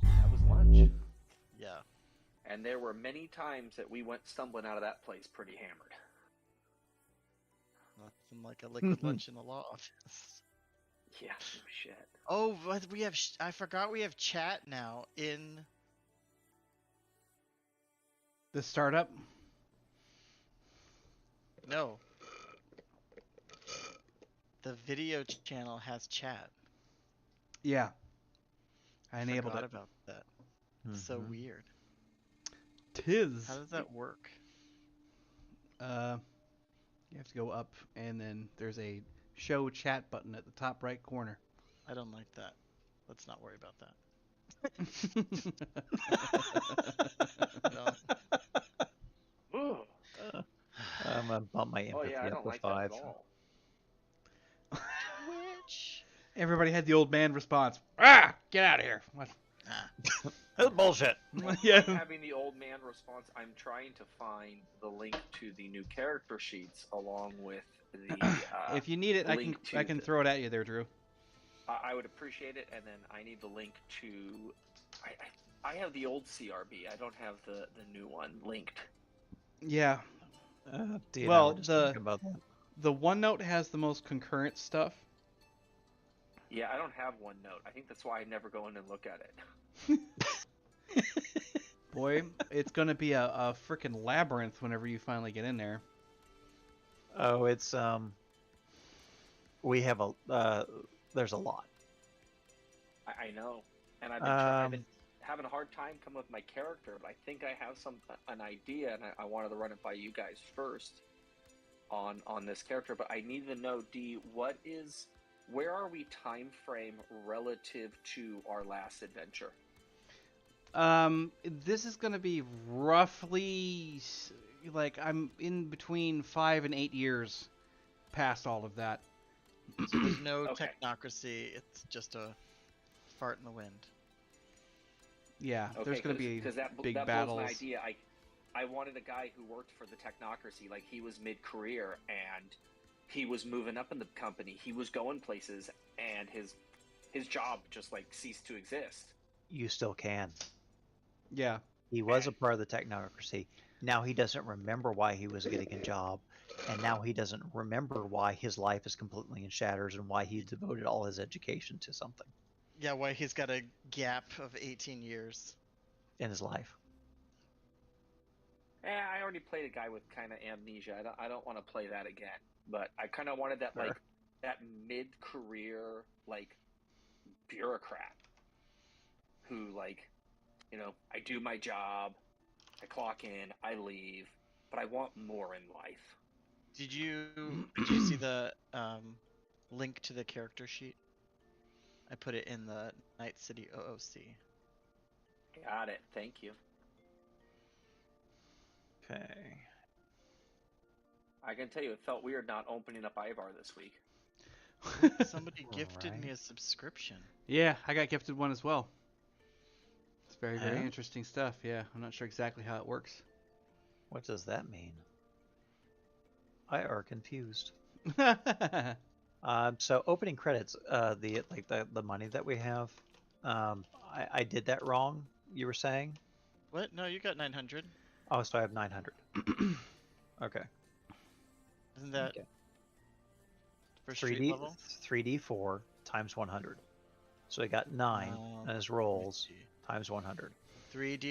That was lunch. Yeah. And there were many times that we went stumbling out of that place pretty hammered. Nothing like a liquid lunch in the law office. Yeah, no shit. Oh, but we have. I forgot we have chat now in. The startup? No. The video channel has chat. Yeah. I enabled Forgot it. about that. So weird. Tis. How does that work? You have to go up, and then there's a show chat button at the top right corner. I don't like that. Let's not worry about that. No. Ooh. I'm gonna bump my Oh empathy yeah, I up don't to like that 5. at all. Twitch. Everybody had the old man response. Ah, get out of here. What? That's bullshit. Yeah. Having the old man response, I'm trying to find the link to the new character sheets along with the. If you need it, link I can to throw it at you there, Drew. I would appreciate it, and then I need the link to. I have the old CRB. I don't have the new one linked. Yeah. Dean, Well, I were just talking about that. The OneNote has the most concurrent stuff. Yeah, I don't have OneNote. I think that's why I never go in and look at it. Boy, it's gonna be a freaking labyrinth whenever you finally get in there. Oh, it's we have there's a lot. I know, and I've been Um, having a hard time coming up with my character, but I think I have an idea, and I wanted to run it by you guys first on this character. But I need to know, D, where are we time frame relative to our last adventure? This is gonna be roughly like I'm in between 5 and 8 years past all of that. So there's no Okay. technocracy. It's just a fart in the wind. Yeah, Okay, there's gonna be because that big blows battles. my idea. I wanted a guy who worked for the technocracy, like he was mid-career and he was moving up in the company. He was going places, and his job just like ceased to exist. you still can. Yeah, He was a part of the technocracy. Now he doesn't remember why he was getting a job, and now he doesn't remember why his life is completely in shatters and why he devoted all his education to something Yeah, why he's got a gap of 18 years. in his life. I already played a guy with kind of amnesia. I don't want to play that again. But I kind of wanted that Sure. like that mid-career like bureaucrat who like, I do my job, I clock in, I leave, but I want more in life. Did you see the link to the character sheet? I put it in the Night City OOC. Got it. Thank you. Okay. I can tell you, it felt weird not opening up Ivar this week. Somebody gifted me Right. a subscription. yeah, I got gifted one as well. It's very, very Yeah? interesting stuff. Yeah, I'm not sure exactly how it works. What does that mean? I are confused. So opening credits, the money that we have, I did that wrong. You were saying? What? No, you got 900. Oh, so I have 900. Okay. Isn't that Okay. for street 3D level? 3D4 times 100. So I got 9 as rolls 3D times 100.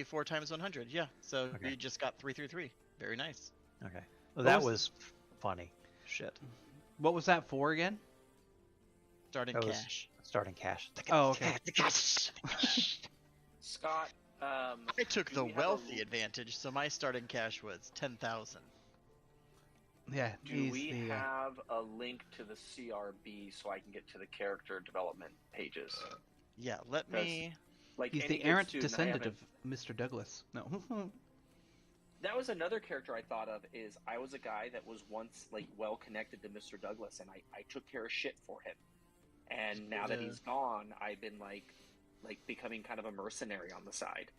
4 times 100. Yeah. So Okay. you just got 333. Very nice. Okay. Well, What that was- was funny. Shit. What was that for again? Starting That was- cash. Starting cash. Oh, okay. Scott, I took do the we have a wealthy l- advantage, so my starting cash was 10,000. Yeah, do he's we the, have a link to the CRB so I can get to the character development pages? Yeah, let That's- me. Like he's any the good errant student, I descendant haven't- of Mr. Douglas. No. That was another character I thought of. Is I was a guy that was once like well connected to Mr. Douglas, and I took care of shit for him. And now that Yeah. he's gone, I've been like becoming kind of a mercenary on the side,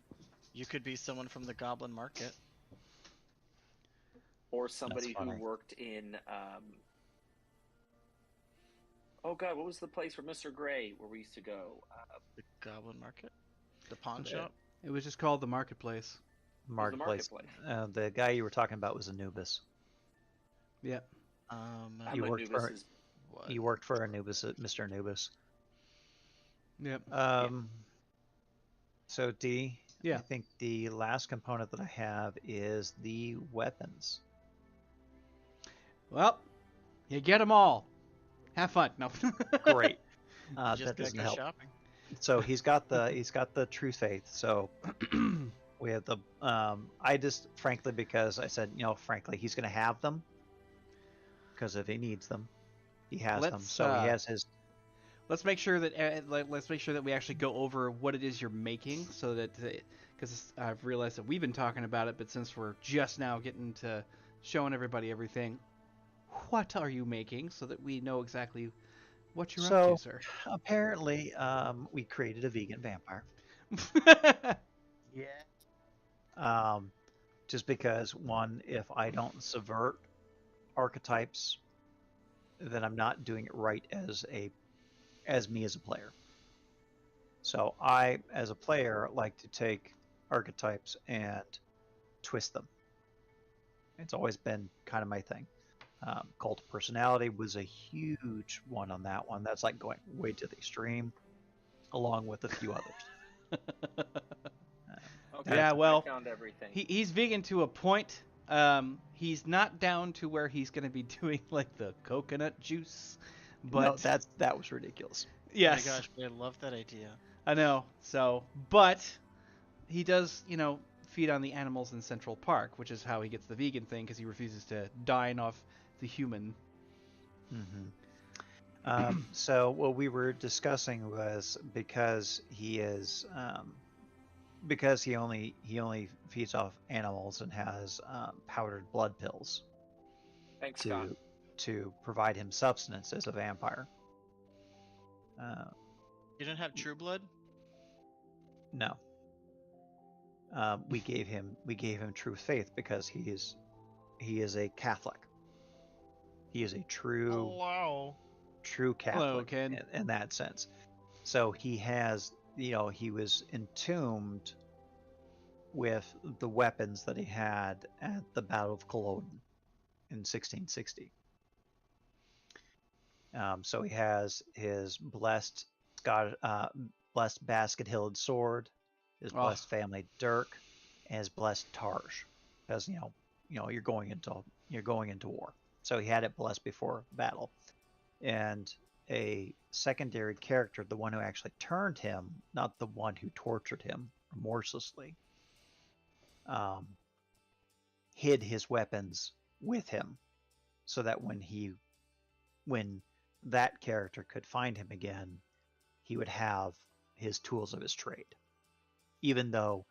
You could be someone from the Goblin Market. or somebody who funny. worked in. Oh God, what was the place for Mr. Gray where we used to go? The Goblin Market? The pawn Okay. shop? It was just called the Marketplace. Marketplace. Marketplace. The guy you were talking about was Anubis. Yeah. You worked Anubis for- is- What? You worked for Anubis, Mr. Anubis. Yep. So D, Yeah. I think the last component that I have is the weapons. Well, you get them all. Have fun. No. Great. You just That gotta doesn't go help. shopping. So he's got the true faith. So we have the I just frankly, because I said, frankly, he's gonna have them because if he needs them, he has them. Let's, So he has his. Let's make sure that let's make sure that we actually go over what it is you're making, so that because I've realized that we've been talking about it, but since we're just now getting to showing everybody everything, what are you making, so that we know exactly what you're So up to, sir. apparently, we created a vegan vampire. Yeah. Just because one, if I don't subvert archetypes, then I'm not doing it right as me as a player. So I, as a player, like to take archetypes and twist them. It's always been kind of my thing. Cult of personality was a huge one on that one. That's like going way to the extreme, along with a few others. Okay, Yeah, well, I found everything. he's vegan to a point. He's not down to where he's going to be doing like the coconut juice, but No, that was ridiculous. yes, Oh my gosh, but I love that idea. I know. So, but he does, feed on the animals in Central Park, which is how he gets the vegan thing because he refuses to dine off the human. So what we were discussing was because he only feeds off animals and has powdered blood pills Thanks, Scott. to provide him substance as a vampire. You don't have True Blood? No. We gave him true faith because he is a Catholic. He is a true Catholic. Hello, Ken. In that sense. So he has, he was entombed with the weapons that he had at the Battle of Culloden in 1660. So he has his blessed basket-hilted sword, his blessed family dirk, and his blessed targe, because you're going into war. So he had it blessed before battle, and a secondary character, the one who actually turned him, not the one who tortured him remorselessly, hid his weapons with him, so that when that character could find him again, he would have his tools of his trade. Even though,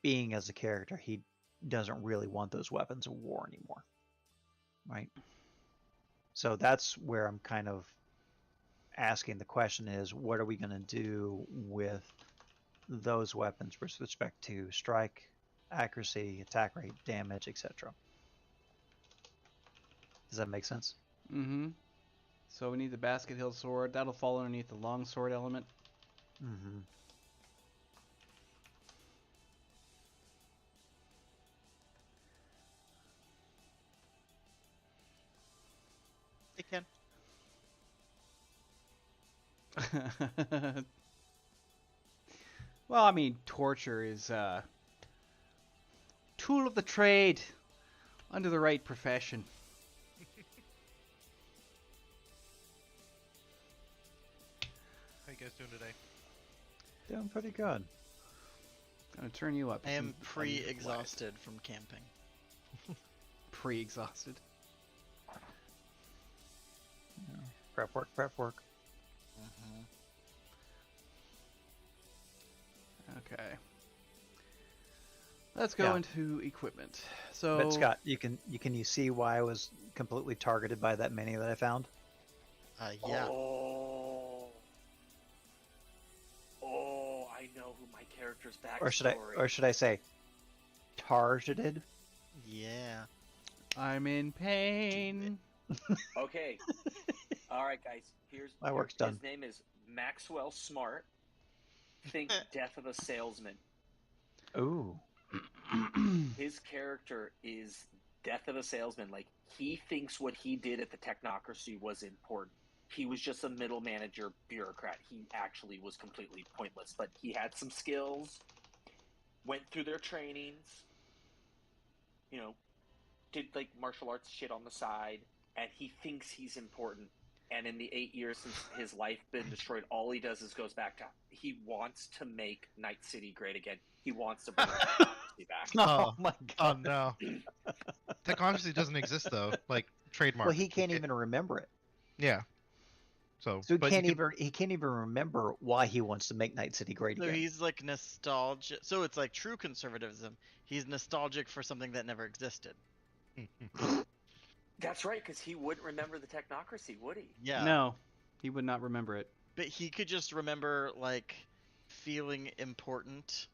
being as a character, he doesn't really want those weapons of war anymore. Right? So that's where I'm kind of asking the question is, what are we going to do with those weapons with respect to strike, accuracy, attack rate, damage, etc.? Does that make sense? Mm-hmm. So we need the basket hill sword. That'll fall underneath the long sword element. Mm-hmm. Hey, Ken. Well, I mean, torture is tool of the trade under the right profession. How you guys doing today? Doing pretty good. Gonna turn you up. I am pre-exhausted from camping. Pre-exhausted. Prep work. Mm-hmm. Okay. Let's go into equipment. So, But Scott, can you see why I was completely targeted by that mini that I found? Yeah. Oh, I know who my character's backstory. Or should I say targeted? Yeah. I'm in pain. Okay. All right, guys. My work's done. His name is Maxwell Smart. Think Death of a Salesman. Ooh. His character is Death of a Salesman. Like, he thinks what he did at the Technocracy was important. He was just a middle manager bureaucrat. He actually was completely pointless, but he had some skills, went through their trainings, did like martial arts shit on the side, and he thinks he's important. And in the 8 years since his life been destroyed, all he does is goes back to, he wants to make Night City great again. He wants to bring Technocracy back. Oh my Oh no. Technocracy doesn't exist though. Like trademark. Well, he can't even remember it. Yeah. So So but he can't even remember why he wants to make Night City great So again. he's like nostalgic. So it's like true conservatism. He's nostalgic for something that never existed. That's right, because he wouldn't remember the Technocracy, would he? Yeah. No, he would not remember it. But he could just remember like feeling important.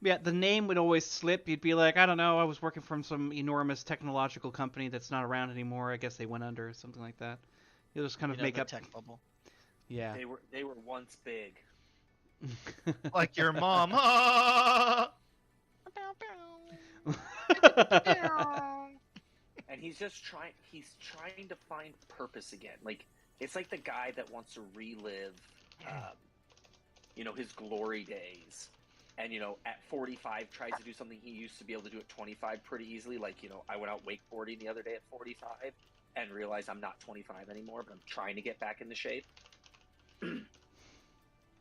Yeah, the name would always slip. You'd be like, I don't know, I was working from some enormous technological company that's not around anymore. I guess they went under, or something like that. He'll just kind of make the up. tech bubble. Yeah. They were once big. like your mom. Ah! And he's trying to find purpose again. Like, it's like the guy that wants to relive, his glory days. And, at 45 tries to do something he used to be able to do at 25 pretty easily. Like, I went out wakeboarding the other day at 45 and realized I'm not 25 anymore, but I'm trying to get back into shape.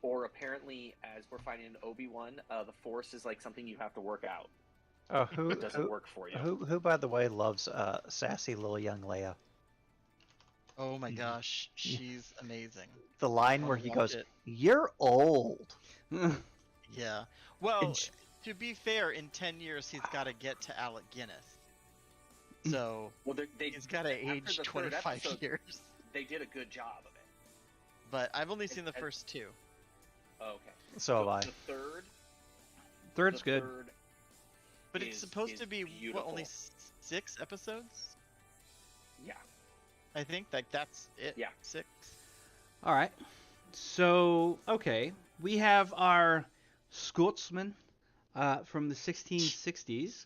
Or apparently, as we're finding in Obi-Wan, the Force is like something you have to work out. It doesn't work for you. Who, by the way, loves sassy little young Leia? Oh my gosh, she's amazing. The line I where he loved goes, it. "You're old." Yeah. Well, And to be fair, in 10 years he's got to get to Alec Guinness. So Well, he's got to age the third 25 episode, years. They did a good job of it. But I've only seen the first two. Oh, okay. So have I. The third. Third's the good. Third But it's supposed to be beautiful. only 6 episodes? Yeah. I think that's it. Yeah. 6. All right. So, okay, we have our Scotsman from the 1660s,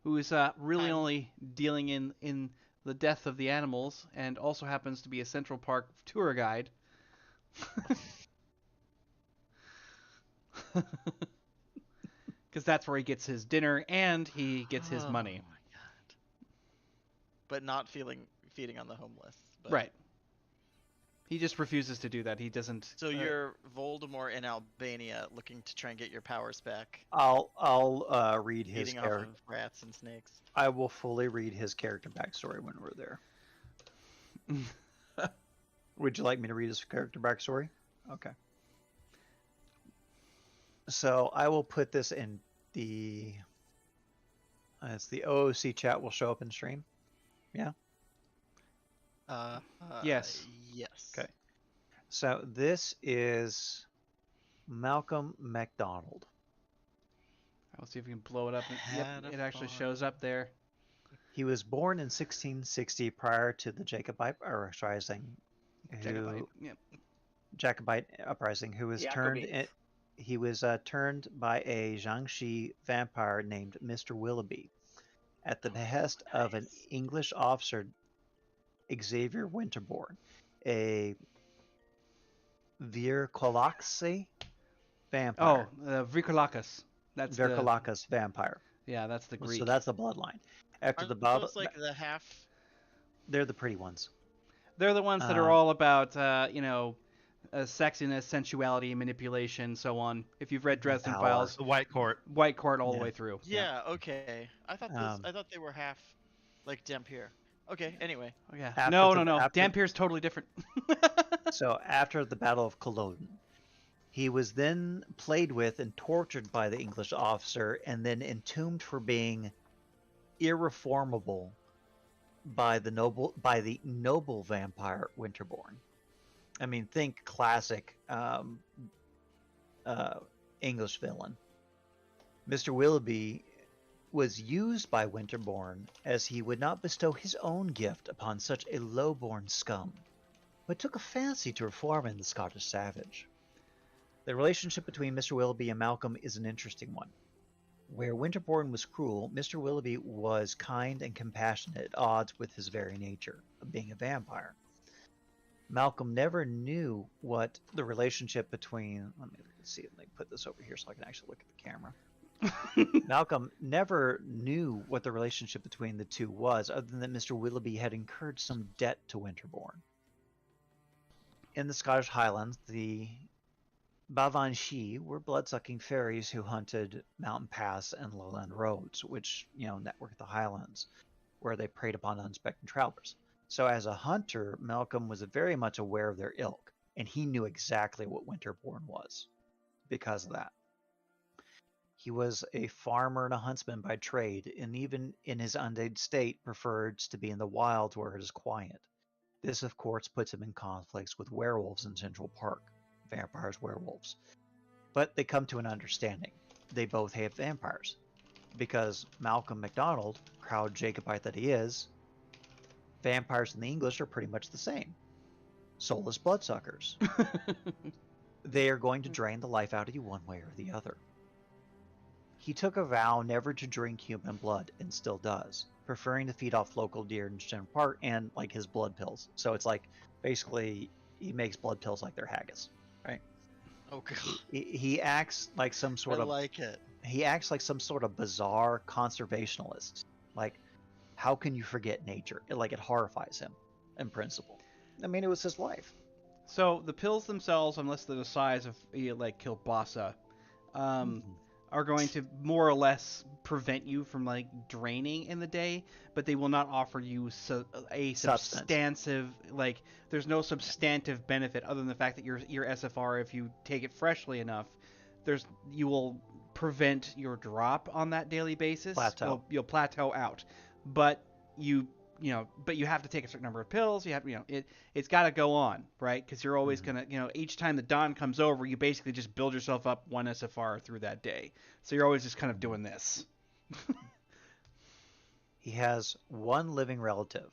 who is really only dealing in the death of the animals, and also happens to be a Central Park tour guide. Because that's where he gets his dinner and he gets his money. Oh my god. But not feeding on the homeless. But... Right. He just refuses to do that. He doesn't. So you're Voldemort in Albania, looking to try and get your powers back. I'll read his Eating off character. of rats and snakes. I will fully read his character backstory when we're there. Would you like me to read his character backstory? Okay. So I will put this in the. It's the OOC chat will show up in stream. Yeah. Yes. Yes. Okay. So this is Malcolm MacDonald. I'll see if we can blow it up. Yep, it actually shows up there. He was born in 1660 prior to the Jacobite uprising. Jacobite uprising, who was he was turned by a Jiangxi vampire named Mr. Willoughby at the behest of an English officer, Xavier Winterbourne, a Vircolaxi vampire. Oh, Vrikolakis. That's Vircolaxis vampire. Yeah, that's the Greek. So that's the bloodline. After Aren't the Bob, those like the half? they're the pretty ones. They're the ones that are all about, sexiness, sensuality, manipulation, so on. If you've read Dresden Power. Files, The White Court. White Court all the way through. Yeah. Okay. I thought I thought they were half, like Dampier. Okay. Anyway. Oh, yeah. After No. after- Dampier's totally different. So after the Battle of Culloden, he was then played with and tortured by the English officer, and then entombed for being irreformable by the noble vampire Winterbourne. I mean, think classic English villain. Mr. Willoughby was used by Winterbourne as he would not bestow his own gift upon such a low-born scum, but took a fancy to reforming the Scottish savage. The relationship between Mr. Willoughby and Malcolm is an interesting one. Where Winterbourne was cruel, Mr. Willoughby was kind and compassionate, at odds with his very nature of being a vampire. Malcolm never knew what the relationship between... Let me put this over here so I can actually look at the camera. Malcolm never knew what the relationship between the two was, other than that Mr. Willoughby had incurred some debt to Winterbourne. In the Scottish Highlands, the Bavanshi were blood-sucking fairies who hunted mountain paths and lowland roads, which, network the Highlands, where they preyed upon unsuspecting travelers. So as a hunter, Malcolm was very much aware of their ilk, and he knew exactly what Winterbourne was because of that. He was a farmer and a huntsman by trade, and even in his undead state prefers to be in the wilds where it is quiet. This, of course, puts him in conflicts with werewolves in Central Park. Vampires, werewolves. But they come to an understanding. They both hate vampires. Because Malcolm MacDonald, proud Jacobite that he is, vampires and the English are pretty much the same. Soulless bloodsuckers. They are going to drain the life out of you one way or the other. He took a vow never to drink human blood and still does, preferring to feed off local deer in Shen Park and like his blood pills. So it's like basically he makes blood pills like they're haggis, right? Oh god. He acts like some sort I of like it. he acts like some sort of bizarre conservationalist. Like, how can you forget nature? It horrifies him in principle. I mean, it was his life. So the pills themselves, unless they're the size of like Kilbasa, um, are going to more or less prevent you from like draining in the day, but they will not offer you a substantive like. There's no substantive benefit other than the fact that your SFR, if you take it freshly enough, you will prevent your drop on that daily basis. Plateau. You'll plateau out, but you have to take a certain number of pills. You have, it's got to go on, right? Because you're always gonna, each time the dawn comes over, you basically just build yourself up one SFR through that day. So you're always just kind of doing this. He has one living relative.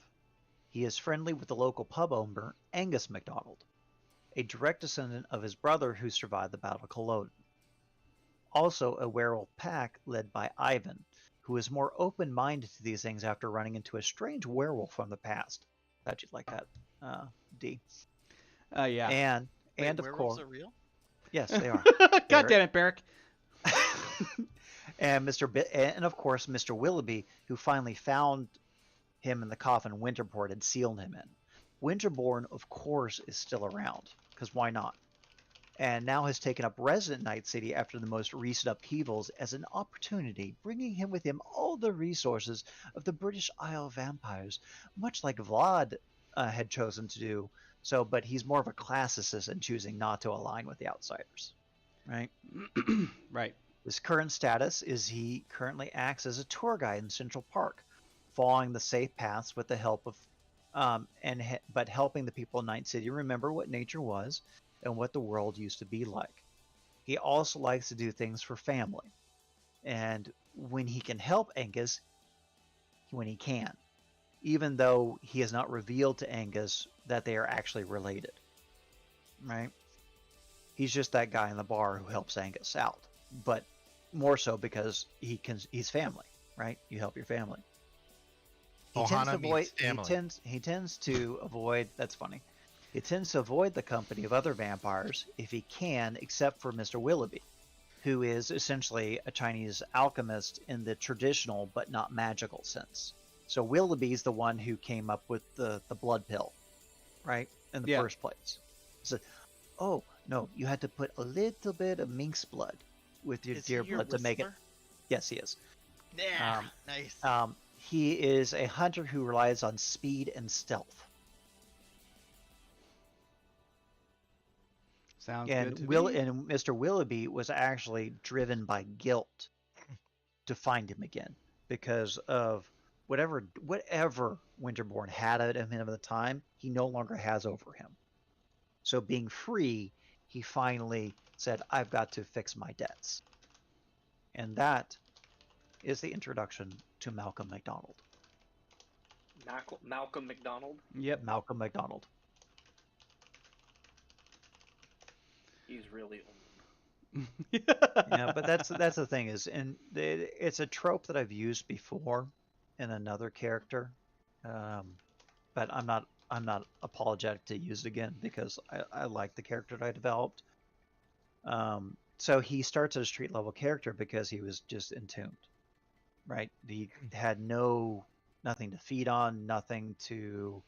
He is friendly with the local pub owner, Angus MacDonald, a direct descendant of his brother who survived the Battle of Culloden. Also a werewolf pack led by Ivan, who is more open-minded to these things after running into a strange werewolf from the past. Thought you'd like that, D. Yeah. And Wait, of werewolves course, are real? yes, they are. God damn it, Barrick. And and of course, Mr. Willoughby, who finally found him in the coffin Winterborn had sealed him in. Winterborn, of course, is still around, because why not? And now has taken up resident Night City after the most recent upheavals as an opportunity, bringing him with him all the resources of the British Isle vampires, much like Vlad had chosen to do so, but he's more of a classicist and choosing not to align with the outsiders, right? Right. His current status is he currently acts as a tour guide in Central Park, following the safe paths with the help of, but helping the people in Night City remember what nature was and what the world used to be like. He also likes to do things for family, and when he can help Angus, when he can, even though he has not revealed to Angus that they are actually related, right? He's just that guy in the bar who helps Angus out, but more so because he's family, right? You help your family. He tends to avoid. He tends to avoid. That's funny. He tends to avoid the company of other vampires if he can, except for Mr. Willoughby, who is essentially a Chinese alchemist in the traditional but not magical sense. So Willoughby's the one who came up with the blood pill, right, in the first place. So, oh no, you had to put a little bit of minx blood with your deer blood to make it. Yes, he is. Yeah, nice. He is a hunter who relies on speed and stealth. Sounds good to me. And Mr. Willoughby was actually driven by guilt to find him again because of whatever Winterborn had at him at the time, he no longer has over him. So being free, he finally said, I've got to fix my debts. And that is the introduction to Malcolm MacDonald. Malcolm MacDonald? Yep. Malcolm MacDonald. He's really old. Yeah, but that's the thing is, and it's a trope that I've used before in another character, but I'm not apologetic to use it again because I like the character that I developed. So he starts as a street level character because he was just entombed, right? He had nothing to feed on, nothing to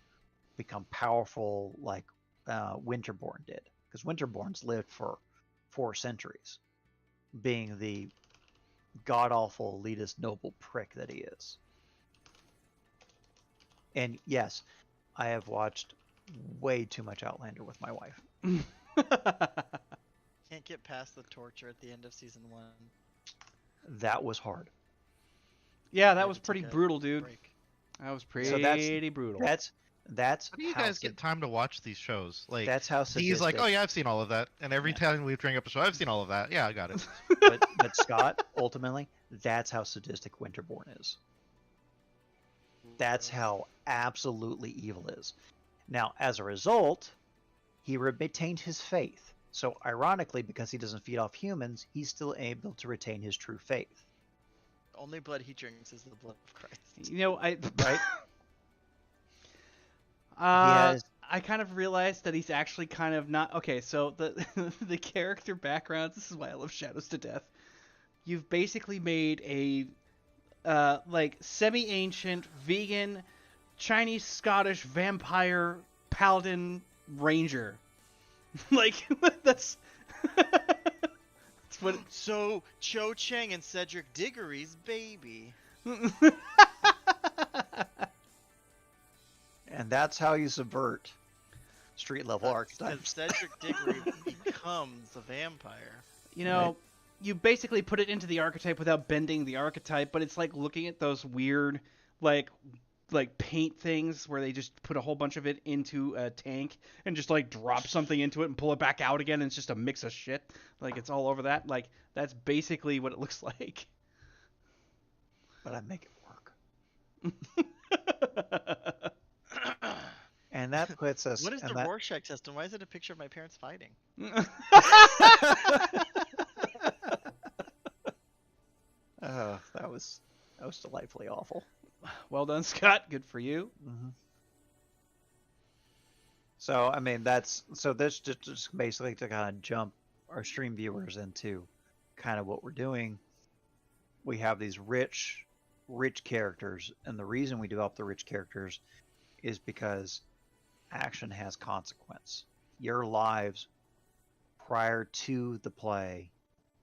become powerful like Winterborn did, because Winterborn's lived for 4 centuries, being the god-awful elitist noble prick that he is. And yes, I have watched way too much Outlander with my wife. Can't get past the torture at the end of season 1. That was hard. Yeah, that was pretty brutal, dude. Break. That was pretty brutal. That's How do you guys get time to watch these shows? Like, that's how sadistic. He's like, oh yeah, I've seen all of that, and every time we bring up a show, I've seen all of that. Yeah, I got it. but Scott, ultimately, that's how sadistic Winterborn is. That's how absolutely evil is. Now, as a result, he retained his faith. So, ironically, because he doesn't feed off humans, he's still able to retain his true faith. only blood he drinks is the blood of Christ. You know, Right? Uh, has- I kind of realized that he's actually kind of not okay. So the the character backgrounds. This is why I love Shadows to death. You've basically made a like semi-ancient vegan Chinese Scottish vampire paladin ranger. Like that's that's what. So Cho Chang and Cedric Diggory's baby. And that's how you subvert street level Because archetypes. Cedric Diggory becomes a vampire. You know, Right. you basically put it into the archetype without bending the archetype, but it's like looking at those weird like paint things where they just put a whole bunch of it into a tank and just like drop something into it and pull it back out again, and it's just a mix of shit. Like it's all over that. Like that's basically what it looks like. But I make it work. And that puts us. What is and the that, Rorschach test, and why is it a picture of my parents fighting? Oh, that was delightfully awful. Well done, Scott. Good for you. Mm-hmm. So I mean that's this just basically to kind of jump our stream viewers into kind of what we're doing. We have these rich characters, and the reason we develop the rich characters is because action has consequence. Your lives prior to the play,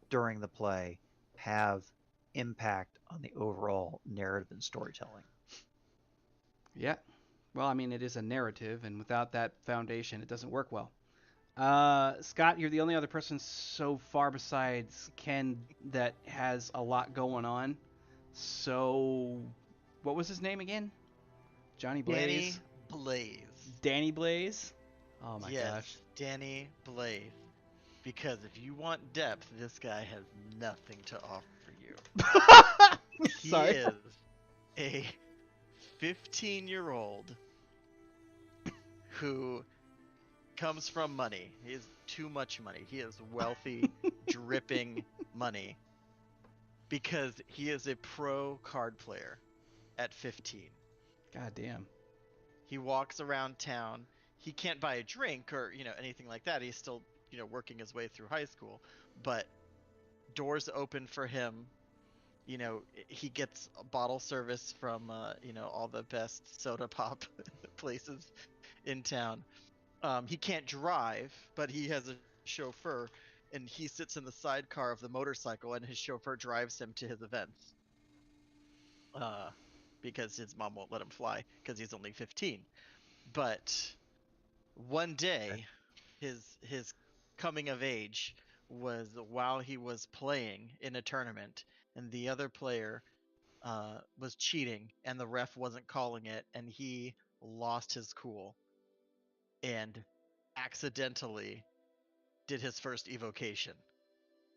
during the play, have impact on the overall narrative and storytelling. Yeah. Well, I mean, it is a narrative, and without that foundation, it doesn't work well. Scott, you're the only other person so far besides Ken that has a lot going on. So, what was his name again? Johnny Blaze? Danny Blaze. Danny Blaze? Oh my yes, gosh. Danny Blaze. Because if you want depth, this guy has nothing to offer you. He Sorry. is a 15-year-old who comes from money. He has too much money. He is wealthy, dripping money. Because he is a pro card player at 15. God damn. He walks around town. He can't buy a drink or, anything like that. He's still, working his way through high school. But doors open for him. He gets a bottle service from, all the best soda pop places in town. He can't drive, but he has a chauffeur, and he sits in the sidecar of the motorcycle, and his chauffeur drives him to his events. Because his mom won't let him fly because he's only 15. But one day, his coming of age was while he was playing in a tournament, and the other player was cheating, and the ref wasn't calling it, and he lost his cool and accidentally did his first evocation.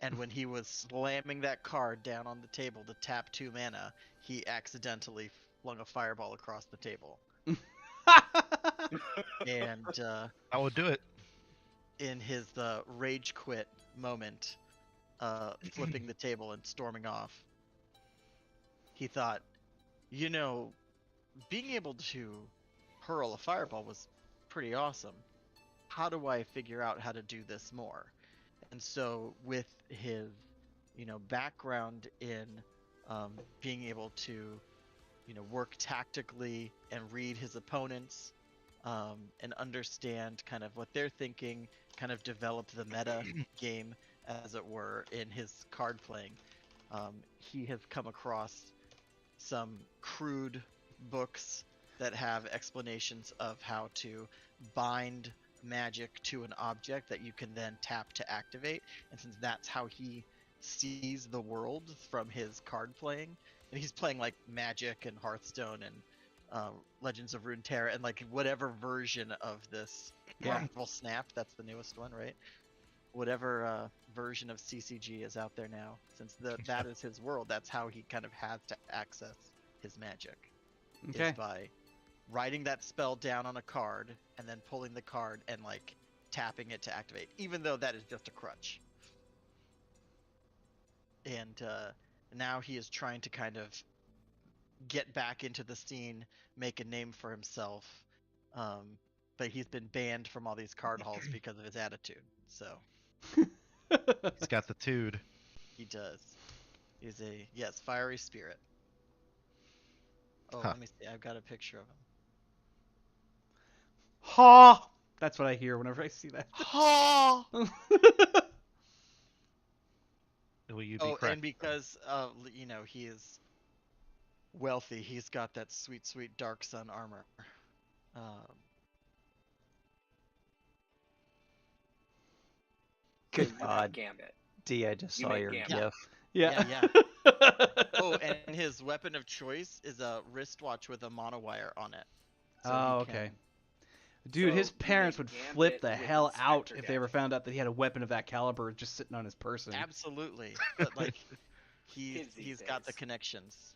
And when he was slamming that card down on the table to tap 2 mana, he accidentally flung a fireball across the table. And I will do it. in his rage quit moment, flipping the table and storming off, he thought, being able to hurl a fireball was pretty awesome. How do I figure out how to do this more? And so with his, background in being able to, work tactically and read his opponents, and understand kind of what they're thinking, kind of develop the meta game, as it were, in his card playing. He has come across some crude books that have explanations of how to bind magic to an object that you can then tap to activate. And since that's how he sees the world from his card playing, and he's playing like Magic and Hearthstone and Legends of Runeterra and like whatever version of this Marvel Snap, that's the newest one, right? Whatever version of CCG is out there now, since that is his world, that's how he kind of has to access his magic. Okay. Is by writing that spell down on a card and then pulling the card and like tapping it to activate, even though that is just a crutch. And Now he is trying to kind of get back into the scene, make a name for himself. But he's been banned from all these card halls because of his attitude. So He's got the tude. he does. He's a fiery spirit. Oh, Huh. let me see. I've got a picture of him. Ha! That's what I hear whenever I see that. Ha! Will you be Oh, correct? and because he is wealthy, he's got that sweet, sweet Dark Sun armor. So Good you have God. Gambit. D, I just You saw make your Gambit. GIF. Yeah. Oh, and his weapon of choice is a wristwatch with a monowire on it. So Oh, he okay. can- Dude, So his you parents make would flip Gambit the with hell out Inspector if they ever Gadget. found out that he had a weapon of that caliber just sitting on his person. Absolutely. But like Kids these he's got the days. connections.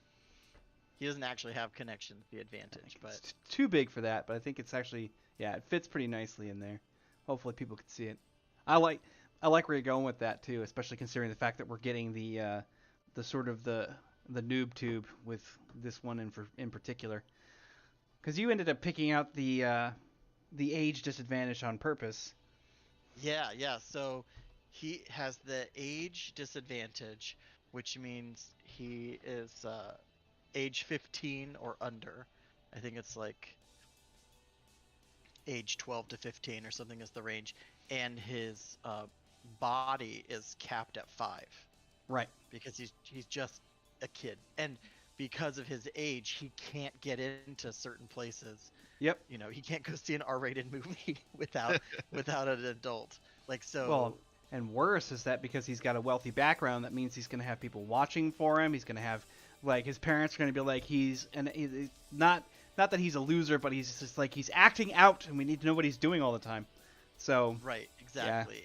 He doesn't actually have connections, the advantage, but It's too big for that, but I think it's actually it fits pretty nicely in there. Hopefully people can see it. I like where you're going with that too, especially considering the fact that we're getting the sort of the noob tube with this one in particular. Because you ended up picking out the age disadvantage on purpose. yeah. So he has the age disadvantage, which means he is age 15 or under. I think it's like age 12 to 15 or something is the range, and his body is capped at 5 Right. because he's just a kid, and because of his age, he can't get into certain places. Yep. He can't go see an R-rated movie without an adult. Like so. Well, and worse is that because he's got a wealthy background, that means he's going to have people watching for him. He's going to have like his parents are going to be like he's not that he's a loser, but he's just like he's acting out, and we need to know what he's doing all the time. So Right, exactly.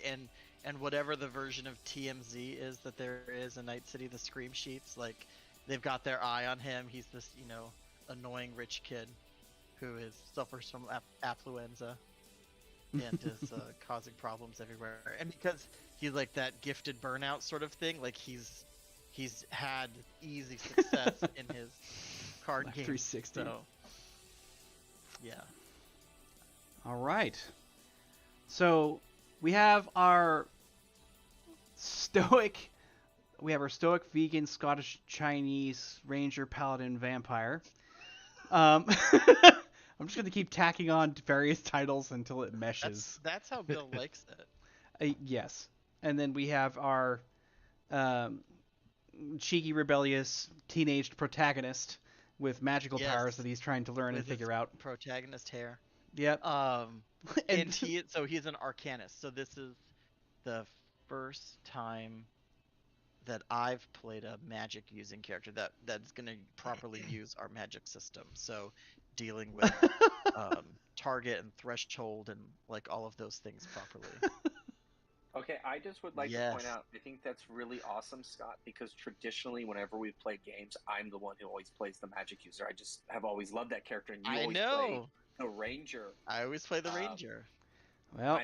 And whatever the version of TMZ is that there is in Night City, the Scream Sheets, like they've got their eye on him. He's this, annoying rich kid who suffers from affluenza and is causing problems everywhere. And because he's like that gifted burnout sort of thing, like he's had easy success in his card game. 360. So, yeah. All right. So we have our stoic vegan Scottish Chinese ranger paladin vampire. I'm just gonna keep tacking on various titles until it meshes. That's how Bill likes it. Yes. And then we have our cheeky, rebellious, teenaged protagonist with magical powers that he's trying to learn and With his figure out. protagonist hair. Yep. And he's an arcanist. So this is the first time that I've played a magic using character that's going to properly use our magic system. So dealing with target and threshold and like all of those things properly. Okay, I just would like to point out, I think that's really awesome, Scott, because traditionally, whenever we've played games, I'm the one who always plays the magic user. I just have always loved that character, and you always play the ranger. I always play the ranger. Well,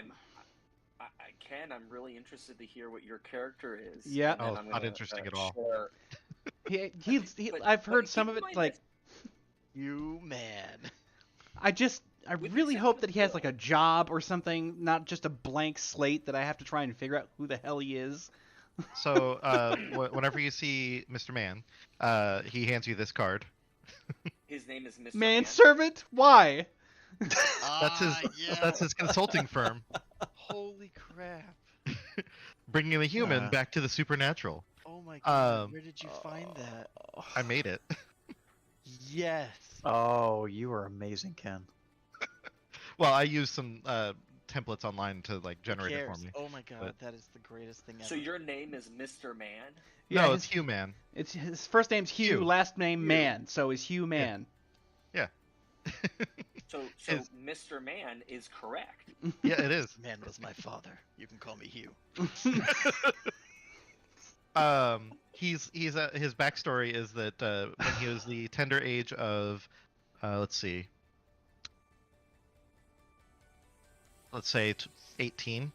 Ken, I'm really interested to hear what your character is. Yeah. Oh, it's not interesting at all. I've heard some of it like. You man. I really hope that he has like a job or something, not just a blank slate that I have to try and figure out who the hell he is. So whenever you see Mr. Man, he hands you this card. His name is Mr. Manservant? Why? That's his consulting firm. Holy crap. Bringing the human back to the supernatural. Oh my god, where did you find that? I made it. Yes. Oh, you are amazing, Ken. Well, I used some templates online to like generate it for me. Oh my god, that is the greatest thing ever. So your name is Mr. Man? No, it's Hugh Man. It's his first name's Hugh, last name Man, so he's Hugh Man. Yeah. So Mr. Man is correct. Yeah, it is. Man was my father. You can call me Hugh. His backstory is that when he was the tender age of, let's say 18,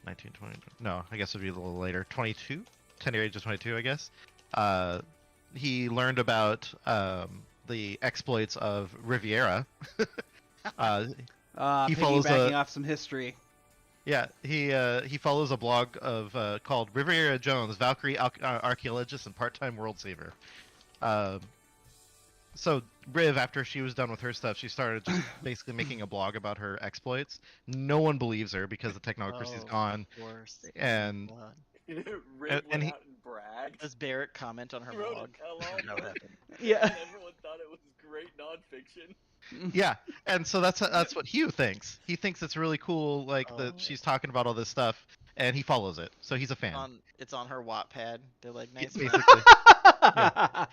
19, 20. No, I guess it'd be a little later. 22, tender age of 22, I guess. He learned about the exploits of Riviera. uh, he follows Piggybacking a off some history. yeah he follows a blog of called Riviera Jones, Valkyrie archaeologist and part-time world saver. Um, so Riv, after she was done with her stuff, she started just basically making a blog about her exploits. No one believes her because the technocracy's gone, Of course. and God. Riv went he out and bragged. Does Barrett comment on her He wrote blog? a tell-all That would book, happen. Yeah. and everyone thought it was great nonfiction. yeah, and so that's what Hugh thinks. He thinks it's really cool, like that Oh. she's talking about all this stuff, and he follows it. So he's a fan. It's on her Wattpad. They're like, nice. Yeah, one. basically.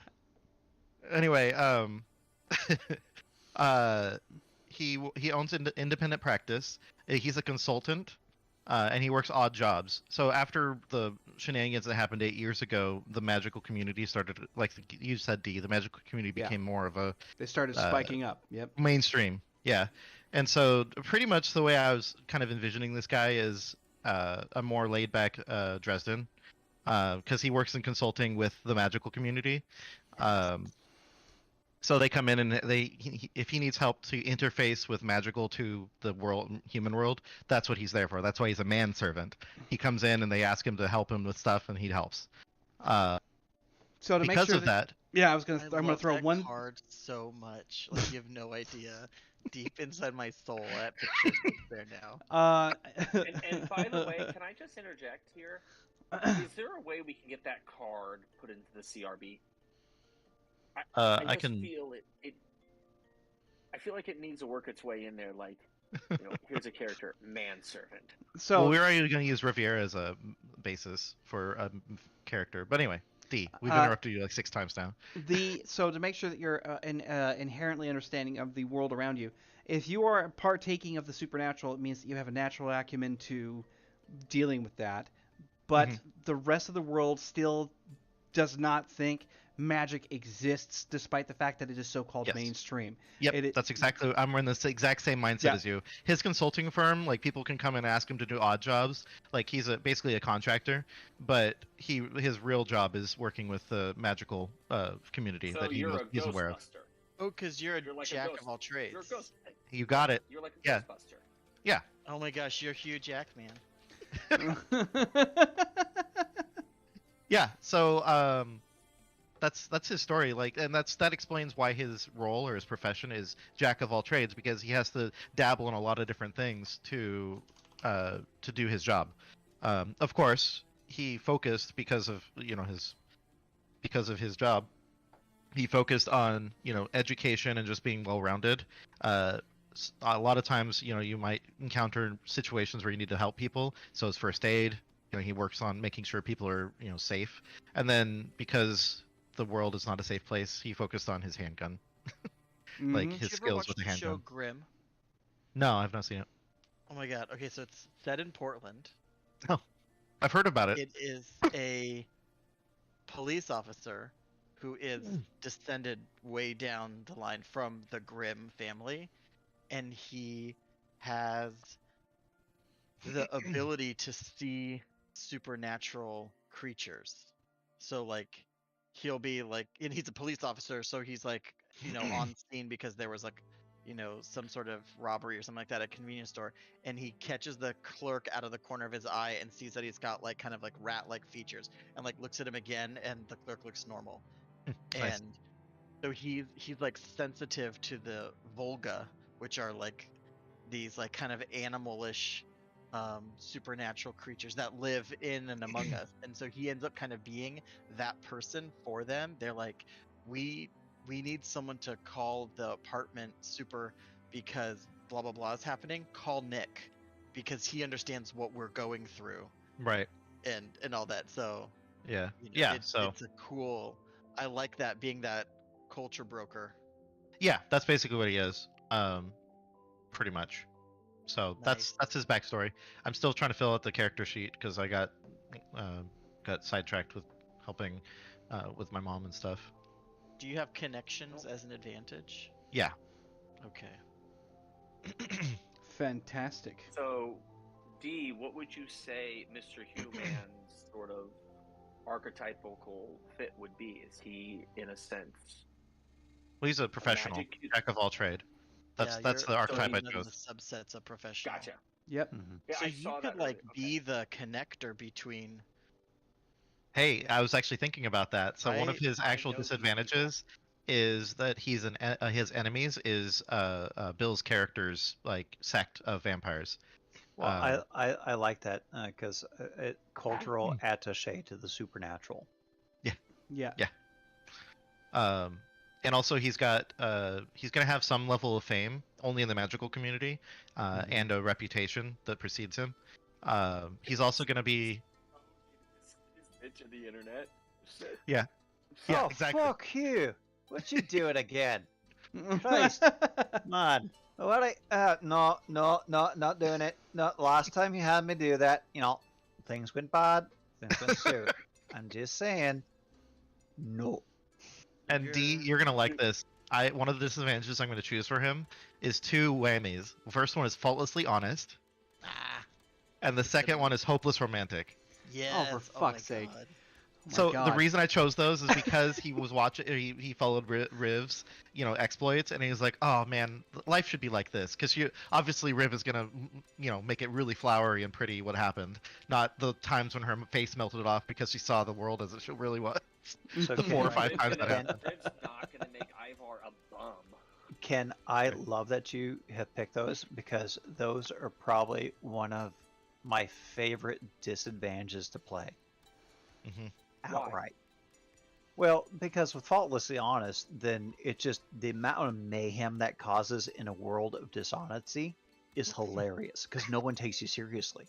Anyway, uh, he owns independent practice. He's a consultant, and he works odd jobs. So after the shenanigans that happened 8 years ago, the magical community started, like you said, D. The magical community Yeah. became more of a They started spiking up. Yep. mainstream. Yeah, and so pretty much the way I was kind of envisioning this guy is a more laid back Dresden, because he works in consulting with the magical community. So they come in and if he needs help to interface with magical to the world, human world, that's what he's there for. That's why he's a manservant. He comes in and they ask him to help him with stuff, and he helps. So to make Because sure of that, yeah, I'm gonna love throw that one. card so much. Like you have no idea. Deep inside my soul, that picture sits there now. And by the way, can I just interject here? Is there a way we can get that card put into the CRB? I I just can. feel it. I feel like it needs to work its way in there. Like, here's a character, manservant. So Well, we're already going to use Riviera as a basis for a character, but anyway, D. We've interrupted you like 6 times now. So to make sure that you're inherently understanding of the world around you, if you are partaking of the supernatural, it means that you have a natural acumen to dealing with that. But the rest of the world still does not think magic exists, despite the fact that it is so-called mainstream. Yep, that's exactly. I'm in the exact same mindset as you. His consulting firm, like people can come and ask him to do odd jobs. Like he's basically a contractor, but his real job is working with the magical community So that he's aware of. Ghostbuster. Oh, because you're a like jack a ghost. of all trades. You're a ghost. You got it. You're like a Yeah. Ghostbuster. Yeah. Oh my gosh, you're Hugh Jackman. Yeah. So that's his story. Like, and that explains why his role or his profession is jack of all trades, because he has to dabble in a lot of different things to do his job. Of course, he focused because of his job. He focused on education and just being well-rounded. A lot of times, you might encounter situations where you need to help people. So it's first aid. He works on making sure people are safe. And then because the world is not a safe place, he focused on his handgun. Like his skills with the handgun. Show Grimm? No, I've not seen it. Oh my god. Okay, so it's set in Portland. Oh, I've heard about it. It is a police officer who is descended way down the line from the Grimm family, and he has the ability to see supernatural creatures. So like he'll be like, and he's a police officer, so he's like, on scene because there was like, some sort of robbery or something like that at a convenience store, and he catches the clerk out of the corner of his eye and sees that he's got like kind of like rat-like features, and like looks at him again, and the clerk looks normal. Nice. And so he's like sensitive to the Volga, which are like these like kind of animalish supernatural creatures that live in and among us. And so he ends up kind of being that person for them. They're like, we need someone to call the apartment super because blah blah blah is happening. Call Nick because he understands what we're going through. Right. And all that. So Yeah. it's a cool. I like that, being that culture broker. Yeah, that's basically what he is. Pretty much. So Nice. that's his backstory. I'm still trying to fill out the character sheet because I got sidetracked with helping with my mom and stuff. Do you have connections as an advantage? Yeah. Okay. Fantastic. So, D, what would you say Mr. Human's sort of archetypical fit would be. Is he, in a sense, Well, he's a professional, magic? jack of all trade. That's Yeah, the archetype I one of chose. the subsets of professional. Gotcha. Yep. Yeah, So I you saw could that like earlier. be the connector between. Hey, I was actually thinking about that. So one of Right? his I actual know these disadvantages is that his enemies is Bill's character's like sect of vampires. Well, Um, I like that because cultural attaché to the supernatural. Yeah. Yeah. And also he's gonna have some level of fame only in the magical community, and a reputation that precedes him. He's also gonna be His bitch of the internet. yeah Oh, exactly. fuck you! What you doing again? Christ. Man, what? No, not doing it. No, last time you had me do that, things went bad. Things went south. I'm just saying, no. And D, you're gonna like this. One of the disadvantages I'm gonna choose for him is two whammies. The first one is faultlessly honest, and the second one is hopeless romantic. Yes. for fuck's sake. God. Oh my So the God. reason I chose those is because he was watching, he followed Riv's, exploits, and he was like, oh man, life should be like this, because obviously Riv is gonna, make it really flowery and pretty. What happened, not the times when her face melted off because she saw the world as it really was. So The 4 or 5 times that happened. Riv's not gonna make Ivar a bum. Ken, I love that you have picked those because those are probably one of my favorite disadvantages to play. Mhm. Outright. Well, because with Faultlessly Honest, then it just, the amount of mayhem that causes in a world of dishonesty is hilarious because no one takes you seriously.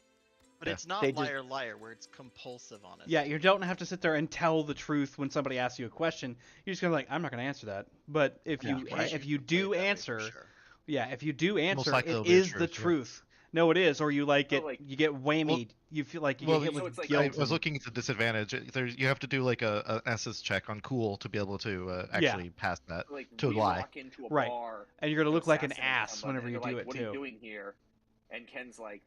But Yeah. it's not They just- liar where it's compulsive honesty. Yeah, you don't have to sit there and tell the truth when somebody asks you a question. You're just gonna be like, I'm not gonna answer that. But if Yeah, you right. if you Play it do that way for answer, sure. yeah, if you do answer, likely it it'll be a is the truth, yeah. truth. No, it is, or you like No, it. like- You get whammied. You feel like you Well, get hit so with it's like- guilt. I was and- looking at the disadvantage. You have to do like a SS check on cool to be able to actually pass that. Like To we lie. walk into a Right. bar, and you're gonna to look like an assassinate ass somebody, whenever and you they're do like, it what too. are you doing here? And Ken's like,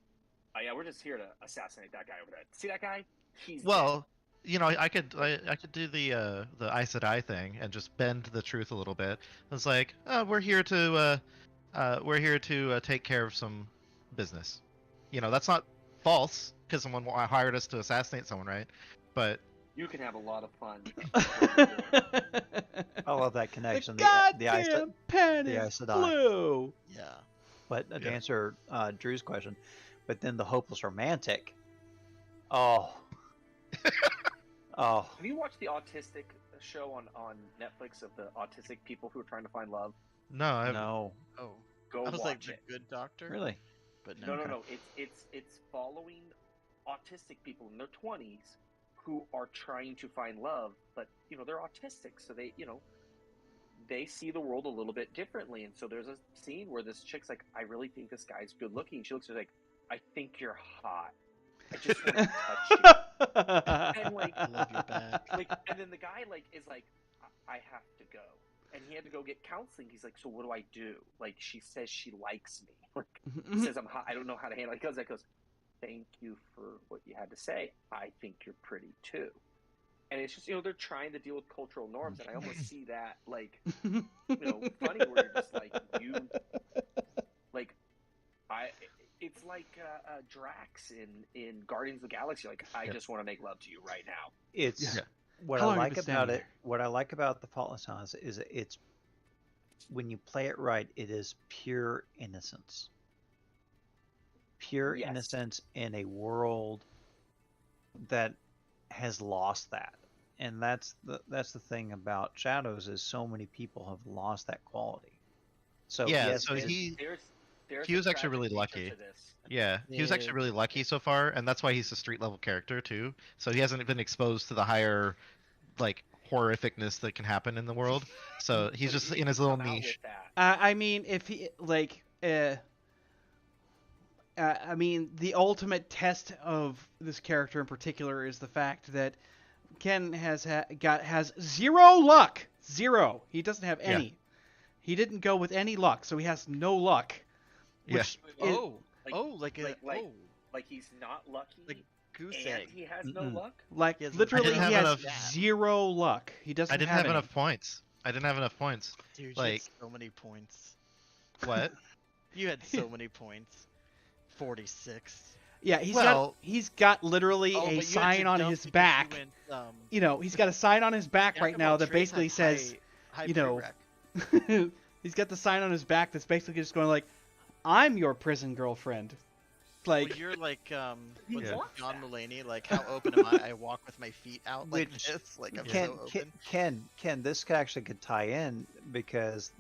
oh yeah, we're just here to assassinate that guy over there. See that guy? He's Well, I could do the Aes Sedai thing and just bend the truth a little bit. It's like, we're here to take care of some business. That's not false because someone hired us to assassinate someone, right? But You can have a lot of fun. I love that connection. The The Aes goddamn pen the is Aes Sedai. blue. Yeah. But to Yeah. answer Drew's question, but then the hopeless romantic. Oh. Oh. Have you watched the autistic show on Netflix of the autistic people who are trying to find love? no, I've, No. Oh. Go I was watch like the it. good doctor. Really? But No, no. no, no. It's following autistic people in their 20s who are trying to find love, but they're autistic, so they see the world a little bit differently. And so there's a scene where this chick's like, I really think this guy's good looking. She looks at her like, I think you're hot. I just want to touch you. And like, I love your back. and then the guy is like, I have to go. And he had to go get counseling. He's like, so what do I do? Like, she says she likes me. Like, says I'm hot. I don't know how to handle it. He goes, thank you for what you had to say. I think you're pretty too. And it's just, they're trying to deal with cultural norms. And I almost see that, funny where you're just like, it's like Drax in Guardians of the Galaxy. Like, I just want to make love to you right now. It's Yeah. what How I long have you like been about standing it. What I like about the Faultless Honest is it's when you play it right, it is pure innocence. Pure Yes. innocence in a world that has lost that. And that's the thing about Shadows is so many people have lost that quality. So Yeah, yes, so it- There's he a was actually tragic really nature lucky. to this. Yeah, he was actually really lucky so far, and that's why he's a street level character too. So he hasn't been exposed to the higher, horrificness that can happen in the world. So he's But just he in his can little come out niche. with that. I mean, if he I mean, the ultimate test of this character in particular is the fact that Ken has zero luck. Zero. He doesn't have any. Yeah. He didn't go with any luck, so he has no luck. Yeah. Which Oh. Like- Oh, like a like- Like he's not lucky. Like goose And egg. he has no Mm-mm. luck? Like He has- literally, I didn't he have has enough- 0 luck. He doesn't I didn't have have any. enough points. I didn't have enough points. Dude, you Like- had so many points. What? You had so many points. 46. Yeah, Well- he's got literally Oh, a but you had sign to on dump his because you back. went, You know, he's got a sign on his back right now Jackable that traits basically have says, high you know, prereq. he's got the sign on his back that's basically just going like, "I'm your prison girlfriend." Like, Well, you're like, what's Yeah. it, John Mulaney? Like, how open am I? I walk with my feet out like Which this. Like, I'm Ken, so open. Ken, this actually could tie in because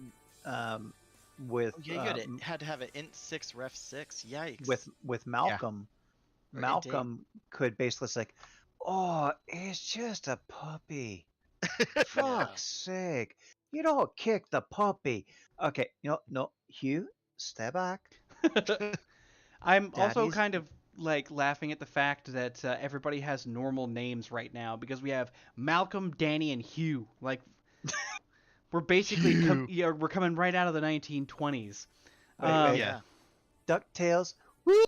with Oh, yeah, you had to have an int 6, ref 6. Yikes. with Malcolm, Or Malcolm could basically say, "Oh, it's just a puppy. Fuck's sake! You don't kick the puppy." Okay, no, Hugh, step back. I'm also Daddy's- kind of like laughing at the fact that everybody has normal names right now because we have Malcolm, Danny, and Hugh. Like, we're basically Hugh. we're coming right out of the 1920s. Wait. Yeah. DuckTales. Woo!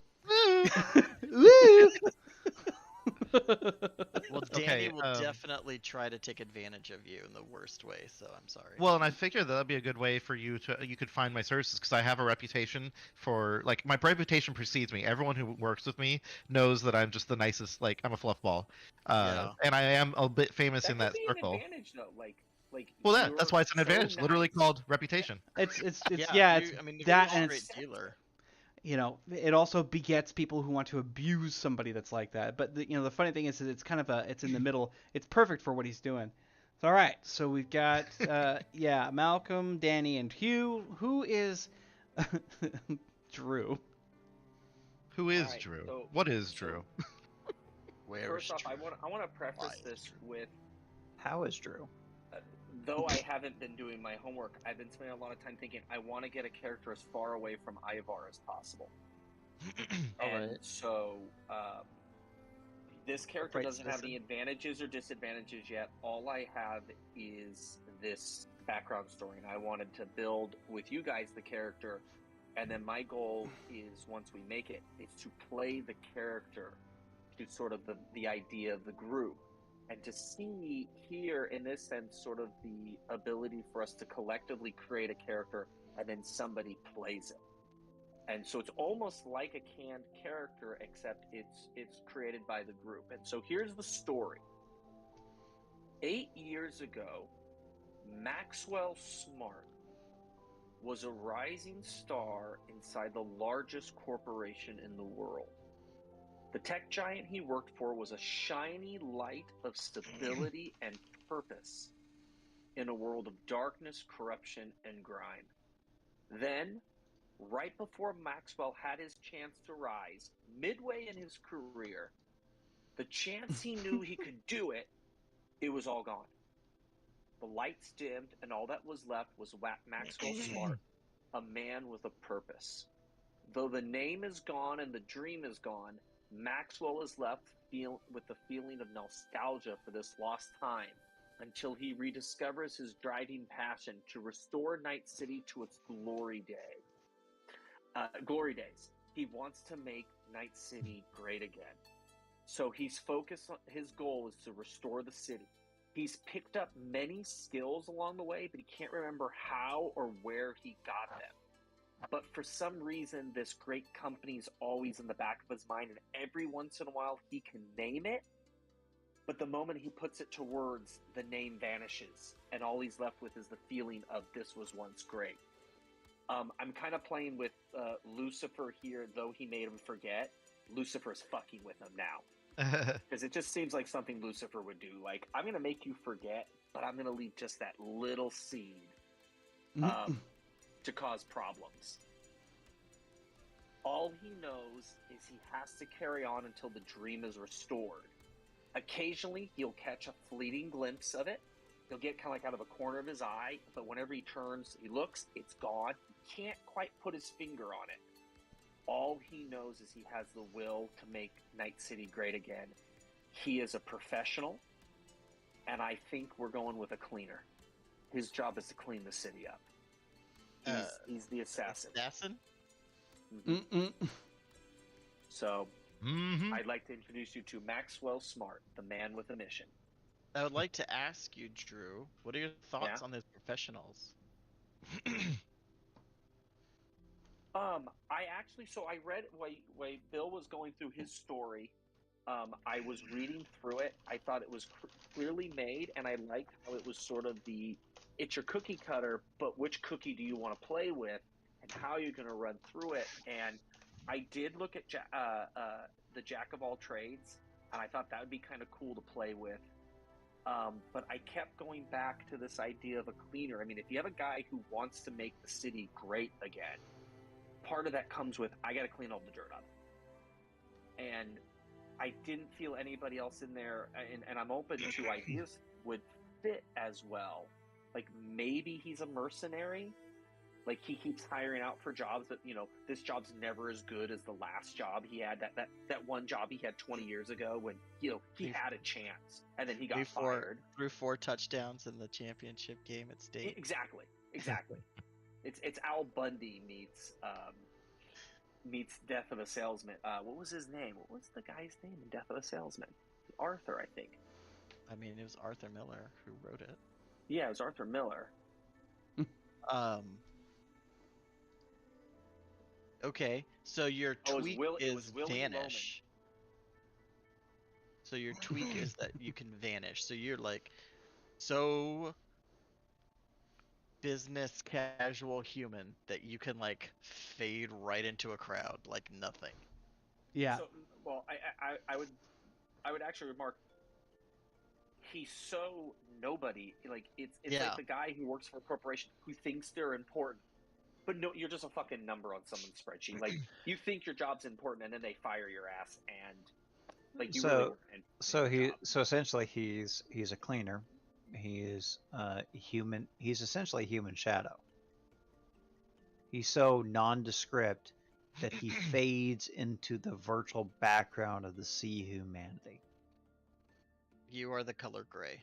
Well, Danny Okay, will definitely try to take advantage of you in the worst way, so I'm sorry. Well, and I figured that'd be a good way for you could find my services because I have a reputation for like my reputation precedes me. Everyone who works with me knows that I'm just the nicest. Like I'm a fluffball, and I am a bit famous in that could be circle. an advantage though. Like Well, you're that's why it's an so advantage. Literally nice. called reputation. It's yeah, it's I mean, if that you're and a it's, straight dealer. you know, it also begets people who want to abuse somebody that's like that. But the funny thing is that it's kind of it's in the middle. It's perfect for what he's doing. So, all right, so we've got Malcolm, Danny, and Hugh. Who is Drew? Who is Alright, Drew? so- What is so- Drew? Where First is off, I Drew? want to preface Why is this Drew? with How is Drew? though I haven't been doing my homework, I've been spending a lot of time thinking I want to get a character as far away from Ivar as possible. And Alright. so this character Right, doesn't have citizen. any advantages or disadvantages yet. All I have is this background story, and I wanted to build with you guys the character. And then my goal is, once we make it, is to play the character to sort of the idea of the group. And to see here, in this sense, sort of the ability for us to collectively create a character and then somebody plays it. And so it's almost like a canned character, except it's created by the group. And so here's the story. 8 years ago, Maxwell Smart was a rising star inside the largest corporation in the world. The tech giant he worked for was a shiny light of stability and purpose in a world of darkness, corruption, and grime. Then, right before Maxwell had his chance to rise, midway in his career, the chance he knew he could do it, it was all gone. The lights dimmed, and all that was left was Maxwell Smart, a man with a purpose. Though the name is gone and the dream is gone, Maxwell is left with the feeling of nostalgia for this lost time until he rediscovers his driving passion to restore Night City to its glory days. He wants to make Night City great again. So he's focused on his goal is to restore the city. He's picked up many skills along the way, but he can't remember how or where he got them. But for some reason, this great company's always in the back of his mind, and every once in a while he can name it. But the moment he puts it to words, the name vanishes, and all he's left with is the feeling of this was once great. I'm kind of playing with Lucifer here, though he made him forget. Lucifer's fucking with him now. Because it just seems like something Lucifer would do. Like, I'm going to make you forget, but I'm going to leave just that little seed to cause problems. All he knows is he has to carry on until the dream is restored. Occasionally, he'll catch a fleeting glimpse of it. He'll get kind of like out of a corner of his eye, but whenever he turns, he looks, it's gone. He can't quite put his finger on it. All he knows is he has the will to make Night City great again. He is a professional, and I think we're going with a cleaner. His job is to clean the city up. He's the assassin. Assassin? So Mm-hmm. I'd like to introduce you to Maxwell Smart, the man with a mission. I would like to ask you, Drew, what are your thoughts Yeah? on those professionals? I actually, so I read while Bill was going through his story. I was reading through it. I thought it was clearly made, and I liked how it was sort of it's your cookie cutter, but which cookie do you want to play with, and how you're going to run through it. And I did look at the Jack of all trades, and I thought that would be kind of cool to play with. But I kept going back to this idea of a cleaner. I mean, if you have a guy who wants to make the city great again, part of that comes with, I got to clean all the dirt up. And I didn't feel anybody else in there, and I'm open to ideas, would fit as well. Like, maybe he's a mercenary. Like, he keeps hiring out for jobs that, this job's never as good as the last job he had. That one job he had 20 years ago when, he had a chance, and then he got fired. Threw 4 touchdowns in the championship game at state. Exactly. It's Al Bundy meets Death of a Salesman. What was his name? What was the guy's name in Death of a Salesman? Arthur, I think. I mean, it was Arthur Miller who wrote it. Yeah, it was Arthur Miller. Okay, so your tweak is Willie vanish. So your tweak is that you can vanish. So you're like, so business casual human that you can like fade right into a crowd like nothing. Yeah. So, well, I would actually remark, he's so nobody. Like it's like the guy who works for a corporation who thinks they're important, but no, you're just a fucking number on someone's spreadsheet. Like, you think your job's important, and then they fire your ass, and like you really weren't. So essentially he's a cleaner. He is human. He's essentially a human shadow. He's so nondescript that he fades into the virtual background of the sea humanity. You are the color gray.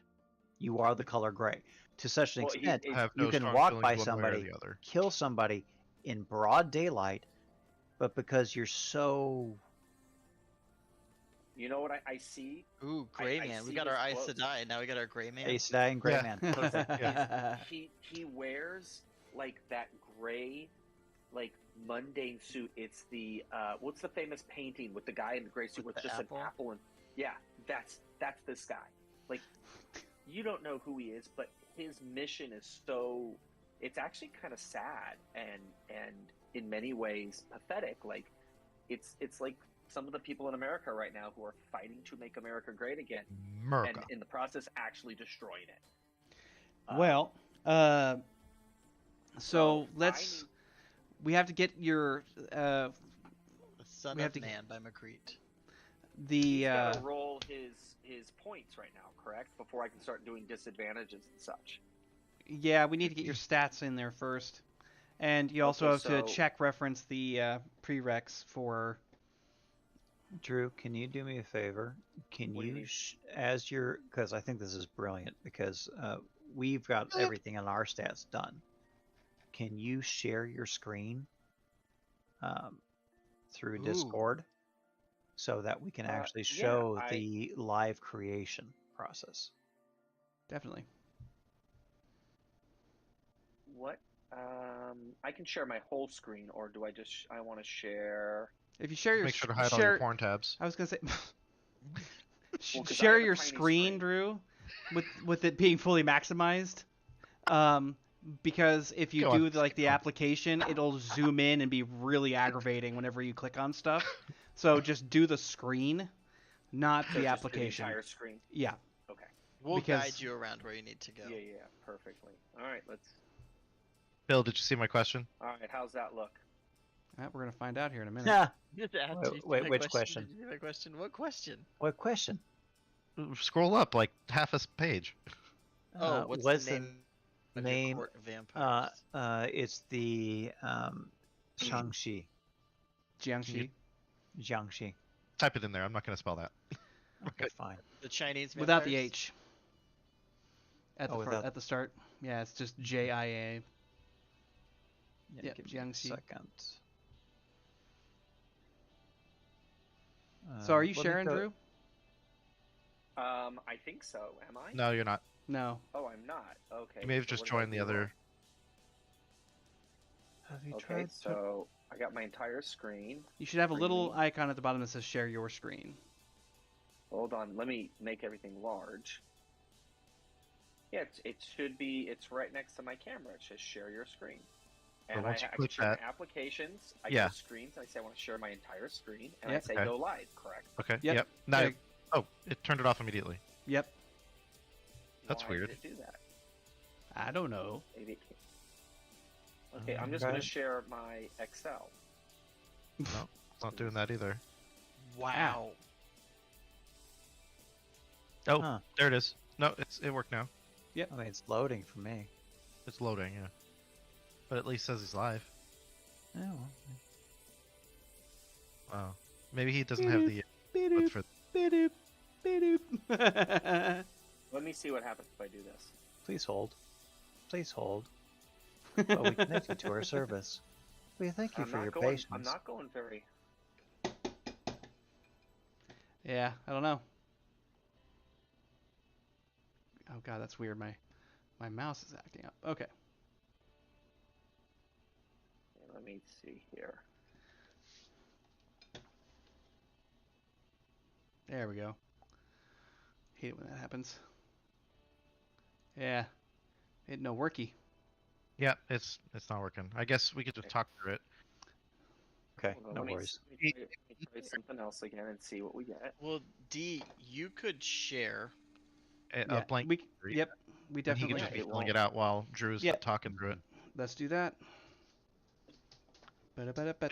You are the color gray. To such an extent, no you can strong walk feelings by one way or somebody, the other. kill somebody in broad daylight, but because you're so... You know what I see? Ooh, gray man. We got our Aes Sedai, now we got our gray man. Aes Sedai and gray Yeah. man. Perfect. Yeah. He wears like that gray, like mundane suit. It's the what's the famous painting with the guy in the gray suit with just apple? an apple, and yeah, that's this guy. Like, you don't know who he is, but his mission is so, it's actually kind of sad and in many ways pathetic. Like, it's like some of the people in America right now who are fighting to make America great again, America. and in the process actually destroying it. Well, so we have to get your The Son we have of to- Man by Magritte. He's got to roll his points right now, correct? Before I can start doing disadvantages and such. yeah, we need to get your stats in there first, and you also have to check reference the prereqs for. Drew, can you do me a favor? Can What do you you, need? because I think this is brilliant, because we've got everything on our stats done. Can you share your screen through Ooh. Discord so that we can actually yeah, show the live creation process? Definitely. What? I can share my whole screen, or do I just? I want to share. If you share your Make sure to hide all your porn tabs. I was gonna say, Well, 'cause I share have a your tiny screen, screen. Drew, with it being fully maximized. Because if you Go do on. the application, it'll zoom in and be really aggravating whenever you click on stuff. So just do the screen, not So the just do application. entire screen. Yeah. Okay. We'll Because- guide you around where you need to go. Yeah, perfectly. All right, Bill, did you see my question? All right, how's that look? We're gonna find out here in a minute. Yeah. Just ask- Wait, did you see wait, my which question? Did you see my question? What question? What question? Scroll up like half a page. Oh, what's what's the name of name? your court of vampires? It's the Shang-Chi. Jiangxi. Jiangxi. Type it in there. I'm not going to spell that. Okay, fine. The Chinese vampires? Without the H. At the without- at the start. Yeah, it's just JIA. Yeah, Yep, give me a Jiangxi. second. So are you let me sharing, go- Drew? I think so. Am I? No, you're not. No. Oh, I'm not. Okay. You may have so just what did I joined the do other. wrong? Have you Okay, tried? so I got my entire screen. You should have a little Screen. icon at the bottom that says share your screen. Hold on, let me make everything large. Yeah, it should be. It's right next to my camera. It says share your screen. And once you I can click share that- my applications. I Yeah. go to screens. And I say I want to share my entire screen, and Yep. I say Okay. go live. Correct. Okay. Yep. Yep. Now, Yeah. oh, it turned it off immediately. Yep. That's Why weird. Did it do that? I don't know. Maybe it can't. Okay, I'm just Okay. going to share my Excel. No, it's not doing that either. Wow. Oh, Huh. there it is. No, it worked now. I mean, it's loading for me. It's loading, yeah. But at least says he's live. Yeah, well, Wow. Maybe he doesn't have the input for. Beep-doop, beep-doop. Let me see what happens if I do this. please hold. Please hold. While we connect you to our service. We thank you I'm for not your going. patience. I'm not going very. Yeah, I don't know. Oh god, that's weird. My mouse is acting up. Okay. Let me see here. There we go. Hate it when that happens. Yeah. It no worky. Yeah, it's not working. I guess we could just talk through it. Okay, Hold on, no let me worries. let me try something else again and see what we get. Well, D, you could share. A Yeah, blank. we screen, yep, we And he definitely could Yeah, just be it filling won't. it out while Drew's Yeah. talking through it. let's do that. We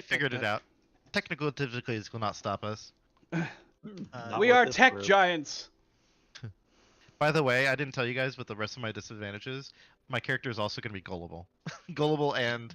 figured it out. Technical difficulties will not stop us. Not We with are this tech group. giants. By the way, I didn't tell you guys, but the rest of my disadvantages, my character is also going to be gullible. Gullible and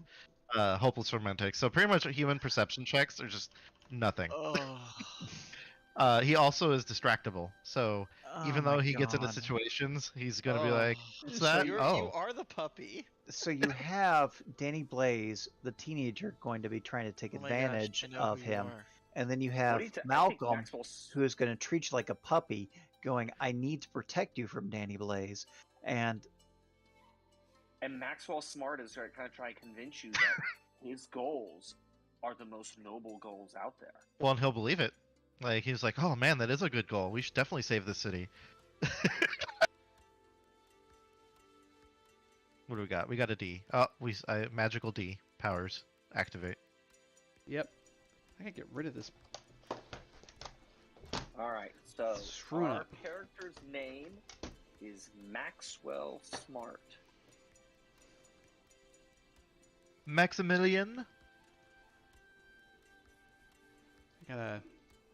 hopeless romantic. So pretty much human perception checks are just nothing. Oh. He also is distractible. So Oh even my though he gets into God. situations, he's going to be like, what's So that? You Oh. are the puppy. So you have Danny Blaze, the teenager, going to be trying to take Oh my gosh, advantage I know of who you him, are. and then you What have do you I think Malcolm, Maxwell's- who is going to treat you like a puppy, going, "I need to protect you from Danny Blaze," and And Maxwell Smart is kind of trying to convince you that his goals are the most noble goals out there. Well, and he'll believe it. Like, he's like, oh man, that is a good goal. We should definitely save the city. What do we got? We got a D. Oh, magical D powers activate. Yep. I can get rid of this. All right, so Screwing our up. character's name is Maxwell Smart. Maximilian. Gotta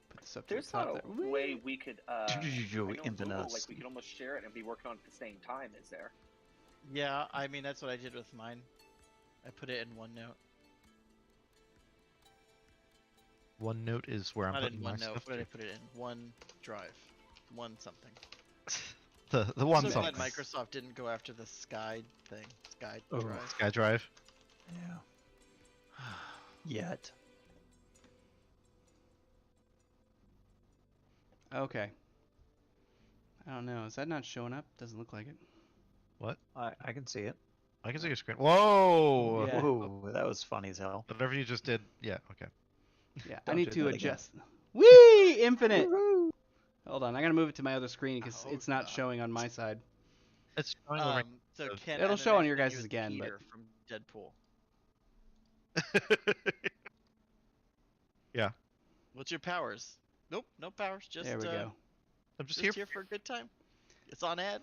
put this up to There's the top not there. a way we could. I know in Google, Infinite. like we could almost share it and be working on it at the same time. Is there? Yeah, I mean that's what I did with mine. I put it in OneNote. OneNote is where I'm Not in putting my OneNote, stuff. but I put it in OneDrive. One something. The one So something. glad Microsoft didn't go after the Sky thing. Sky Oh. Drive. SkyDrive. yeah, yet. Okay. I don't know. Is that not showing up? Doesn't look like it. I can see it. I can see your screen. Whoa! Yeah. Whoa, that was funny as hell. Whatever you just did. Yeah. Okay. Yeah, I Don't need do to that again. adjust. Whee! Infinite! Hold on, I gotta move it to my other screen because Oh, it's not God. showing on my side. It's showing over. So It'll Ken, It'll and show on your eventually guys' use again, but- Peter from Deadpool. Yeah. What's your powers? Nope, no powers. Just There we go. I'm just just here. here for a good time. It's on ad.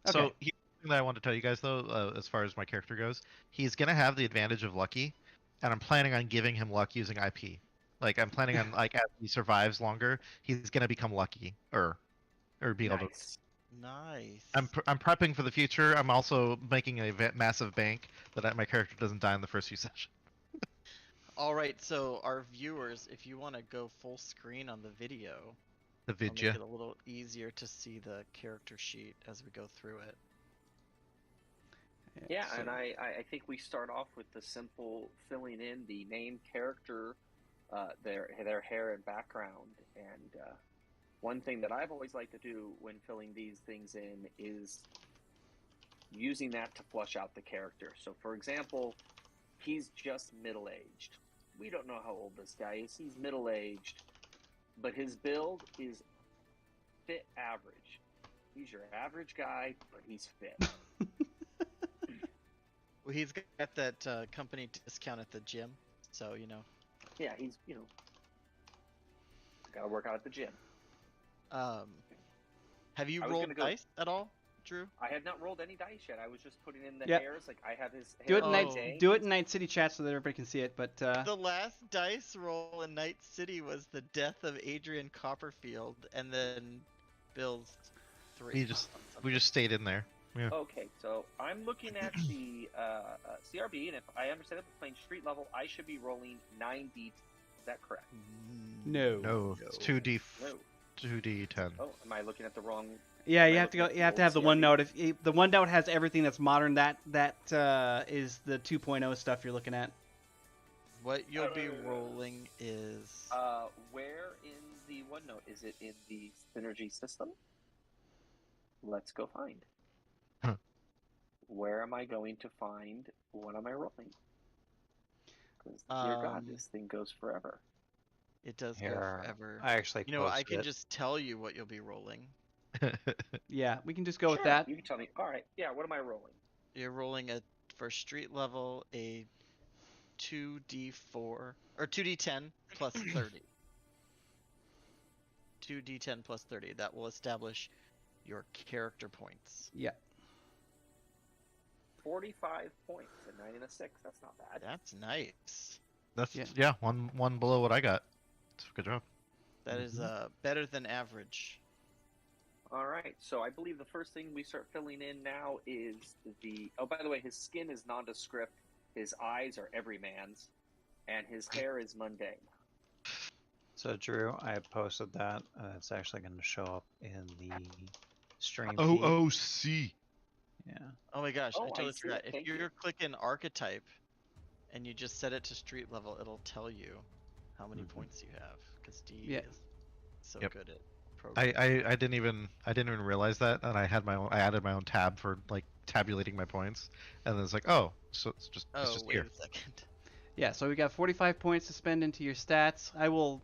So Okay. here's the thing that I want to tell you guys though, as far as my character goes, he's gonna have the advantage of lucky, and I'm planning on giving him luck using IP. Like I'm planning on like as he survives longer, he's gonna become lucky or be able to. Nice. Nice. I'm prepping for the future. I'm also making a massive bank that my character doesn't die in the first few sessions. All right, so our viewers, if you want to go full screen on the video, The I'll make vidya. it a little easier to see the character sheet as we go through it. Yeah, so- and I think we start off with the simple filling in the name, character, their hair and background. And one thing that I've always liked to do when filling these things in is using that to flush out the character. So, for example, he's just middle-aged. We don't know how old this guy is. He's middle-aged, but his build is fit average. He's your average guy, but he's fit. Well, he's got that company discount at the gym, so Yeah, he's got to work out at the gym. Have you I was rolled gonna go- dice at all, Drew? I have not rolled any dice yet. I was just putting in the Yep. hairs. Like, I have his hair. Do it in on Night. my day. Do it in Night City chat so that everybody can see it. But The last dice roll in Night City was the death of Adrian Copperfield, and then Bill's 3. We just stayed in there. Yeah. Okay, so I'm looking at the CRB, and if I understand it, playing street level, I should be rolling 9d. Is that correct? no. No, it's 2d No. 2d10. Oh, am I looking at the wrong? Yeah, you Am I have to go. looking at You have to old have the CRB? OneNote. If the OneNote has everything that's modern, that is the 2.0 stuff you're looking at. What you'll be rolling is Where in the OneNote is it in the Synergy system? Let's go find. Huh. Where am I going to find? What am I rolling? Because dear God, this thing goes forever. it does go Here, forever. I actually I posted can it. just tell you what you'll be rolling. Yeah, we can just go with Sure, that. You can tell me. All right. Yeah. What am I rolling? You're rolling for street level a 2d4 or 2d10 plus 30. 2d10 plus 30. That will establish your character points. Yeah. 45 points, a 9 and a 6. That's not bad. That's nice. That's Yeah. one below what I got. Good job. That is better than average. All right. So I believe the first thing we start filling in now is the. Oh, by the way, his skin is nondescript. His eyes are every man's, and his hair is mundane. So Drew, I posted that. It's actually going to show up in the stream feed. OOC. Yeah. Oh my gosh, Oh, I I totally see forgot. it. If Thank you're you. clicking archetype and you just set it to street level, it'll tell you how many Mhm. points you have. Because D Yeah. is so Yep. good at programming. I didn't even realize that, and I added my own tab for like tabulating my points, and then it's like, oh, so it's just wait here. a second. Yeah, so we got 45 points to spend into your stats. I will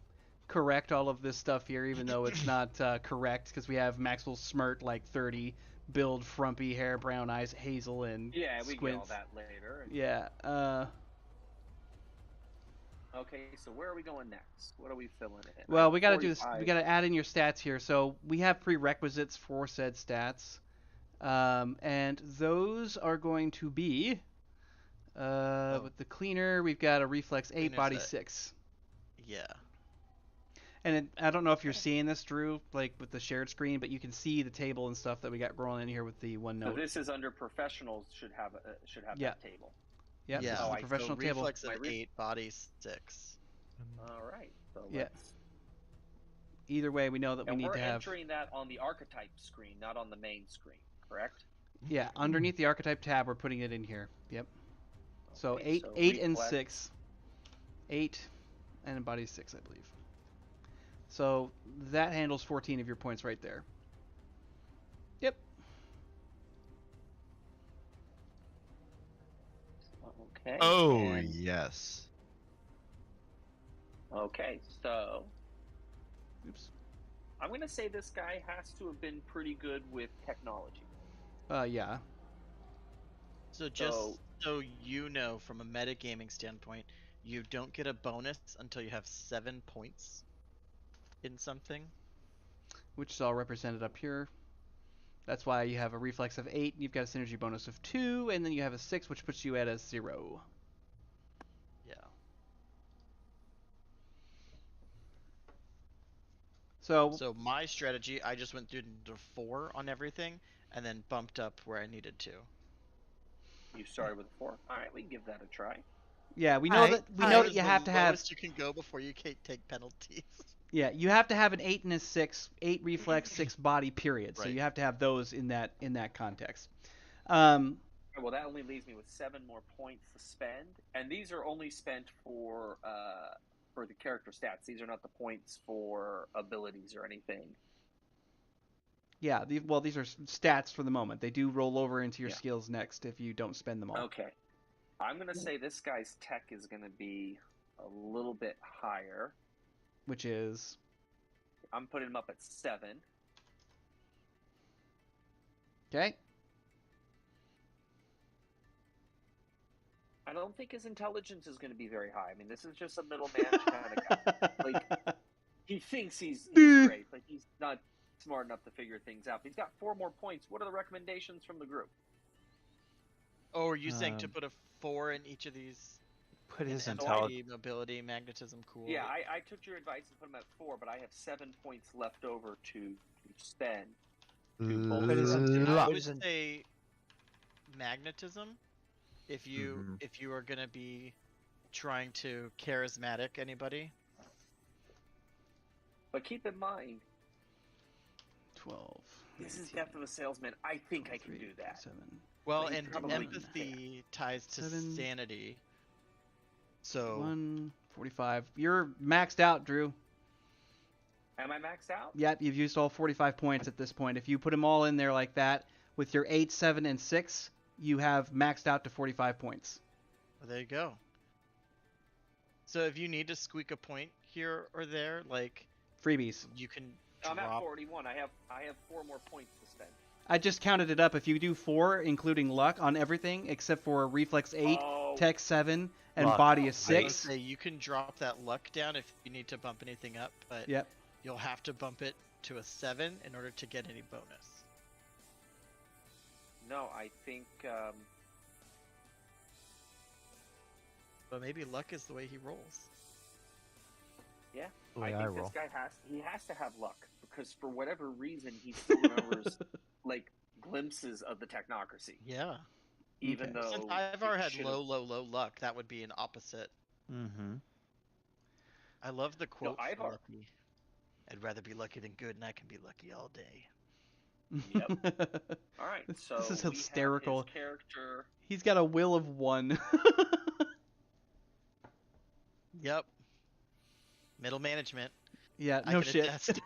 correct all of this stuff here, even though it's not correct, because we have Maxwell Smirt like 30, Build Frumpy, Hair, Brown Eyes, Hazel, and Yeah, we get all Squints. that later. Yeah. Okay, so where are we going next? What are we filling in? Well, we got to do this. 45. We got to add in your stats here. So we have prerequisites for said stats, and those are going to be with the cleaner. We've got a reflex 8, Cleaner's body at- 6. Yeah. And I don't know if you're seeing this, Drew, like with the shared screen, but you can see the table and stuff that we got rolling in here with the So OneNote. this is under professionals. Should have Yeah. that table. Yep, yeah. this is Oh, the I- so professional table. Reflex My of re- 8, body 6. All right. So Yeah. let's. Either way, we know that we And need we're to have. entering that on the archetype screen, not on the main screen, correct? Yeah, underneath the archetype tab, we're putting it in here. Yep. So Okay, 8 and reflex. 6. 8 and body 6, I believe. So that handles 14 of your points right there. Yep. Okay. Oh and- yes. Okay, so Oops. I'm going to say this guy has to have been pretty good with technology. Yeah. So just So- so you know, from a metagaming standpoint, you don't get a bonus until you have 7 points in something. Which is all represented up here. That's why you have a reflex of 8, and you've got a synergy bonus of 2, and then you have a 6, which puts you at a 0. Yeah. So my strategy, I just went through to 4 on everything, and then bumped up where I needed to. You started with a 4. All right, we can give that a try. yeah, we know that you have to have. Lowest you can go before you can't take penalties. Yeah, you have to have an 8 and a 6, 8 reflex, 6 body, period. So Right. you have to have those in that context. Well, that only leaves me with 7 more points to spend, and these are only spent for for the character stats. These are not the points for abilities or anything. Yeah, these are stats for the moment. They do roll over into your Yeah. skills next if you don't spend them all. Okay. I'm going to say this guy's tech is going to be a little bit higher. Which is I'm putting him up at 7. okay. I don't think his intelligence is going to be very high. I mean, this is just a middleman kind of guy. Like, he thinks he's great, but he's not smart enough to figure things out. He's got 4 more points. What are the recommendations from the group? Oh, are you saying to put a 4 in each of these? Put his Agility, intelligence. mobility, magnetism, cool. Yeah, I took your advice and put him at 4, but I have 7 points left over to spend. I would say magnetism. If you are gonna be trying to charismatic anybody. But keep in mind, 12. this is Death of a Salesman. I think I can do that. 7. Well, Like, and probably empathy ties to 7, sanity. So 145. You're maxed out, Drew. Am I maxed out? Yep, you've used all 45 points at this point. If you put them all in there like that, with your 8, 7, and 6, you have maxed out to 45 points. well, there you go. So if you need to squeak a point here or there, like Freebies. you can I'm at drop. 41. I have 4 more points to spend. I just counted it up. If you do 4, including luck on everything, except for reflex 8, tech 7, and Luck. body is I would 6. say you can drop that luck down if you need to bump anything up, but Yep. you'll have to bump it to a 7 in order to get any bonus. No, I think But maybe luck is the way he rolls. yeah. The I way think I this roll. guy has to have luck because for whatever reason he still remembers like glimpses of the technocracy, Yeah. even Okay. though Since Ivar it had should've- low luck, that would be an opposite. Mm-hmm. I love the quote for Ivar. lucky. I'd rather be lucky than good, and I can be lucky all day. Yep. All right, so This is we have hysterical. his character. He's got a will of 1. Yep. Middle management. Yeah, I no can shit. attest.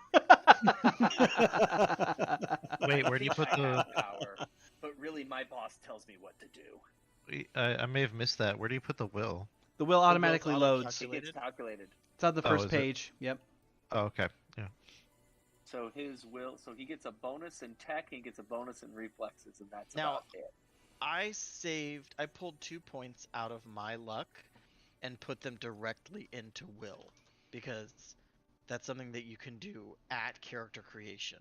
Wait, where do you put I the? have power, but really my boss tells me what to do. I may have missed that. Where do you put the will? The will automatically loads. It gets calculated. It's on the Oh, first is it? page. Yep. Oh, okay. Yeah. So his will, so he gets a bonus in tech, and he gets a bonus in reflexes, and that's Now- about it. I pulled 2 points out of my luck and put them directly into will because that's something that you can do at character creation.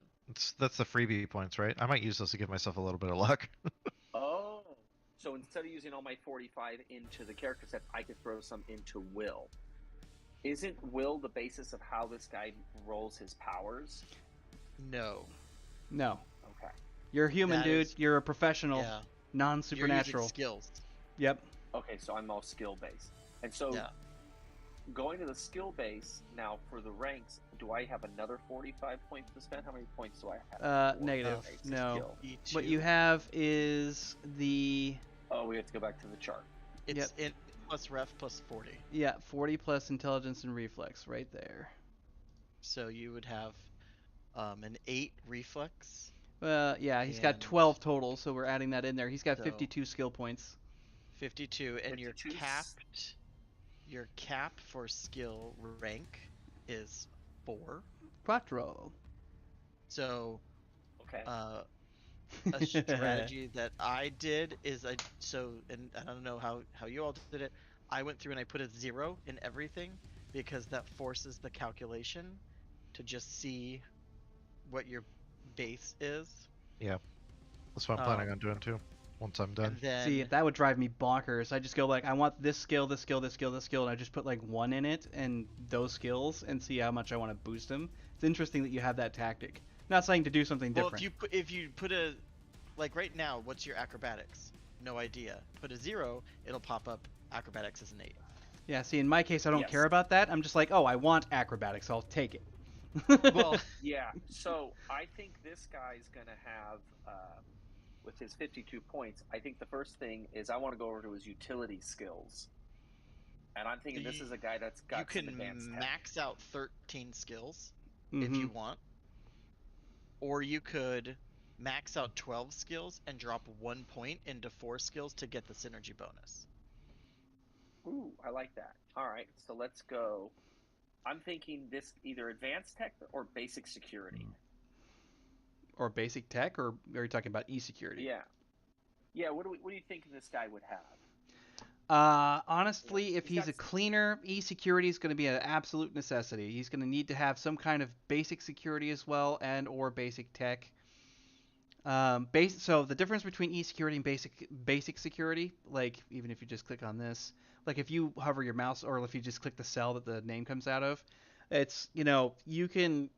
That's the freebie points, right? I might use those to give myself a little bit of luck. Oh, so instead of using all my 45 into the character set, I could throw some into will. Isn't will the basis of how this guy rolls his powers? No. No. Okay. You're a human, That dude. is- You're a professional, Yeah. You're non-supernatural. using skills. Yep. Okay, so I'm all skill based. And so Yeah. going to the skill base now for the ranks, do I have another 45 points to spend? How many points do I have? Negative. Okay, so No. skill. E2. What you have is the Oh, we have to go back to the chart. It's in plus ref plus 40. 40 plus intelligence and reflex right there. So you would have an 8 reflex. Yeah, he's got And- 12 total, so we're adding that in there. He's got So- 52 skill points. 52, and 52. your cap for skill rank is 4. Quattro. So Okay. a strategy that I did is and I don't know how you all did it. I went through and I put a 0 in everything because that forces the calculation to just see what your base is. That's what I'm planning on doing too. Once I'm done. And then See, that would drive me bonkers. I just go like, I want this skill, this skill, this skill, this skill, and I just put like 1 in it and those skills and see how much I want to boost them. It's interesting that you have that tactic. Not saying to do something well, different. if you put a like right now, what's your acrobatics? No idea. Put a 0, it'll pop up acrobatics as an 8. Yeah, see, in my case, I don't Yes. care about that. I'm just like, oh, I want acrobatics, I'll take it. Well, Yeah, so I think this guy's going to have, with his 52 points, I think the first thing is I want to go over to his utility skills. And I'm thinking this is a guy that's got You some can advanced tech. max out 13 skills if Mm-hmm. you want, or you could max out 12 skills and drop 1 point into 4 skills to get the synergy bonus. Ooh, I like that. All right, so let's go. I'm thinking this either advanced tech or basic security. Or basic tech, or are you talking about e-security? Yeah. Yeah, what do you think this guy would have? Honestly, if He's he's a got- cleaner, e-security is going to be an absolute necessity. He's going to need to have some kind of basic security as well, and or basic tech. So the difference between e-security and basic security, like even if you just click on this, like if you hover your mouse or if you just click the cell that the name comes out of, it's you can.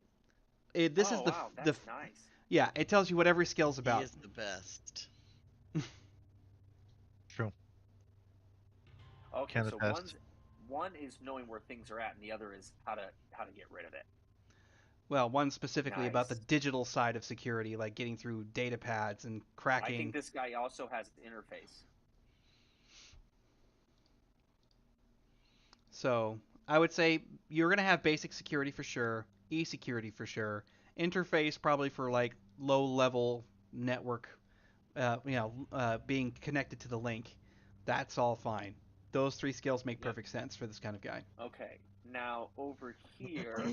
This is wow, that's nice. yeah, it tells you what every skill's about. He is the best. True. Okay, Can so attest. one is knowing where things are at, and the other is how to get rid of it. Well, one specifically about the Nice. digital side of security, like getting through data pads and I cracking. think this guy also has an interface. So I would say you're gonna have basic security for sure, e-security for sure, interface probably for like low-level network, being connected to the link. That's all fine. Those three skills make Yep. perfect sense for this kind of guy. Okay, now over here,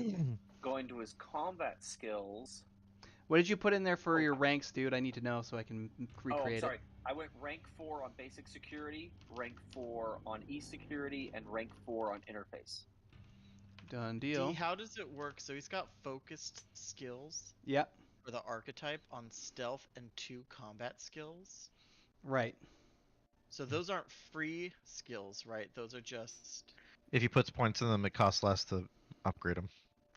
going to his combat skills. What did you put in there for Oh, your ranks, dude? I need to know so I can Oh, I'm recreate sorry. it. I went rank 4 on basic security, rank 4 on e-security, and rank 4 on interface. Done D, deal. how does it work? So he's got focused skills Yep. for the archetype on stealth and 2 combat skills. Right. So those aren't free skills, right? Those are just If he puts points in them, it costs less to upgrade them.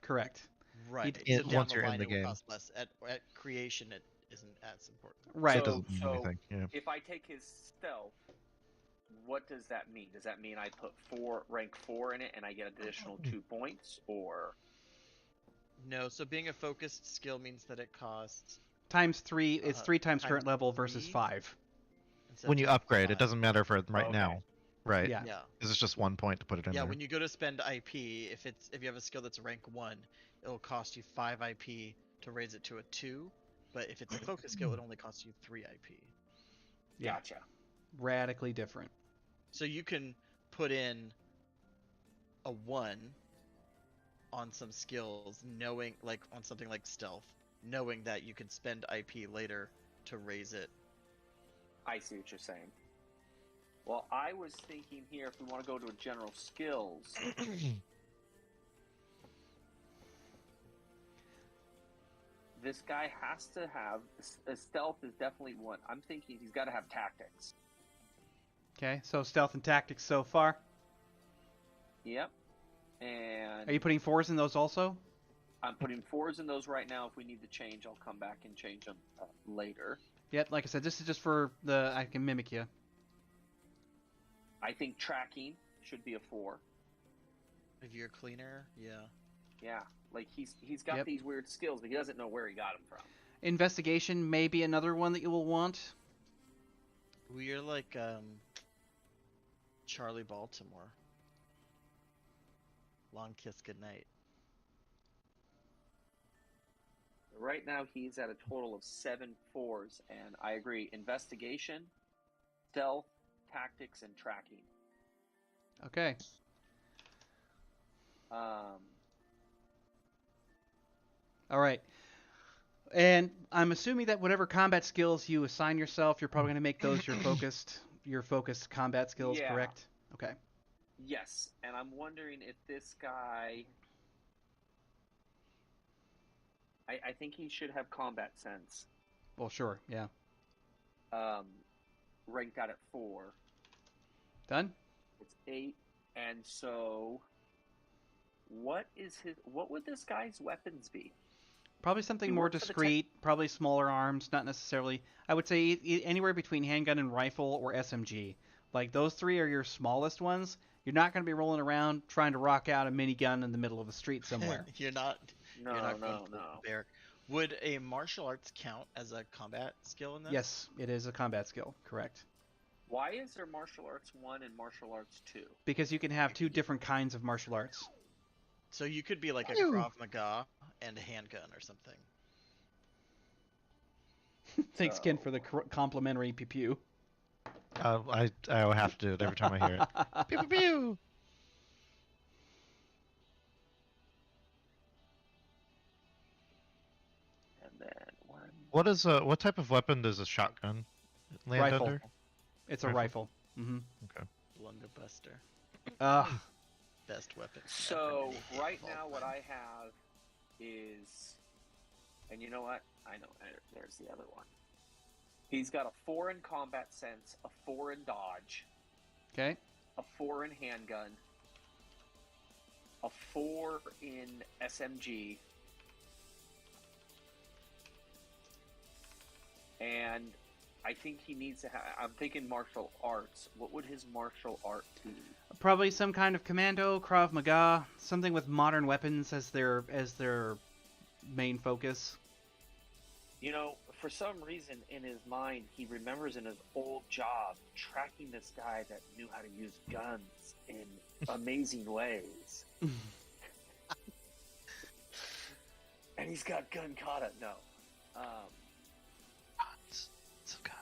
Correct. right. It- So down once the you're in line the it will game. cost less. At creation it isn't as important. Right. It doesn't mean anything. Yeah. If I take his stealth, what does that mean? Does that mean I put rank 4 in it and I get additional 2 points, or? No, so being a focused skill means that it costs Times 3. It's 3 times current times level versus 3 5. instead When of you times upgrade, 5. it doesn't matter for right Okay. now, right? Yeah. Yeah. Because it's just 1 point to put it in Yeah, there. when you go to spend IP, if you have a skill that's rank 1, it'll cost you 5 IP to raise it to a 2, but if it's a focus skill, it only costs you 3 IP. Yeah. Gotcha. Radically different. So you can put in a 1 on some skills, knowing, like on something like stealth, knowing that you can spend IP later to raise it. I see what you're saying. Well, I was thinking here, if we want to go to a general skills, this guy has to have stealth is definitely one. I'm thinking he's got to have tactics. Okay, so stealth and tactics so far. Yep. And Are you putting 4s in those also? I'm putting 4s in those right now. If we need to change, I'll come back and change them later. Yep, like I said, this is just for I can mimic you. I think tracking should be a 4. If you're cleaner, yeah. Yeah, like he's got Yep. these weird skills, but he doesn't know where he got them from. Investigation may be another one that you will want. We're like Charlie Baltimore. Long kiss goodnight. Right now, he's at a total of 7 4s, and I agree. Investigation, stealth, tactics, and tracking. Okay. All right. And I'm assuming that whatever combat skills you assign yourself, you're probably going to make those your focused combat skills, Yeah. correct? Okay. Yes, and I'm wondering if this guy. I think he should have combat sense. Well, sure. Yeah. Ranked out at 4. Done? It's 8, and so. What would this guy's weapons be? Probably something You more work for the discreet, probably smaller arms, not necessarily. I would say anywhere between handgun and rifle or SMG. Like those three are your smallest ones. You're not going to be rolling around trying to rock out a minigun in the middle of a street somewhere. You're not No, you're not no, going full barrack. Would a martial arts count as a combat skill in this? Yes, it is a combat skill, correct. Why is there martial arts 1 and martial arts 2? Because you can have two different kinds of martial arts. So you could be like a Ew. Krav Maga and a handgun or something. Thanks, Ken, for the complimentary pew pew. I will have to do it every time I hear it. Pew pew pew. And then one. What type of weapon does a shotgun land Rifle. under? It's a rifle. Mm-hmm. Blunderbuster. Best weapon. So ever made right of all now, what time. I have is, and you know what? I know. There's the other one. He's got a 4 in combat sense, a 4 in dodge, Okay. a 4 in handgun, a 4 in SMG, and I think he needs to have. I'm thinking martial arts. What would his martial art be? Probably some kind of commando, Krav Maga, something with modern weapons as their main focus. You know, for some reason in his mind, he remembers in his old job tracking this guy that knew how to use guns in amazing ways. And he's got gun kata. No. Some gun.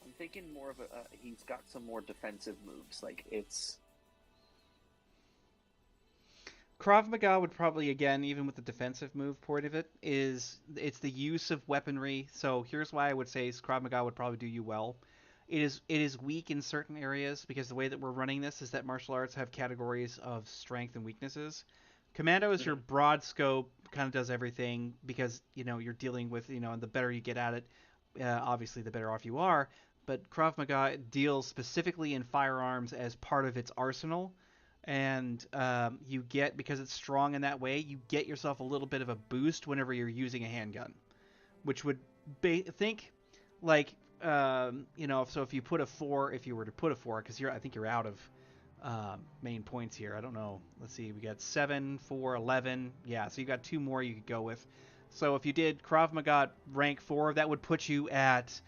I'm thinking more of he's got some more defensive moves. Like, it's... Krav Maga would probably, again, even with the defensive move part of it, it's the use of weaponry. So here's why I would say Krav Maga would probably do you well. It is weak in certain areas because the way that we're running this is that martial arts have categories of strength and weaknesses. Commando is your broad scope, kind of does everything because, you're dealing with, and the better you get at it, obviously the better off you are. But Krav Maga deals specifically in firearms as part of its arsenal. And you get, because it's strong in that way, you get yourself a little bit of a boost whenever you're using a handgun, which would think like, so if you put a 4, if you were to put a 4, because I think you're out of main points here. I don't know. Let's see. We got 7, 4, 11. Yeah, so you got 2 more you could go with. So if you did Krav Maga rank 4, that would put you at,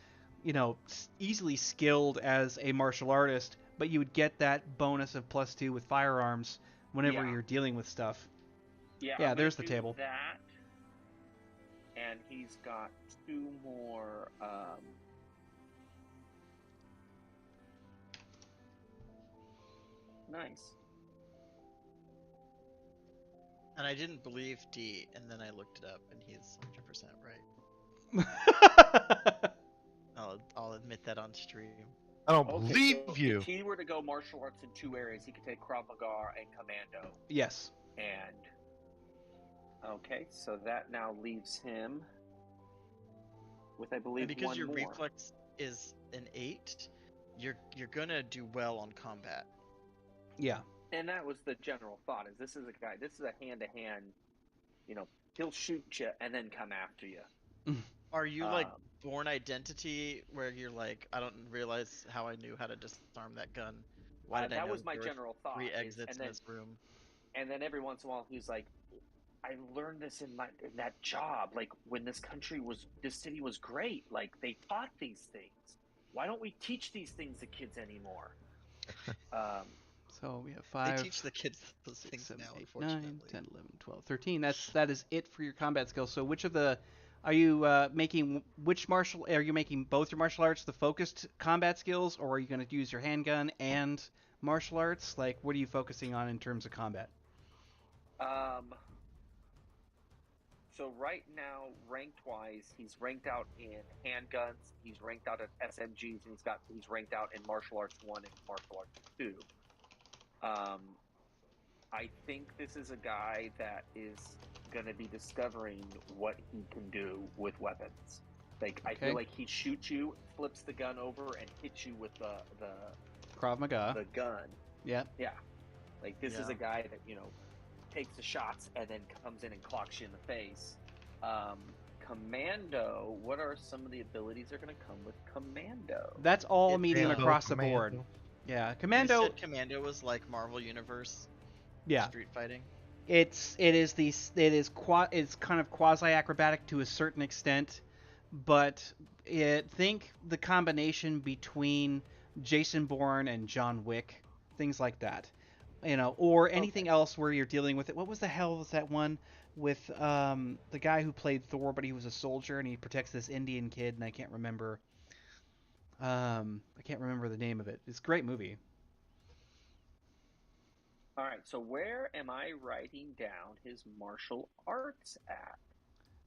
easily skilled as a martial artist, but you would get that bonus of +2 with firearms whenever you're dealing with stuff. Yeah, there's the table. That, and he's got 2 more. Nice. And I didn't believe D, and then I looked it up, and he's 100% right. I'll admit that on stream. I don't Okay, believe so you. If he were to go martial arts in 2 areas, he could take Krav Maga and Commando. Yes. And okay, so that now leaves him with, I believe, And because one your more. reflex is an 8, you're gonna do well on combat. Yeah. And that was the general thought: is this is a hand-to-hand. He'll shoot you and then come after you. Are you like Born Identity, where you're like, I don't realize how I knew how to disarm that gun? Why did I know that was my there were general thought. 3 exits in this room? And then every once in a while, he's like, I learned this in that job. Like, when this city was great. Like, they taught these things. Why don't we teach these things to kids anymore? So we have 5. They teach the kids those 6, things 7, now, 8, unfortunately. 9, 10, 11, 12, 13. That is it for your combat skills. So which of the are you making are you making both your martial arts the focused combat skills, or are you going to use your handgun and martial arts? Like, what are you focusing on in terms of combat? So right now, ranked wise, he's ranked out in handguns, he's ranked out at SMGs, and he's ranked out in martial arts 1 and martial arts 2. I think this is a guy that is going to be discovering what he can do with weapons. Like, I feel like he shoots you, flips the gun over, and hits you with the Krav Maga. the gun. Yeah. Yeah. Like, this is a guy that, takes the shots and then comes in and clocks you in the face. Commando, what are some of the abilities that are going to come with Commando? That's all It's medium Commando, across the Commando. board. Yeah, You Commando. said Commando was like Marvel Universe street fighting. It's kind of quasi acrobatic to a certain extent, but think the combination between Jason Bourne and John Wick, things like that, or anything else where you're dealing with it. What was the hell was that one with the guy who played Thor, but he was a soldier and he protects this Indian kid, and I can't remember. I can't remember the name of it. It's a great movie. All right, so where am I writing down his martial arts at?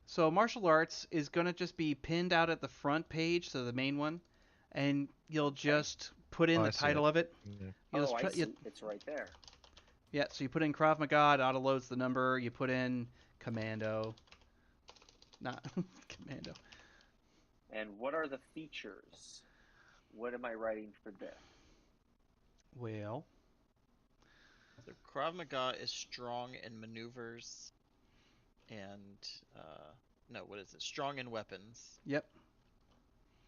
So martial arts is going to just be pinned out at the front page, so the main one, and you'll just put in the title of it. Yeah. I see. It's right there. Yeah, so you put in Krav Maga, it auto loads the number. You put in Commando, not Commando. And what are the features? What am I writing for this? Well, So Krav Maga is strong in maneuvers, and no, what is it? Strong in weapons. Yep.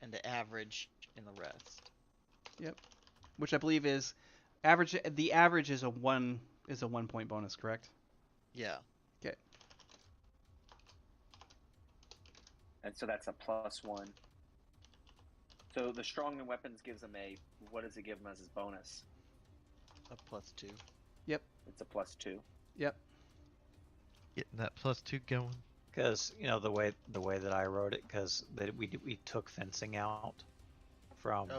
And the average in the rest. Yep. Which I believe is average. The average is a 1 point bonus, correct? Yeah. Okay. And so that's a +1. So the strong in weapons gives him what does it give him as his bonus? A +2. Yep. It's a +2. Yep. Getting that +2 going. Because the way that I wrote it, because we took fencing out from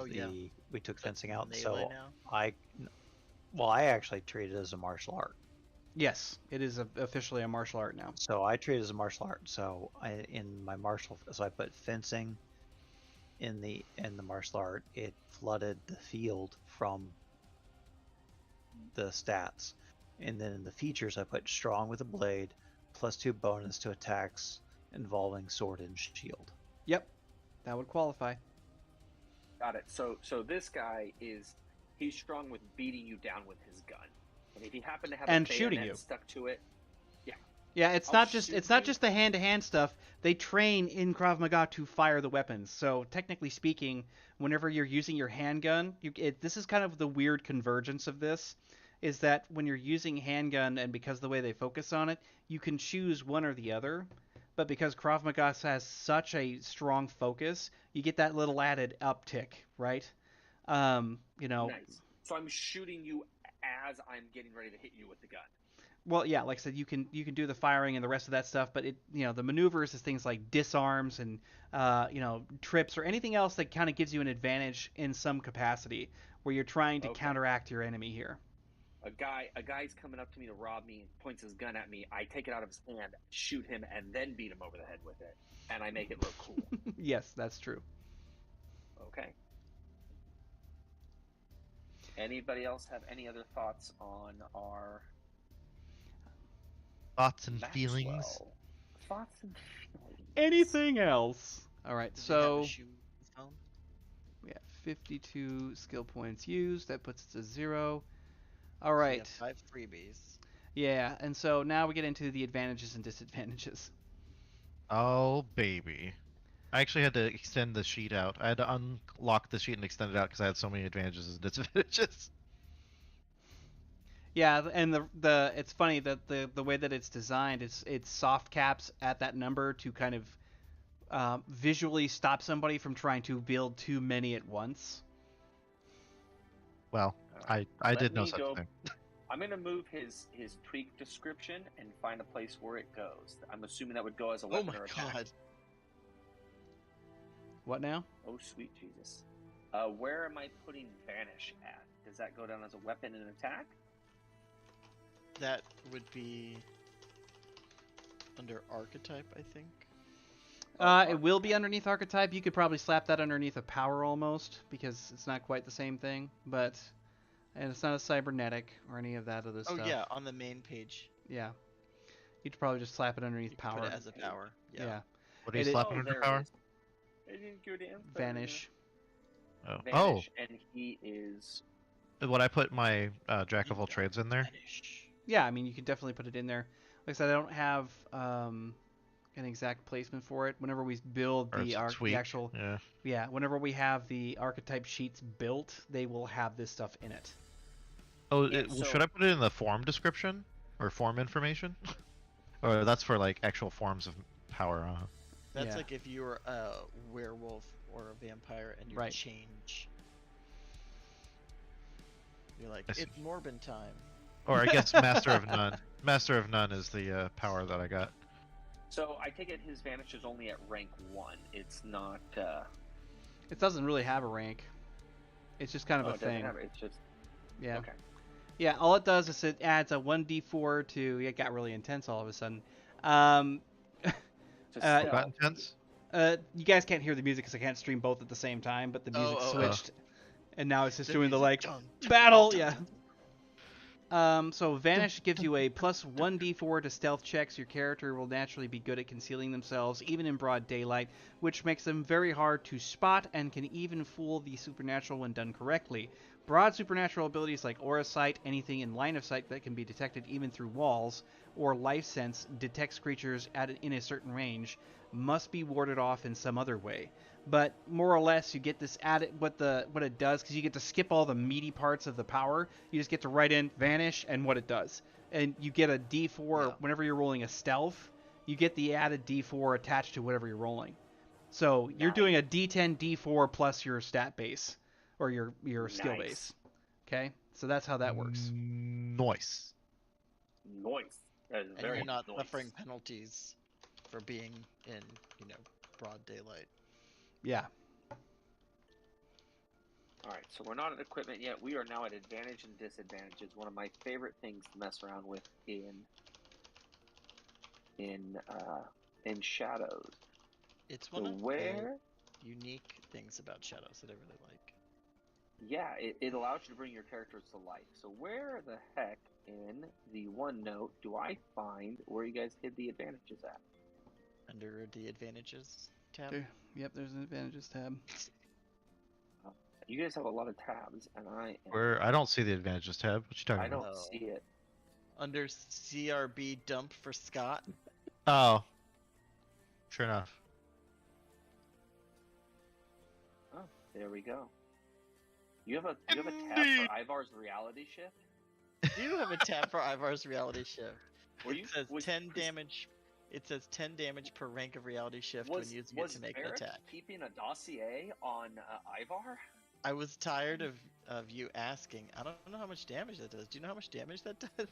we took fencing out, so now? I actually treat it as a martial art. Yes, it is officially a martial art now. So I treat it as a martial art. So I put fencing in the martial art. It flooded the field from the stats, and then in the features I put strong with a blade, +2 bonus to attacks involving sword and shield. Yep, that would qualify. Got it. So this guy he's strong with beating you down with his gun, and if he happened to have and a shooting bayonet you stuck to it, yeah, it's not just the hand-to-hand stuff. They train in Krav Maga to fire the weapons. So technically speaking, whenever you're using your handgun, this is kind of the weird convergence of this, is that when you're using handgun, and because of the way they focus on it, you can choose one or the other. But because Krav Maga has such a strong focus, you get that little added uptick, right? Nice. So I'm shooting you as I'm getting ready to hit you with the gun. Well, yeah, like I said, you can do the firing and the rest of that stuff, but the maneuvers is things like disarms and trips or anything else that kind of gives you an advantage in some capacity where you're trying to counteract your enemy here. A guy's coming up to me to rob me, points his gun at me. I take it out of his hand, shoot him, and then beat him over the head with it, and I make it look cool. Yes, that's true. Okay. Anybody else have any other thoughts on our Thoughts and Maxwell? feelings? Thoughts and feelings. Anything else? All right, Does so he have a shoe phone? we have 52 skill points used. That puts us to 0. All right. So you have 5 freebies. Yeah, and so now we get into the advantages and disadvantages. Oh, baby. I actually had to extend the sheet out. I had to unlock the sheet and extend it out because I had so many advantages and disadvantages. Yeah, and the it's funny that the way that it's designed, it's soft caps at that number to kind of visually stop somebody from trying to build too many at once. Well, I did no such thing. I'm going to move his tweak description and find a place where it goes. I'm assuming that would go as a weapon or attack. God. What now? Oh, sweet Jesus. Where am I putting Vanish at? Does that go down as a weapon and attack? That would be under archetype, I think. It will be underneath archetype. You could probably slap that underneath a power almost, because it's not quite the same thing, and it's not a cybernetic or any of that other stuff. Oh yeah, on the main page. Yeah. You'd probably just slap it underneath You power. put it as a power. Yeah. What are you slapping under power? I didn't go to info. Vanish. Vanish, and he is... Would I put my Jack of all trades in there? Vanish. Yeah, I mean, you could definitely put it in there. Like I said, I don't have an exact placement for it. Whenever we build the actual... Yeah, whenever we have the archetype sheets built, they will have this stuff in it. Oh, should I put it in the form description? Or form information? Or that's for, like, actual forms of power, That's Yeah. like if you were a werewolf or a vampire and you Right. change. You're like, I see. it's Morbin time. Or I guess Master of None. Master of None is the power that I got. So I take it his vanish is only at rank 1. It's not. It doesn't really have a rank. It's just kind of Oh, a it doesn't thing. have it. It's just. Yeah. Okay. Yeah, all it does is it adds a 1d4 to. It got really intense all of a sudden. Just Uh, stealth. Got intense? You guys can't hear the music because I can't stream both at the same time, but the music Oh. switched, and now it's just The doing the music, like dun, dun, battle. dun, Yeah. So Vanish gives you a plus 1d4 to stealth checks. Your character will naturally be good at concealing themselves, even in broad daylight, which makes them very hard to spot and can even fool the supernatural when done correctly. Broad supernatural abilities like Aura Sight, anything in line of sight that can be detected even through walls, or Life Sense detects creatures in a certain range, must be warded off in some other way. But more or less, you get this added what it does, because you get to skip all the meaty parts of the power. You just get to write in Vanish and what it does, and you get a D4 Yeah. whenever you're rolling a stealth. You get the added D4 attached to whatever you're rolling. So you're Nice. doing a D10 D4 plus your stat base or your skill Nice. base. Okay, so that's how that works. Noise. Noise. That is And very you're not noise. suffering penalties for being in, broad daylight. Yeah. All right, so we're not at equipment yet. We are now at advantage and disadvantages. One of my favorite things to mess around with in shadows. It's So one of where? the unique things about shadows that I really like. Yeah, it allows you to bring your characters to life. So where the heck in the OneNote do I find where you guys hid the advantages at? Under the advantages tab. There. Yep. There's an advantages tab. You guys have a lot of tabs, and I don't see the advantages tab. What you talking I about? don't Oh. see it. Under CRB dump for Scott. Oh. Sure enough. Oh, there we go. You have a tab for Ivar's reality shift? Do you have a tab for Ivar's reality shift? Were It you- says was- 10 damage. It says 10 damage per rank of reality shift when using it to make an Barrett attack. keeping a dossier on Ivar? I was tired of you asking. I don't know how much damage that does. Do you know how much damage that does?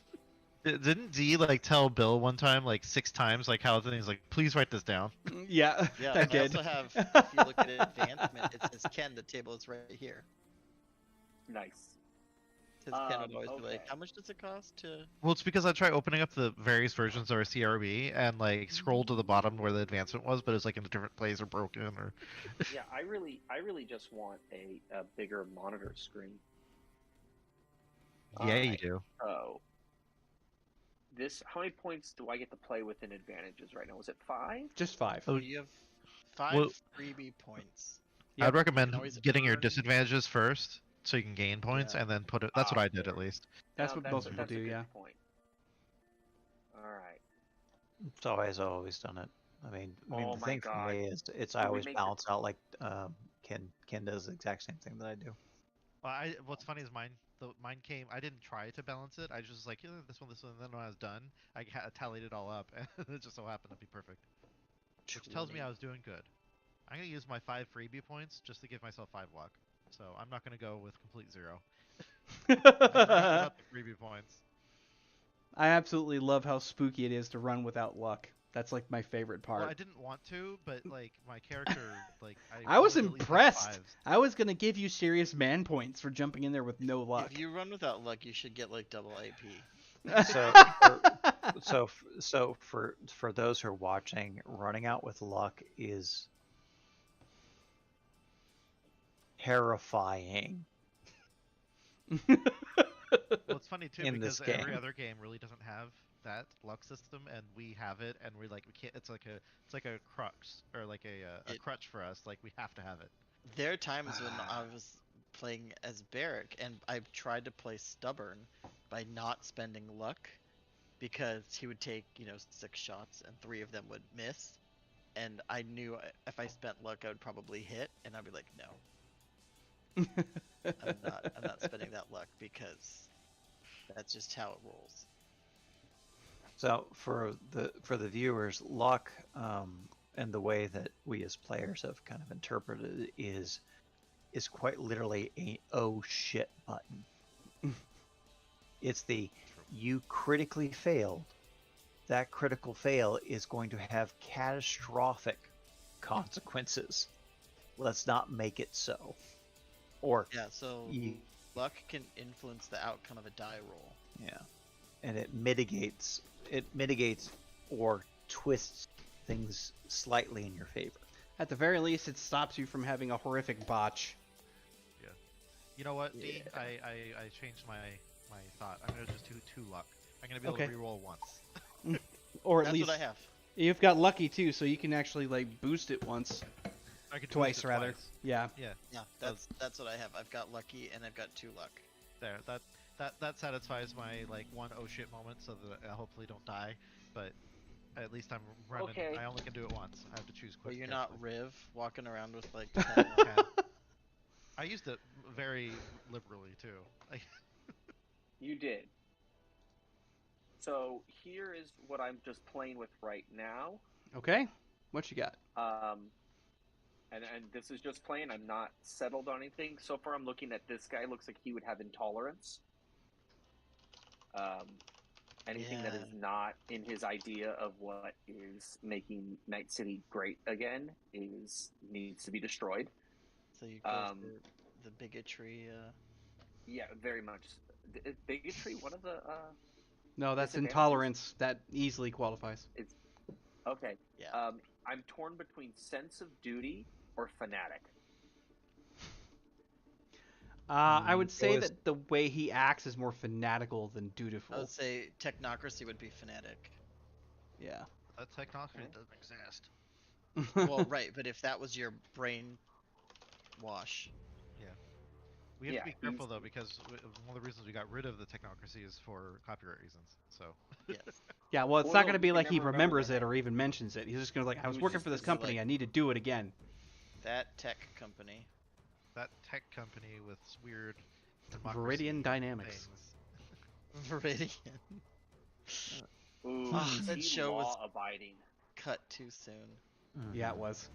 Didn't D tell Bill one time 6 times how the thing's please write this down? Yeah. Yeah, I I did. also have, if you look at advancement, it says Ken, the table is right here. Nice. It says Ken would always be Okay. like, how much does it cost to... Well, it's because I try opening up the various versions of our CRB and scroll to the bottom where the advancement was, but it's in a different place or broken or. Yeah, I really just want a bigger monitor screen. Yeah, you Alright. do. Oh. How many points do I get to play with in advantages right now? Was it 5? Just 5. Oh, You have 5 Well- freebie points. Yep. I'd recommend You can always getting your burn- disadvantages first so you can gain points Yeah. and then put it. That's what I did fair. at least. That's No, what most people that's a do. good Yeah. Point. All right. It's always done it. I mean, Oh the my thing for God. me is we I always make balance out Ken does the exact same thing that I do. Well, what's funny is mine came. I didn't try to balance it. I just was this one, and then when I was done, I tallied it all up, and it just so happened to be perfect. Which tells me I was doing good. I'm gonna use my 5 freebie points just to give myself 5 luck. So I'm not gonna go with complete 0. I forgot about the freebie points. I absolutely love how spooky it is to run without luck. That's my favorite part. Well, I didn't want to, but my character I was rolled at least, impressed. 5s. I was gonna give you serious man points for jumping in there with no luck. If you run without luck, you should get double AP. So for those who are watching, running out with luck is terrifying. Well, it's funny too In because this every game. other game really doesn't have that luck system, and we have it, and we can't. It's like a crux or a crutch for us. We have to have it. There are times when I was playing as Barrick, and I tried to play stubborn by not spending luck, because he would take 6 shots and 3 of them would miss, and I knew if I spent luck I would probably hit, and I'd be like, no, I'm not spending that luck, because that's just how it rolls. So for the viewers, luck and the way that we as players have kind of interpreted it is quite literally a oh shit button. It's the you critically failed. That critical fail is going to have catastrophic consequences. Let's not make it so. Or Yeah, so luck can influence the outcome of a die roll. yeah, and it mitigates or twists things slightly in your favor. At the very least, it stops you from having a horrific botch. Yeah. You know what, D? Yeah. I changed my thought. I'm gonna just do 2 luck. I'm gonna be able Okay. to reroll once. Or at That's least what I have. you've got lucky too, so you can actually like boost it once, I could twice boost it rather. twice. Yeah. Yeah. Yeah, that's what I have. I've got lucky and I've got 2 luck. There. That satisfies my like one oh shit moment, so that I hopefully don't die. But at least I'm running. Okay. I only can do it once. I have to choose But quick. you're not carefully. Riv walking around with like 10 luck. I used it very liberally too. Like, You did. So here is what I'm just playing with right now. Okay. What you got? And this is just playing. I'm not settled on anything. So far, I'm looking at this guy. Looks like he would have intolerance. Anything that Yeah. is not in his idea of what is making Night City great again needs to be destroyed. So you go for the bigotry. Yeah, very much. Is bigotry one of the? No, that's disadvantages? intolerance. That easily qualifies. It's okay. Yeah. I'm torn between sense of duty or fanatic. I would say Goes- that the way he acts is more fanatical than dutiful. I would say technocracy would be fanatic. Yeah. that technology doesn't exist. Well, right, but if that was your brain wash, We have Yeah, to be careful though, because one of the reasons we got rid of the technocracy is for copyright reasons. So yes. Yeah, well, it's Well, not no, going to be you like he never remember remembers that. it or even mentions it. He's just going to like, I was was working just for this gonna be company. like- I need to do it again. That tech company. that tech company with weird democracy Viridian Dynamics. things. Viridian. Ooh, Ah, is that he show was- law-abiding? Cut too soon. Yeah, it was.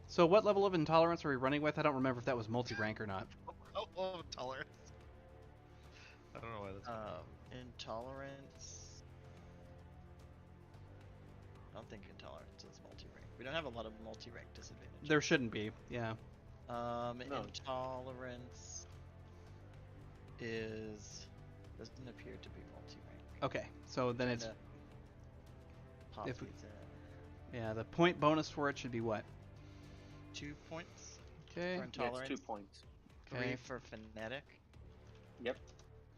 So what level of intolerance are we running with? I don't remember if that was multi-rank or not. Oh, intolerance. I don't know why that's. Intolerance. I don't think intolerance is multi-rank. We don't have a lot of multi-rank disadvantage. There shouldn't be. Yeah. No. Intolerance doesn't appear to be multi-rank. Okay. So then it's Kinda pop if we- these in. yeah. The point bonus for it should be what? 2 points Okay. for Yeah, intolerance. it's 2 points. 3 Okay. for fanatic. Yep.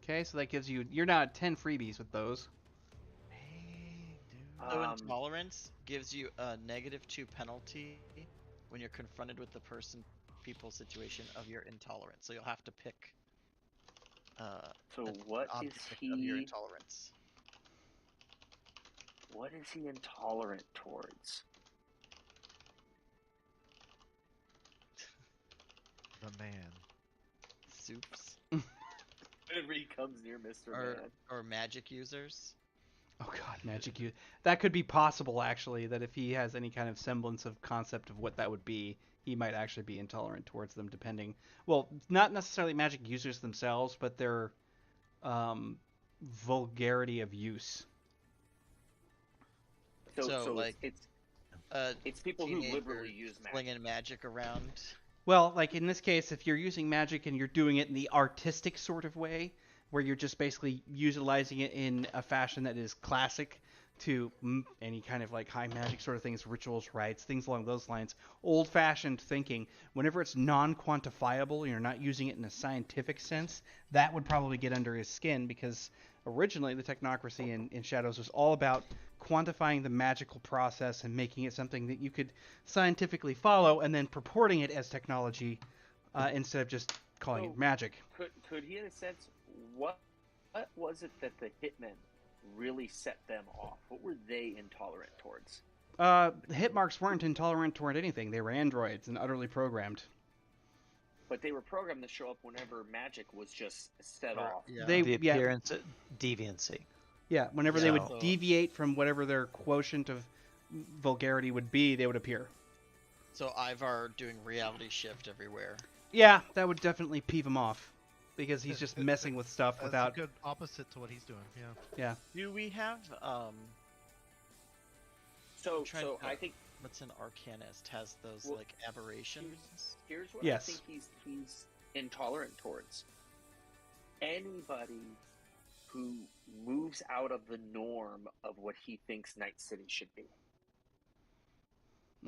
Okay. So that gives you're now at 10 freebies with those. Dang, dude. So Um, intolerance gives you a -2 penalty when you're confronted with the people situation of your intolerance. So you'll have to pick So an what is object of your he? intolerance. What is he intolerant towards? The man. Soups Whenever he comes near Mr. Man. or magic users. Oh god, magic use. That could be possible actually. That if he has any kind of semblance of concept of what that would be, he might actually be intolerant towards them. Depending, well, not necessarily magic users themselves, but their vulgarity of use. So, like, it's people who Teenager liberally use magic. slinging magic around. Well, like in this case, if you're using magic and you're doing it in the artistic sort of way, where you're just basically utilizing it in a fashion that is classic to any kind of like high magic sort of things, rituals, rites, things along those lines, old-fashioned thinking, whenever it's non-quantifiable and you're not using it in a scientific sense, that would probably get under his skin because originally the technocracy in Shadows was all about quantifying the magical process and making it something that you could scientifically follow and then purporting it as technology instead of just calling it magic. Could he, in a sense, what was it that the hitmen really set them off? What were they intolerant towards? Hit marks weren't intolerant toward anything. They were androids and utterly programmed. But they were programmed to show up whenever magic was just set off. Yeah. They- The yeah. appearance of deviancy. Yeah, whenever they Yeah, would so- deviate from whatever their quotient of vulgarity would be, they would appear. So Ivar doing reality shift everywhere. Yeah, that would definitely peeve him off, because he's just messing with stuff That's without. a good opposite to what he's doing. Yeah. Yeah. Do we have So trying so to- I think what's an arcanist has those Well, like aberrations? here's what Yes. I think he's intolerant towards. Anybody who moves out of the norm of what he thinks Night City should be.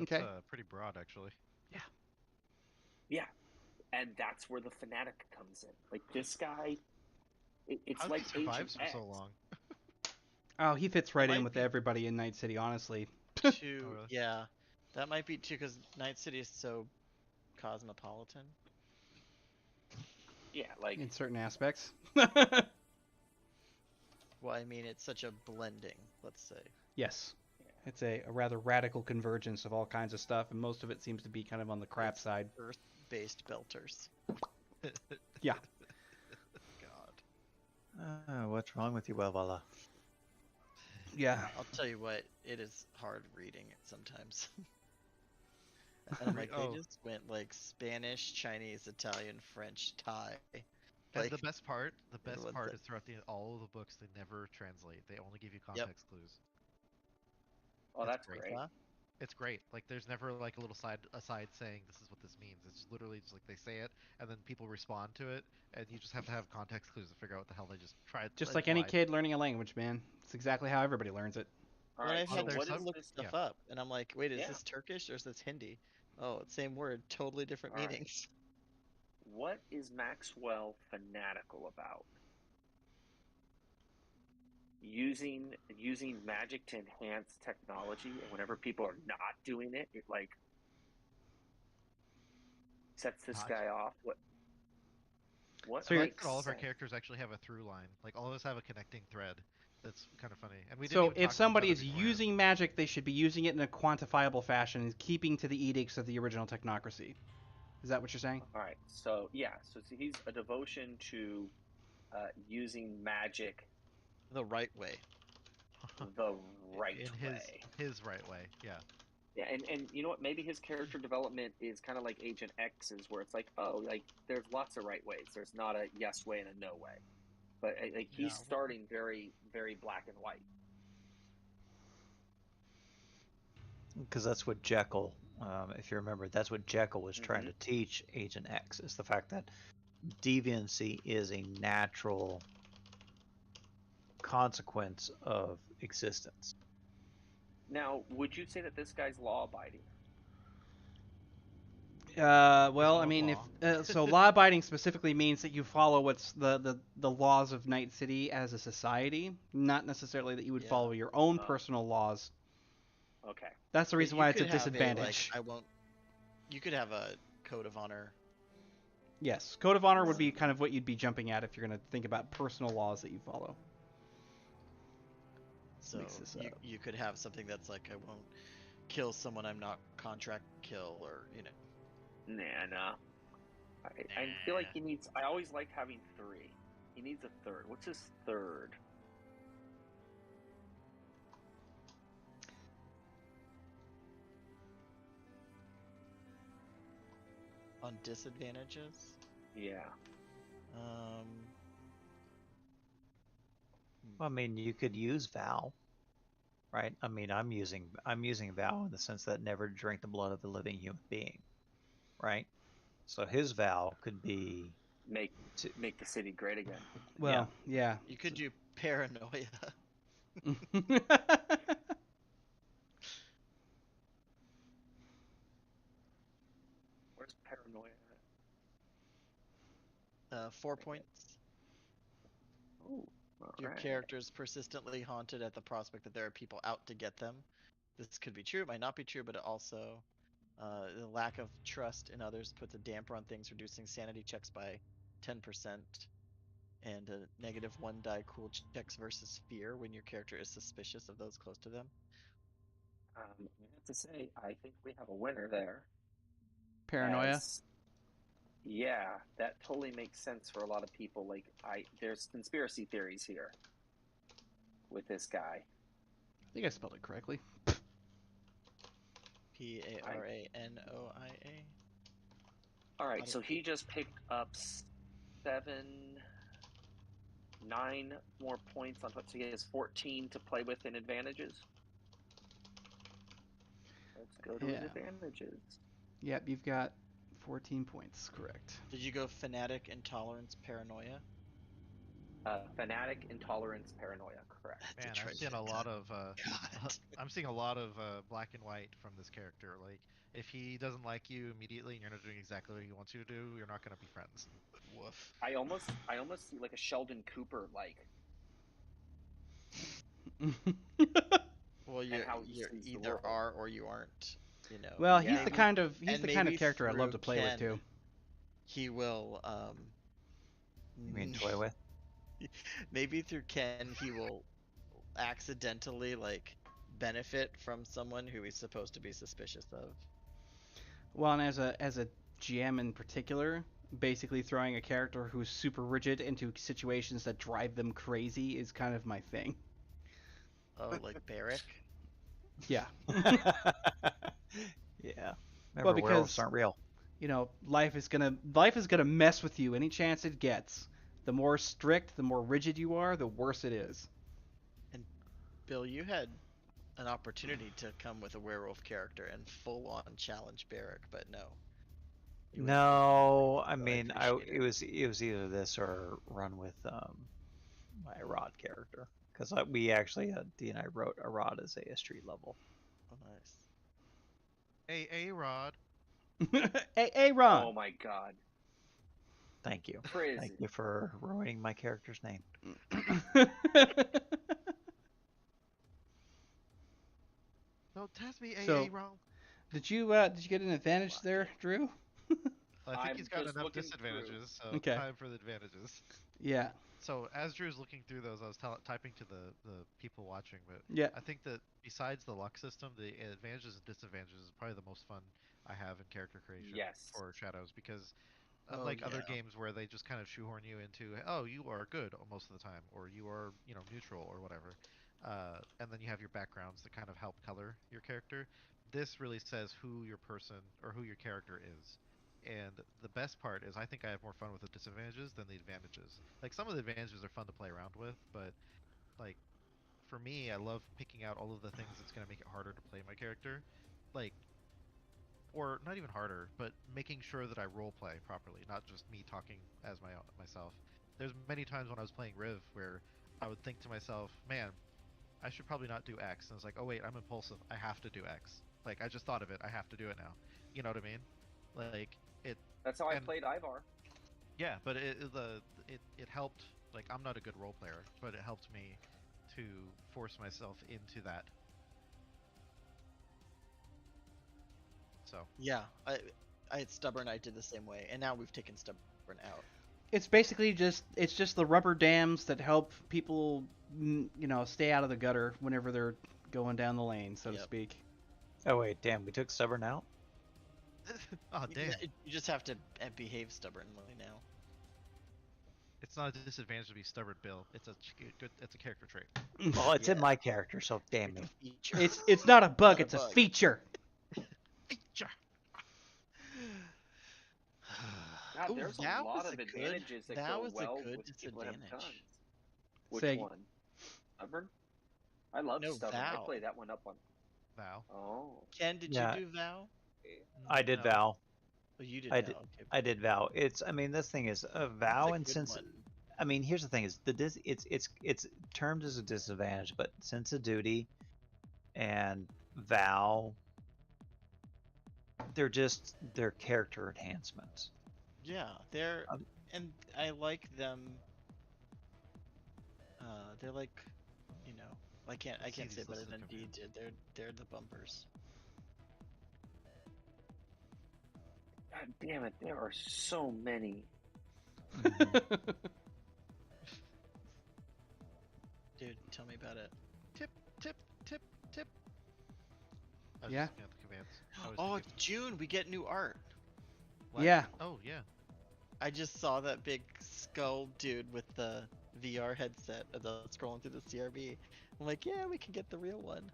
Okay. Pretty broad, actually. Yeah, and that's where the fanatic comes in. Like this guy, it's How like did he survive Agent for so X. long? Oh, he fits right in might with be- everybody in Night City, honestly. Too, Oh, really? yeah, that might be too because Night City is so cosmopolitan. Yeah, like In certain aspects. Well, I mean, it's such a blending. Let's say. Yes. It's a rather radical convergence of all kinds of stuff, and most of it seems to be kind of on the crap It's side. Earth-based belters. Yeah. God. What's wrong with you, Welvala? Yeah. I'll tell you what, it is hard reading it sometimes. And like Oh. they just went like Spanish, Chinese, Italian, French, Thai. And Like, the best part what the- is throughout all of the books they never translate. They only give you context clues. oh, It's that's great. great. huh? It's great. Like there's never like a little aside saying this is what this means. It's literally just like they say it and then people respond to it and you just have to have context clues to figure out what the hell they just tried. Just like any implied. kid learning a language, man. It's exactly how everybody learns it. All Well, right, I've so had there's what to is look this? stuff yeah. up, and I'm like, wait, is Yeah. this Turkish or is this Hindi? Oh, it's same word, totally different All right. meanings. What is Maxwell fanatical about? Using magic to enhance technology, and whenever people are not doing it, it like sets this Not- guy off. What So I you're- like that all of our sense? characters actually have a through line. Like all of us have a connecting thread. That's kind of funny. And we didn't So even talk if to each somebody other is beforehand. using magic, they should be using it in a quantifiable fashion and keeping to the edicts of the original technocracy. Is that what you're saying? All right, so yeah, so he's a devotion to using magic The right way. the right in way. his right way, yeah. Yeah, and you know what? Maybe his character development is kind of like Agent X's, where it's like, oh, like there's lots of right ways. There's not a yes way and a no way. But like he's Yeah. starting very, very black and white. Because that's what Jekyll, if you remember, that's what Jekyll was trying Mhm. to teach Agent X, is the fact that deviancy is a natural consequence of existence. Now, would you say that this guy's law-abiding? Well, all I mean, law. if so, law-abiding specifically means that you follow what's the laws of Night City as a society, not necessarily that you would Yeah. follow your own Oh. personal laws. Okay. That's the But reason you why it's a could have disadvantage. I won't. You could have a code of honor. Yes, code of honor would be kind of what you'd be jumping at if you're going to think about personal laws that you follow. So Mix this you, up. you could have something that's like, I won't kill someone I'm not contract kill, or Nah. I feel like he needs. I always liked having three. He needs a third. What's his third? on disadvantages. Yeah. Um, I mean, you could use Val, right? I mean, I'm using Val in the sense that never drink the blood of a living human being, right? So his Val could be Make the city great again. Well, yeah. you could do paranoia. Where's paranoia? 4 points. Oh, Your character is persistently haunted at the prospect that there are people out to get them. This could be true, it might not be true, but it also the lack of trust in others puts a damper on things, reducing sanity checks by 10%, and a negative 1 die cool checks versus fear when your character is suspicious of those close to them. I have to say, I think we have a winner there. Paranoia. Yeah, that totally makes sense for a lot of people. Like, there's conspiracy theories here. with this guy? I think I spelled it correctly. Paranoia. All right, so he just picked up 9 more points on foot, so he has 14 to play with in advantages. Let's go to his advantages. Yep, you've got 14 points, correct. Did you go fanatic, intolerance, paranoia? Fanatic, intolerance, paranoia, correct. Man, Detroit I'm seeing a Red lot Dot. of God. I'm seeing a lot of black and white from this character. Like, if he doesn't like you immediately and you're not doing exactly what he wants you to do, you're not gonna be friends. Woof. I almost see like a Sheldon Cooper Well, and how he you're sees the either world. are or you aren't. You know. Well, Yeah. he's the kind of maybe character I'd love to through play with Ken, too. He will. You mean toy with? Maybe through Ken, he will accidentally like benefit from someone who he's supposed to be suspicious of. Well, and as a GM in particular, basically throwing a character who's super rigid into situations that drive them crazy is kind of my thing. Oh, like Barrick. Yeah. Yeah. Well, Remember, because werewolves aren't real. you know, life is gonna mess with you any chance it gets. The more strict, the more rigid you are, the worse it is. And Bill, you had an opportunity to come with a werewolf character and full on challenge Barrick, but no. You went No, I so mean, appreciate it was either this or run with my Rod character, because we actually D and I wrote a Rod as a street level. Oh, nice. Hey, Rod. Hey, Ron. Oh my God. Thank you. Crazy. Thank you for ruining my character's name. Don't test me, So- AA wrong. Did you get an advantage there, Drew? I think I'm he's got just enough looking disadvantages, so Okay. time for the advantages. Yeah. So as Drew's looking through those, I was typing to the people watching, but Yeah. I think that besides the luck system, the advantages and disadvantages is probably the most fun I have in character creation Yes. for Shadows, because Oh, unlike other yeah. games where they just kind of shoehorn you into, oh, you are good most of the time, or you are, neutral or whatever, and then you have your backgrounds that kind of help color your character. This really says who your person or who your character is. And the best part is I think I have more fun with the disadvantages than the advantages. Like, some of the advantages are fun to play around with, but like, for me, I love picking out all of the things that's going to make it harder to play my character. Like, or not even harder, but making sure that I role play properly, not just me talking as myself. There's many times when I was playing Riv where I would think to myself, man, I should probably not do X. And it's like, oh wait, I'm impulsive. I have to do X. Like, I just thought of it. I have to do it now. You know what I mean? Like, That's how I played Ivar. yeah, but it helped. Like, I'm not a good role player, but it helped me to force myself into that. So Yeah, I had Stubborn. I did the same way, and now we've taken Stubborn out. It's basically just the rubber dams that help people, stay out of the gutter whenever they're going down the lane, so to Yep. speak. Oh wait, damn, we took Stubborn out. oh damn, You just have to behave stubbornly now. it's not a disadvantage to be stubborn, Bill. It's a character trait. Well, it's in Yeah. my character, so damn It's a me. feature. It's not a bug, Not a it's a bug. feature. Feature. God, Ooh, there's a that lot was of a good- advantages that that go was a well good with people that have disadvantage. guns. Which Say- one? Stubborn? I love No, Stubborn. I Val. play that one up on. Val. Oh. Ken, did Yeah. you do Val? I did No. Val. Oh, you did I Val. did- Okay. I did Val. I mean, this thing is a That's Val, a and good since one. I mean, here's the thing: is it's termed as a disadvantage, but sense of duty and Val, they're character enhancements. Yeah, they're Um, and I like them. They're like, I can't See say these better lists of than D did. They're the bumpers. God damn it, there are so many. Dude, tell me about it. Tip. I was Yeah. just looking at the commands. I was Oh, thinking, it's June. We get new art. what? Yeah. Oh yeah. I just saw that big skull dude with the VR headset as I was scrolling through the CRB. I'm like, yeah, we can get the real one.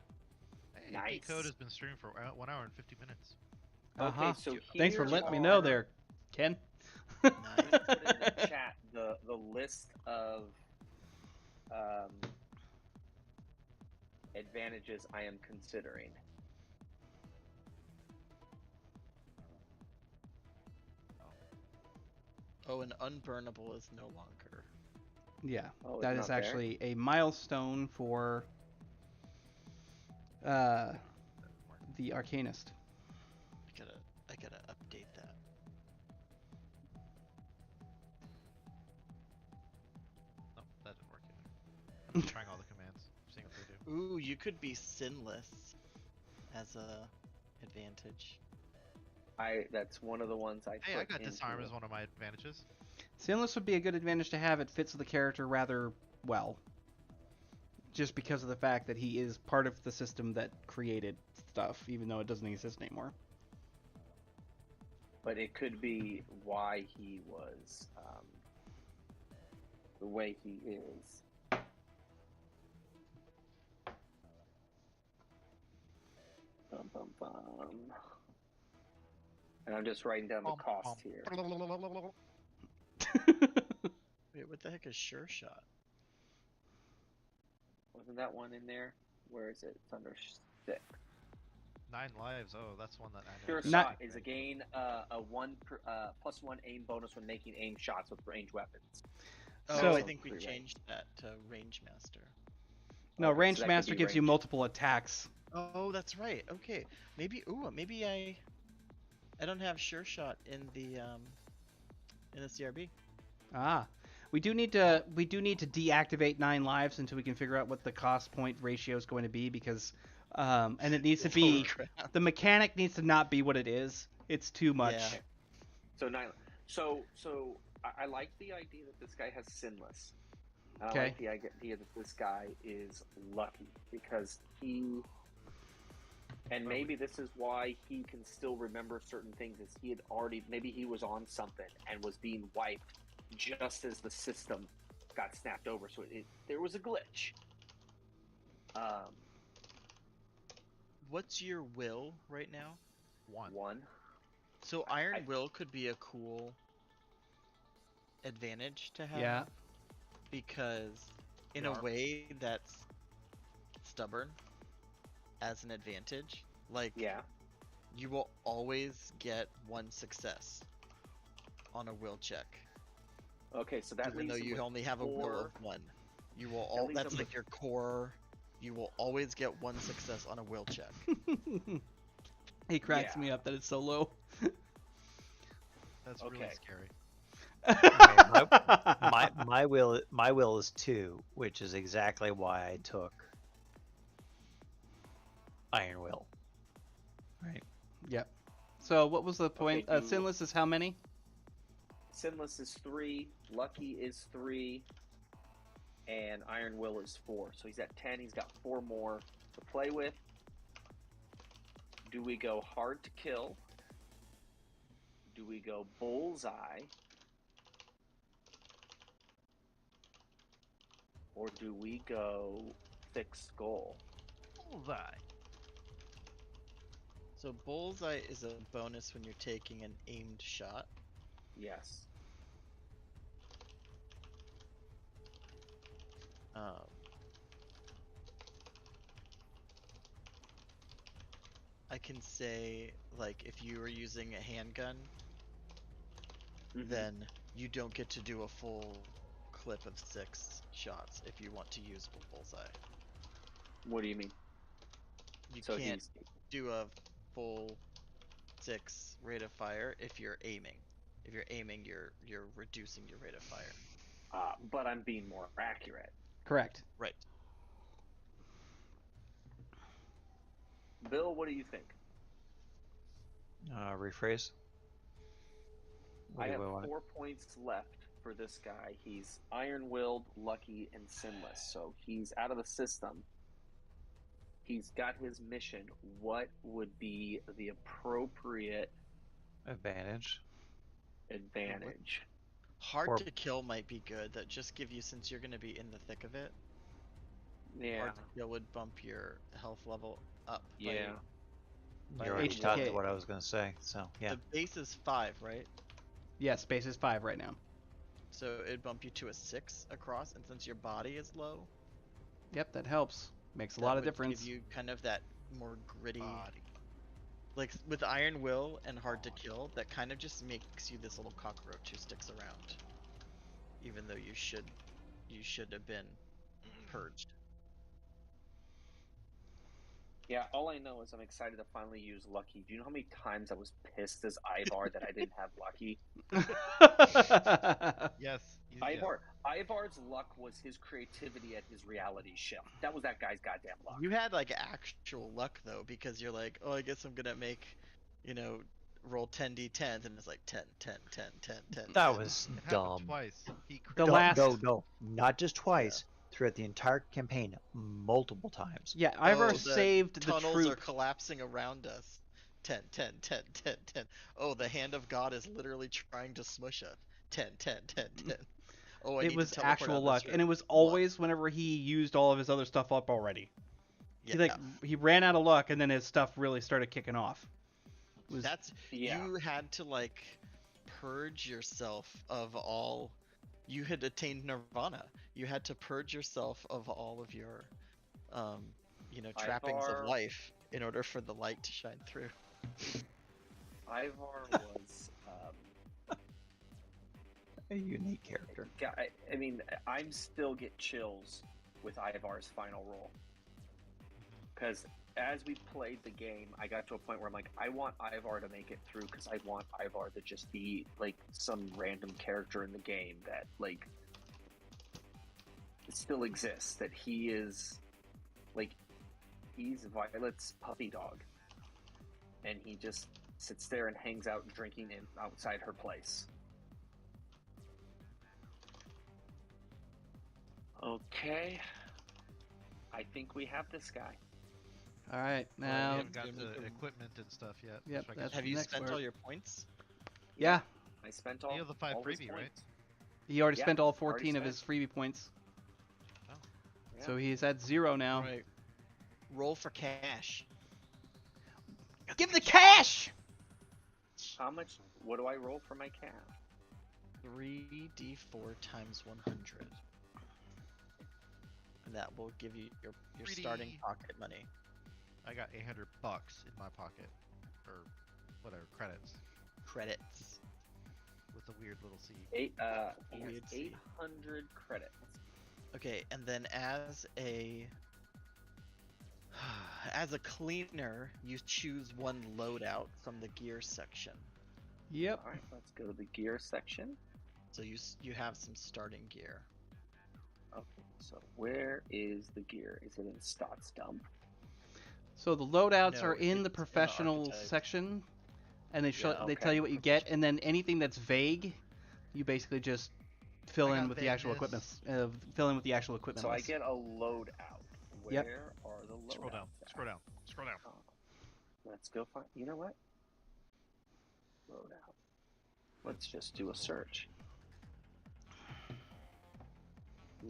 Hey, Nice. Code has been streaming for 1 hour and 50 minutes. Uh-huh. Okay, so Thanks for here letting me know are- there, Ken. Nice. I'm gonna put in the chat the list of advantages I am considering. Oh, and unburnable is no longer. Yeah, Oh, that it's is not there? actually a milestone for the Arcanist. I gotta update that. No, that didn't work either. I'm just trying all the commands, seeing what they do. Ooh, you could be sinless as a advantage. That's one of the ones I Hey, put I got into disarm it. as one of my advantages. Sinless would be a good advantage to have. It fits the character rather well. Just because of the fact that he is part of the system that created stuff, even though it doesn't exist anymore. But it could be why he was the way he is. Bum, bum, bum. And I'm just writing down the cost here. Wait, what the heck is Sure Shot? Wasn't that one in there? Where is it? It's under 6. 9 lives. Oh, that's one that I know. Pure Not- shot is a gain a +1 aim bonus when making aim shots with ranged weapons. Oh, So- I think we Pre-range. changed that to Range Master. No, Okay, so Ranged that could Master be gives you ranged. multiple attacks. Oh, that's right. Okay, maybe. Ooh, maybe I don't have Sure Shot in the CRB. Ah, we do need to deactivate 9 lives until we can figure out what the cost point ratio is going to be because, and it needs to be crap. the mechanic needs to not be what it is. It's too much. Yeah. So 9. So I like the idea that this guy has sinless. And Okay. I like the idea that this guy is lucky because he. And maybe this is why he can still remember certain things. Is he had already maybe he was on something and was being wiped just as the system got snapped over. So there was a glitch. What's your will right now? 1. So Iron Will could be a cool advantage to have. Yeah. Because in Yeah. a way that's stubborn as an advantage. Like Yeah. you will always get 1 success on a will check. Okay, so that Even leaves though him you with only have a will 4. of 1. You will all leaves that's him like with- your core. You will always get 1 success on a will check. He cracks Yeah. me up that it's so low. That's really Okay. scary. My will is 2, which is exactly why I took Iron Will. Right. Yep. So what was the point? do- Sinless is how many? Sinless is 3, Lucky is 3, and Iron Will is 4. So he's at 10. He's got 4 more to play with. Do we go hard to kill? Do we go bullseye? Or do we go fixed goal? Bullseye. So bullseye is a bonus when you're taking an aimed shot. Yes. I can say, like, if you were using a handgun, Mhm. then you don't get to do a full clip of 6 shots if you want to use bullseye. What do you mean? You So can't he's do a full 6 rate of fire if you're aiming. If you're aiming, you're reducing your rate of fire. but I'm being more accurate. Correct. Right. Bill, what do you think? Rephrase. What I do have we want? 4 points left for this guy. He's iron-willed, lucky, and sinless. So he's out of the system. He's got his mission. What would be the appropriate Advantage. advantage? Hard Or- to kill might be good. That just give you, since you're gonna be in the thick of it. Yeah. Hard to kill would bump your health level up. Yeah. By You already HTK. got to what I was going to say. So yeah. The base is 5, right? Yeah, space is 5 right now. So it'd bump you to a 6 across, and since your body is low, Yep, that helps. Makes a that lot of would difference. Give you kind of that more gritty, Body. like with Iron Will and Hard to Kill, that kind of just makes you this little cockroach who sticks around, even though you should have been purged. Yeah, all I know is I'm excited to finally use Lucky. Do you know how many times I was pissed as Ivar that I didn't have Lucky? Yes. Ivar's luck was his creativity at his reality shift. That was that guy's goddamn luck. You had like actual luck though, because you're like, oh, I guess I'm gonna make, roll 10d10s, and it's like 10, 10, 10, 10, 10. That 10. was It happened dumb. twice. He The crit- last- No, not just twice. Throughout the entire campaign, multiple times. Yeah, Ivar the saved the tunnels are troop. collapsing around us. 10, 10, 10, 10, 10. Oh, the hand of God is literally trying to smush us. 10, 10, 10, 10. Oh, I It need was to teleport actual out luck, this and it room. was always whenever he used all of his other stuff up already. Yeah. He ran out of luck, and then his stuff really started kicking off. It was, That's Yeah. You had to like purge yourself of all. You had attained nirvana. You had to purge yourself of all of your, trappings Ivar- of life in order for the light to shine through. Ivar was. A unique character. I mean, I'm still get chills with Ivar's final roll. Because as we played the game, I got to a point where I'm like, I want Ivar to make it through because I want Ivar to just be like some random character in the game that like still exists. That he is like he's Violet's puppy dog, and he just sits there and hangs out drinking outside her place. Okay, I think we have this guy. all right, we now, haven't got the equipment and stuff yet. Yep, so I that's guess Have the you next spent part. all your points? yeah, I spent You all. have the 5 all his freebie, right? points. he already Yeah, spent all already 14 of his spent. freebie points, Yeah. so he's at 0 now. Right. Roll for cash. Give the cash! How much? What do I roll for my cat? 3d4 times 100. And that will give you your starting 3D. pocket money. I got $800 in my pocket, or whatever credits, Credits. with a weird little C. He has Weird C. 800 credits. Okay, and then as a cleaner, you choose one loadout from the gear section. Yep. All right, let's go to the gear section. So you have some starting gear. Okay, so where is the gear? Is it in Stot's dump? So the loadouts No, are in the it's in the professional archetype. section, and they Yeah, they okay. tell you what you get, and then anything that's vague, you basically just fill I in got with the actual equipment. vagueness. Fill in with the actual equipment. So I list. get a loadout. Where Yep. are the loadouts? Scroll down. at? Scroll down. Scroll down. Oh, let's go find. You know what? Loadout. Let's just do a search.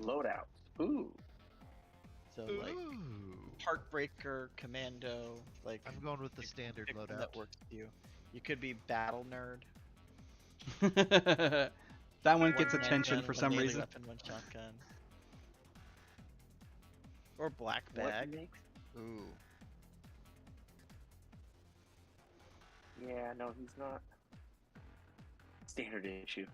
Loadout. Ooh. So like Ooh. Heartbreaker, Commando, like I'm going with the standard pick one loadout. that works for you. You could be Battle Nerd. that one gets one attention handgun, for one some melee reason. Weapon, one shotgun. Or Black What Bag. makes? Ooh. Yeah, no, he's not. Standard issue.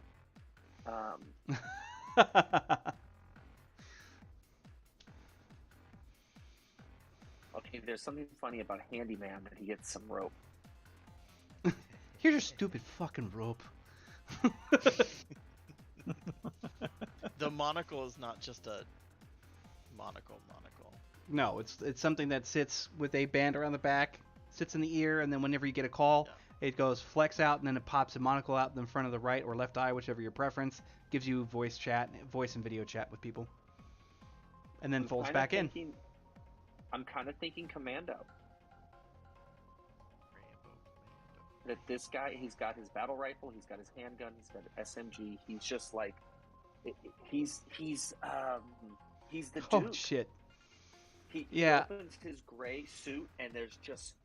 Okay, there's something funny about Handyman that he gets some rope. Here's your stupid fucking rope. The monocle is not just a monocle. No, it's something that sits with a band around the back, sits in the ear, and then whenever you get a call, it goes flex out, and then it pops a monocle out in front of the right or left eye, whichever your preference. Gives you voice and video chat with people, and then folds back in. I'm kind of thinking Commando. that this guy, he's got his battle rifle, he's got his handgun, he's got an SMG. He's just like, he's the Oh Duke. shit. He Yeah. opens his gray suit and there's just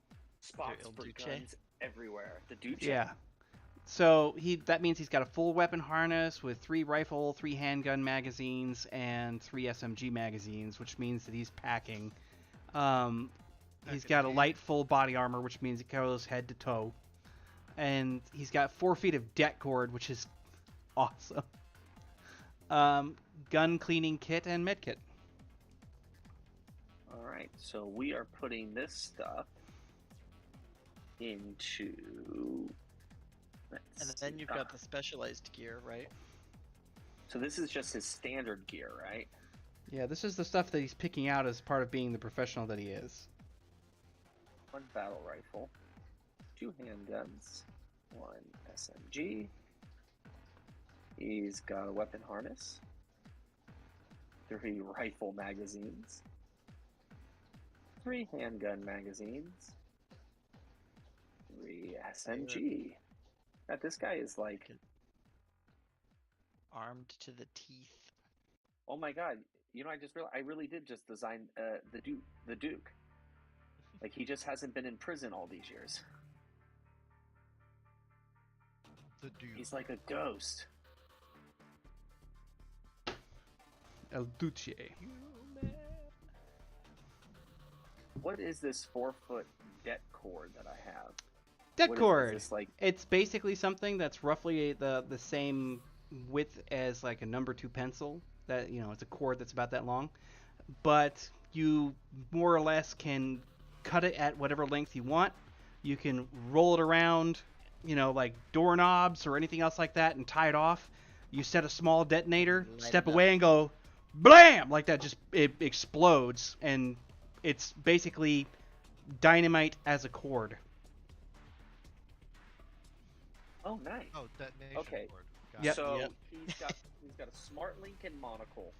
spots Il for Duce? guns everywhere. The Duce. Yeah. So that means he's got a full weapon harness with 3 rifle, 3 handgun magazines, and 3 SMG magazines, which means that he's packing. He's got a light full body armor, which means it goes head to toe, and he's got 4 feet of det cord, which is awesome. Gun cleaning kit and med kit. All right, so we are putting this stuff into. And then you've got the specialized gear, right? So this is just his standard gear, right? Yeah, this is the stuff that he's picking out as part of being the professional that he is. 1 battle rifle, 2 handguns, 1 SMG. He's got a weapon harness, 3 rifle magazines, 3 handgun magazines, 3 SMG. God, this guy is like, Armed to the teeth. oh my god! You know, I just realized I really did just design the Duke. Like, he just hasn't been in prison all these years. The Duke. He's like a ghost. El Duce. What is this 4-foot det cord that I have? Det What cord. is this, like? It's basically something that's roughly the same width as like a number 2 pencil. That, you know, it's a cord that's about that long, but you more or less can cut it at whatever length you want. You can roll it around, you know, like doorknobs or anything else like that, and tie it off. You set a small detonator, Light step it up. away, and go blam, like that. Just it explodes, and it's basically dynamite as a cord. Oh, nice. Oh, detonation Okay. board. Got Yep. it. So Yep. he's got a smart link and monocle.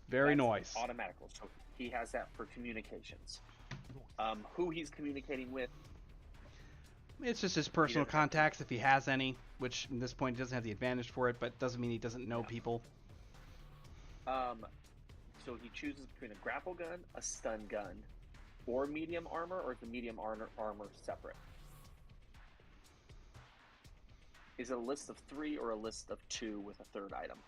Very That's nice. Automatical. So he has that for communications. Who he's communicating with? It's just his personal doesn't have to. contacts if he has any, which at this point he doesn't have the advantage for it, but doesn't mean he doesn't know people. So he chooses between a grapple gun, a stun gun, or medium armor, or is the medium armor separate? Is it a list of 3 or a list of 2 with a 3rd item?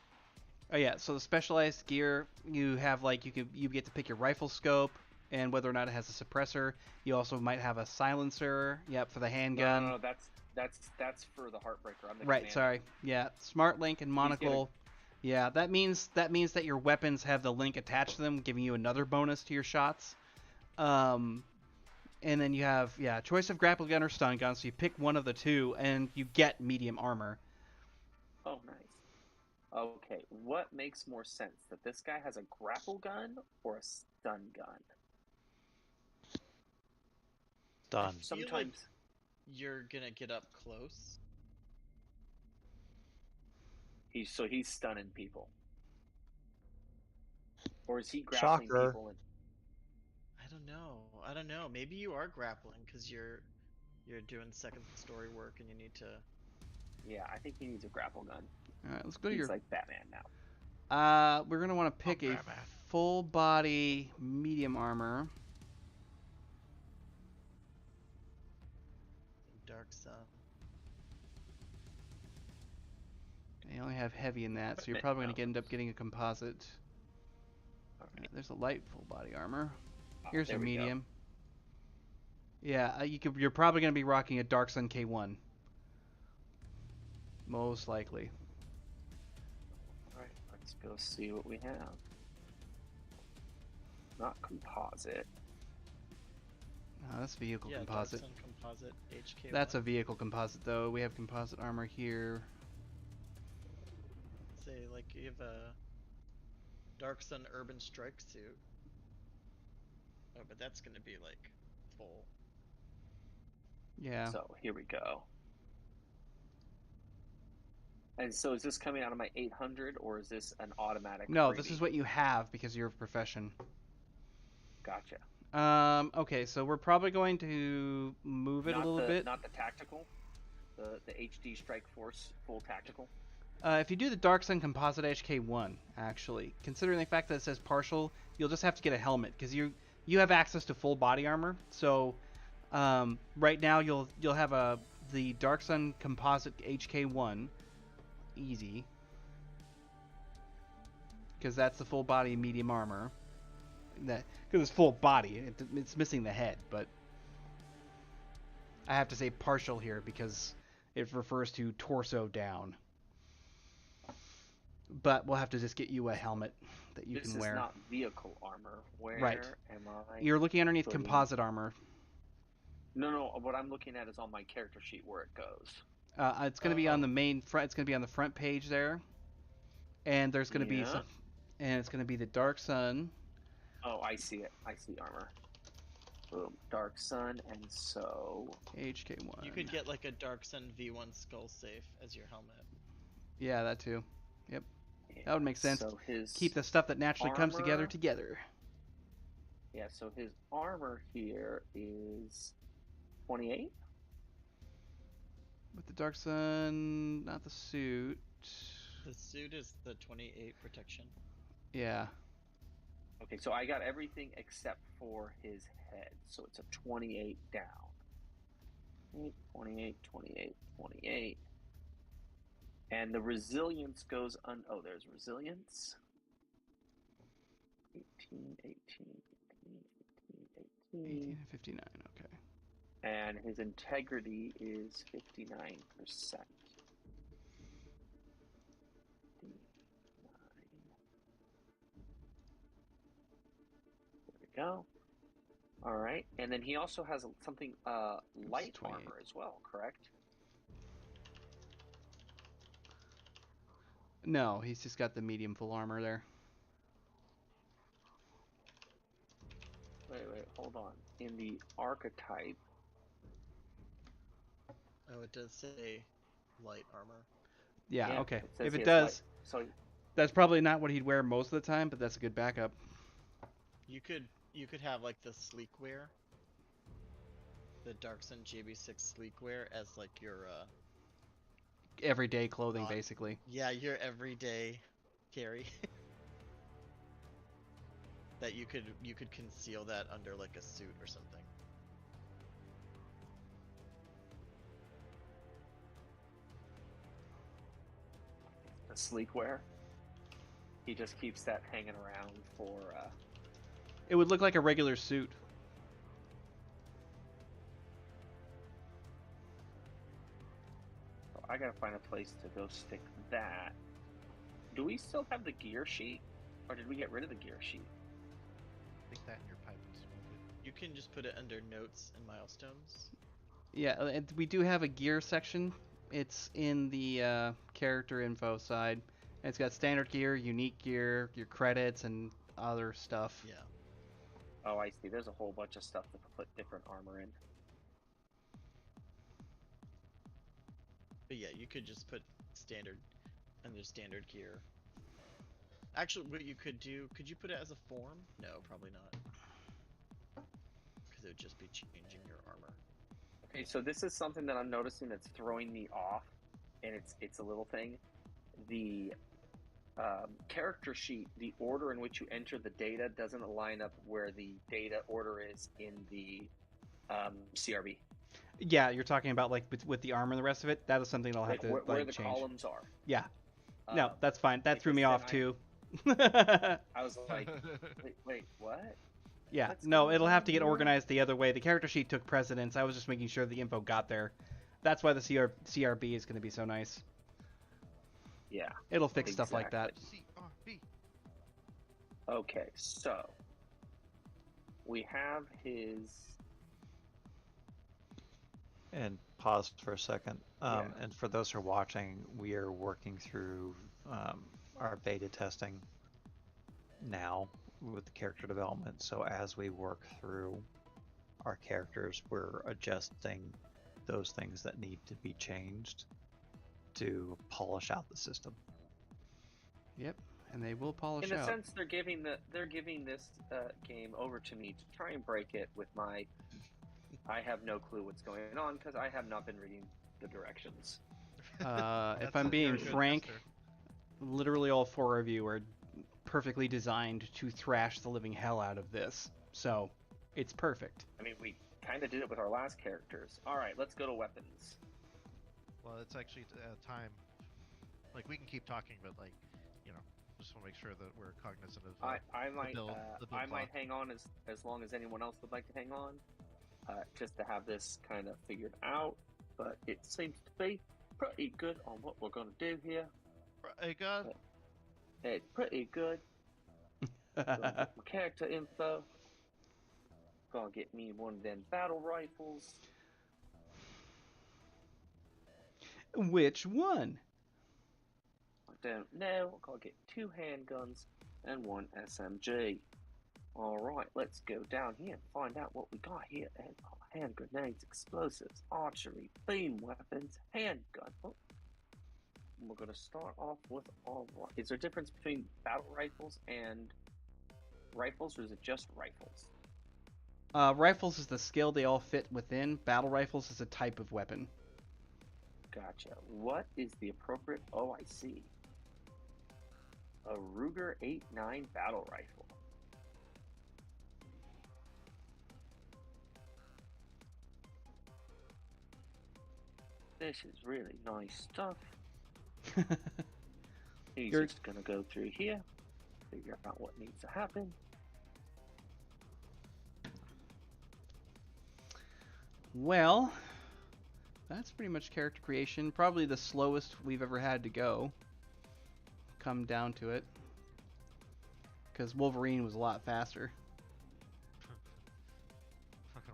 Oh yeah, so the specialized gear, you have like you get to pick your rifle scope and whether or not it has a suppressor. You also might have a silencer. Yep, for the handgun. No, that's for the Heartbreaker. I'm the Right, commander. sorry. Yeah, smart link and monocle. Yeah, that means that your weapons have the link attached to them, giving you another bonus to your shots. And then you have choice of grapple gun or stun gun. So you pick one of the 2, and you get medium armor. Oh, nice. Okay, what makes more sense? That this guy has a grapple gun or a stun gun? Done. Sometimes. You're gonna get up close. He's stunning people. Or is he grappling Shocker. people? I don't know. Maybe you are grappling because you're doing second story work and you need to. Yeah, I think he needs a grapple gun. All right, let's go to He's your. like Batman now. We're gonna want to pick a Batman. full body medium armor. Dark Sun. I only have heavy in that, so you're probably gonna end up getting a composite. Alright, there's a light full body armor. Here's there a we go. medium. Yeah, you're probably gonna be rocking a Dark Sun K1. Most likely. Alright, let's go see what we have. Not composite. No, that's vehicle Yeah, composite. Dark Sun composite HK. That's a vehicle composite though. We have composite armor here. Say like you have a Dark Sun Urban Strike suit. Oh, but that's gonna be like full. Yeah. So here we go. And so is this coming out of my 800 or is this an automatic? No, freebie? this is what you have because you're a profession. Gotcha. Okay, so we're probably going to move it a little bit. Not the tactical, the HD Strike Force full tactical. If you do the Dark Sun Composite HK1, actually, considering the fact that it says partial, you'll just have to get a helmet because you have access to full body armor. So right now you'll have the Dark Sun Composite HK1 easy because that's the full body medium armor. That because it's full body, it's missing the head, but I have to say partial here because it refers to torso down. But we'll have to just get you a helmet that you can wear. This is not vehicle armor. Where Right. am I? You're looking underneath composite armor. No. What I'm looking at is on my character sheet where it goes. It's going to be on the main front. It's going to be on the front page there, and there's going to be some, and it's going to be the Dark Sun. Oh, I see it. I see armor. Boom. Dark Sun, and so HK1. You could get like a Dark Sun V1 skull safe as your helmet. Yeah, that too. Yep. yeah, That would make sense. So his Keep the stuff that naturally comes together. Yeah, so his armor here is 28. With the Dark Sun, not the suit. The suit is the 28 protection. Yeah. Okay, so I got everything except for his head. So it's a 28 down. 28, 28, 28. And the resilience goes oh, there's resilience. 18, 18, 18, 18, 18. 18 and 59, okay. And his integrity is 59%. Go. All right, and then he also has something light armor as well, correct? No, he's just got the medium full armor there. Wait, hold on. In the archetype. Oh, it does say light armor. Yeah, okay. If it does, that's probably not what he'd wear most of the time, but that's a good backup. You could have like the sleekwear, the Dark Sun JB6 sleekwear as like your everyday clothing, basically. Yeah, your everyday carry. That you could conceal that under like a suit or something. The sleekwear. He just keeps that hanging around for. It would look like a regular suit. So I gotta find a place to go stick that. Do we still have the gear sheet, or did we get rid of the gear sheet? Stick that in your pipe and smoke it. You can just put it under notes and milestones. Yeah, and we do have a gear section. It's in the character info side. And it's got standard gear, unique gear, your credits, and other stuff. Yeah. Oh, I see. There's a whole bunch of stuff to put different armor in. But yeah, you could just put standard under standard gear. Actually, what you could do, could you put it as a form? No, probably not. Because it would just be changing your armor. Okay, so this is something that I'm noticing that's throwing me off, and it's a little thing. The character sheet, the order in which you enter the data doesn't line up where the data order is in the CRB. Yeah, you're talking about like with the armor and the rest of it. That is something I'll have to where the change. columns are. Yeah. No, that's fine. That threw me off too. I was like, wait, what? Yeah, What's no, going it'll have to get on here? organized the other way. The character sheet took precedence. I was just making sure the info got there. That's why the CRB is going to be so nice. Yeah. It'll fix stuff like that. CRB. Okay, so we have his. And pause for a second. Yeah. And for those who are watching, we are working through our beta testing now with the character development. So as we work through our characters, we're adjusting those things that need to be changed to polish out the system. Yep. and they will polish In a out. sense, they're giving this game over to me to try and break it with my. I have no clue what's going on because I have not been reading the directions. If That's I'm you're a being good frank, tester. literally all 4 of you are perfectly designed to thrash the living hell out of this. So, it's perfect. I mean, we kind of did it with our last characters. All right, let's go to weapons. Well, it's actually time. Like we can keep talking, but like, you know, just want to make sure that we're cognizant of I might the build I clock. might hang on as long as anyone else would like to hang on, just to have this kind of figured out. But it seems to be pretty good on what we're gonna do here. Hey God, It's pretty good. Gonna get my character info. Gonna get me one of them battle rifles. Which one? I don't know. I'm gonna get 2 handguns and 1 SMG. Alright, let's go down here and find out what we got here. And hand grenades, explosives, archery, beam weapons, handgun. Oh. We're gonna start off with is there a difference between battle rifles and rifles, or is it just rifles? Rifles is the skill they all fit within. Battle rifles is a type of weapon. Gotcha. What is the appropriate? Oh, I see. A Ruger 8.9 battle rifle. This is really nice stuff. He's You're- just gonna go through here, figure out what needs to happen. Well, that's pretty much character creation. Probably the slowest we've ever had to go. Come down to it. Because Wolverine was a lot faster.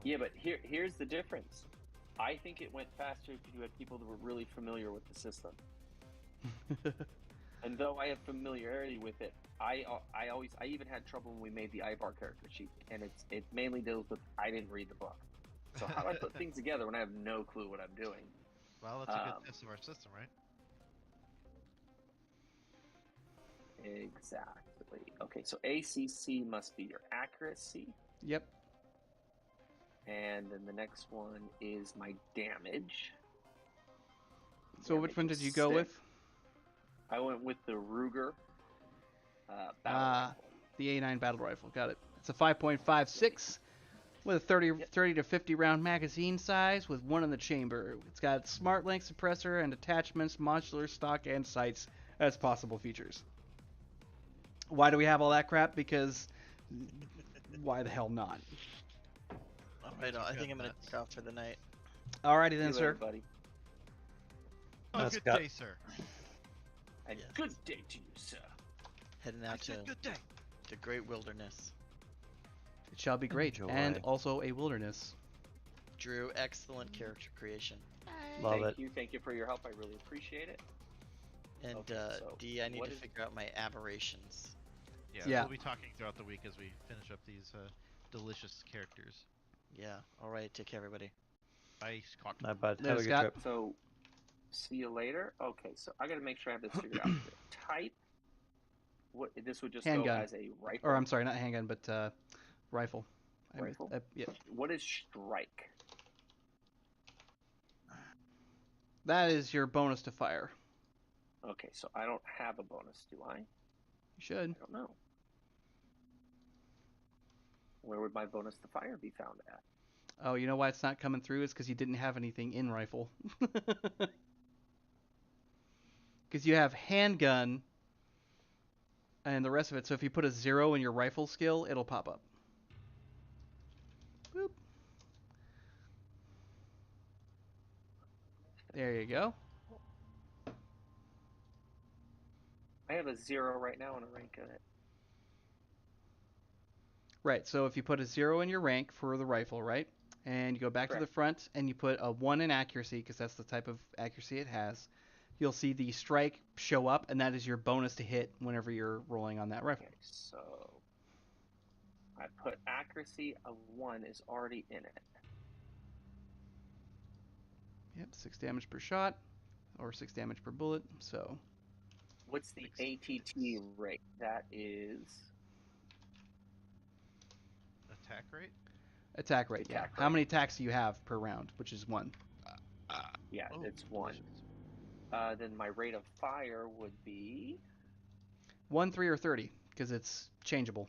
Yeah, but here's the difference. I think it went faster if you had people that were really familiar with the system. And though I have familiarity with it, I even had trouble when we made the Ivar character sheet, and it mainly deals with I didn't read the book. So how do I put things together when I have no clue what I'm doing? well, that's a good test of our system, right? Exactly. Okay, so ACC must be your accuracy, Yep. and then the next one is my damage. So which Damage one is did you go 6. with? I went with the Ruger battle Ah, rifle. the A9 battle rifle. Got it. It's a 5.56 with a 30 to 50 round magazine size with 1 in the chamber. It's got smart link suppressor and attachments, modular stock, and sights as possible features. Why do we have all that crap? Because why the hell not? All right, I think I'm gonna take off for the night. Alrighty See then, you sir. later, buddy. Oh, That's good got- day, sir. And Yes. good day to you, sir. Heading I out said good day. to great wilderness. It shall be great, Enjoy. and also a wilderness. Drew, excellent character creation. Love it. Thank you for your help. I really appreciate it. And Okay, so D, I need what to is- figure out my aberrations. Yeah. We'll be talking throughout the week as we finish up these delicious characters. Yeah. All right. Take care, everybody. Bye, Scott. Not bad. Later, Have a good Scott. trip. So, see you later. Okay, so I got to make sure I have this figured out. The type. What this would just Handgun. go as a rifle. Or I'm sorry, not handgun, but rifle. Rifle? Yeah. What is strike? That is your bonus to fire. Okay, so I don't have a bonus, do I? You should. I don't know. Where would my bonus to fire be found at? Oh, you know why it's not coming through? Is because you didn't have anything in rifle. Because you have handgun and the rest of it. So if you put a 0 in your rifle skill, it'll pop up. Boop. There you go. I have a 0 right now and a rank in it. Right, so if you put a 0 in your rank for the rifle, right? And you go back to the Correct. front and you put a 1 in accuracy, because that's the type of accuracy it has, you'll see the strike show up, and that is your bonus to hit whenever you're rolling on that rifle. Okay, so I put accuracy of 1 is already in it. Yep, 6 damage per shot, or 6 damage per bullet, so What's the ATT rate? That is Attack rate? Attack rate, yeah. Attack How rate. many attacks do you have per round? Which is 1. Yeah, Oh, it's 1. delicious. Then my rate of fire would be 1, 3, or 30, because it's changeable.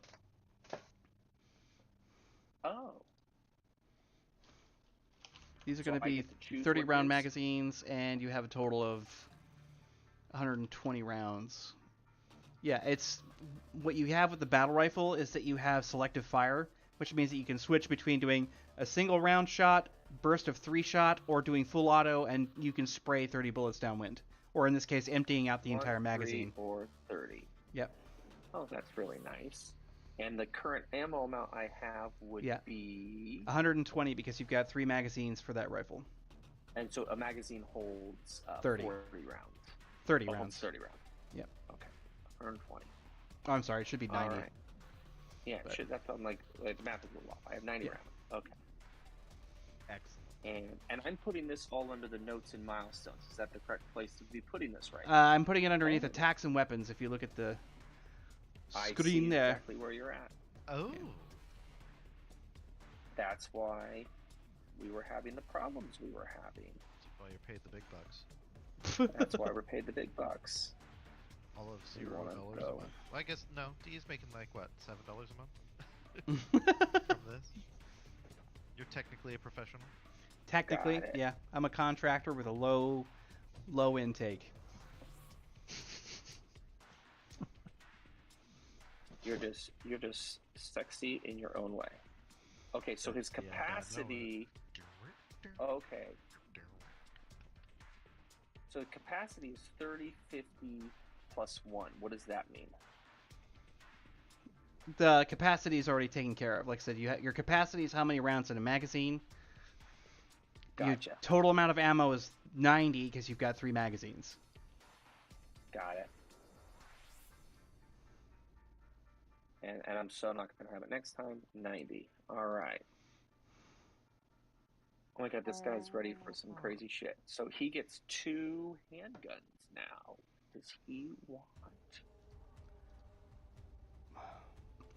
oh. These are So going to I be get to choose 30 what it round is? magazines, and you have a total of 120 rounds. Yeah, it's what you have with the battle rifle is that you have selective fire, which means that you can switch between doing a single round shot, burst of 3 shot, or doing full auto, and you can spray 30 bullets downwind. Or in this case, emptying out the 1, entire 3, magazine. or 30. Yep. Oh, that's really nice. And the current ammo amount I have would Yeah. be 120 because you've got 3 magazines for that rifle. And so a magazine holds 30. 40 rounds. 30 Holds rounds. 30 rounds. Yep. Okay. 120. Oh, I'm sorry, it should be 90. All right. Yeah, But- that's I'm like the math is a little off. I have 90 Yeah. rounds. Okay. Excellent. And I'm putting this all under the notes and milestones. Is that the correct place to be putting this right? I'm putting it underneath Oh. attacks and weapons if you look at the I screen see there. exactly where you're at. Oh. That's why we were having the problems we were having. That's why you're paid the big bucks. That's why we're paid the big bucks. All of You $0 wanna a month. go. Well, I guess no. D's making like what, $7 a month from this. You're technically a professional. Technically, Got it. yeah. I'm a contractor with a low intake. You're just sexy in your own way. Okay, so his Yeah, I know it. capacity. Okay, so the capacity is 30, 50 plus 1. What does that mean? The capacity is already taken care of. Like I said, your capacity is how many rounds in a magazine. Your Gotcha. total amount of ammo is 90 because you've got 3 magazines. Got it. And I'm so not going to have it next time. 90. All right. Oh my god, this guy's ready for some crazy shit. So he gets 2 handguns now. Does he want?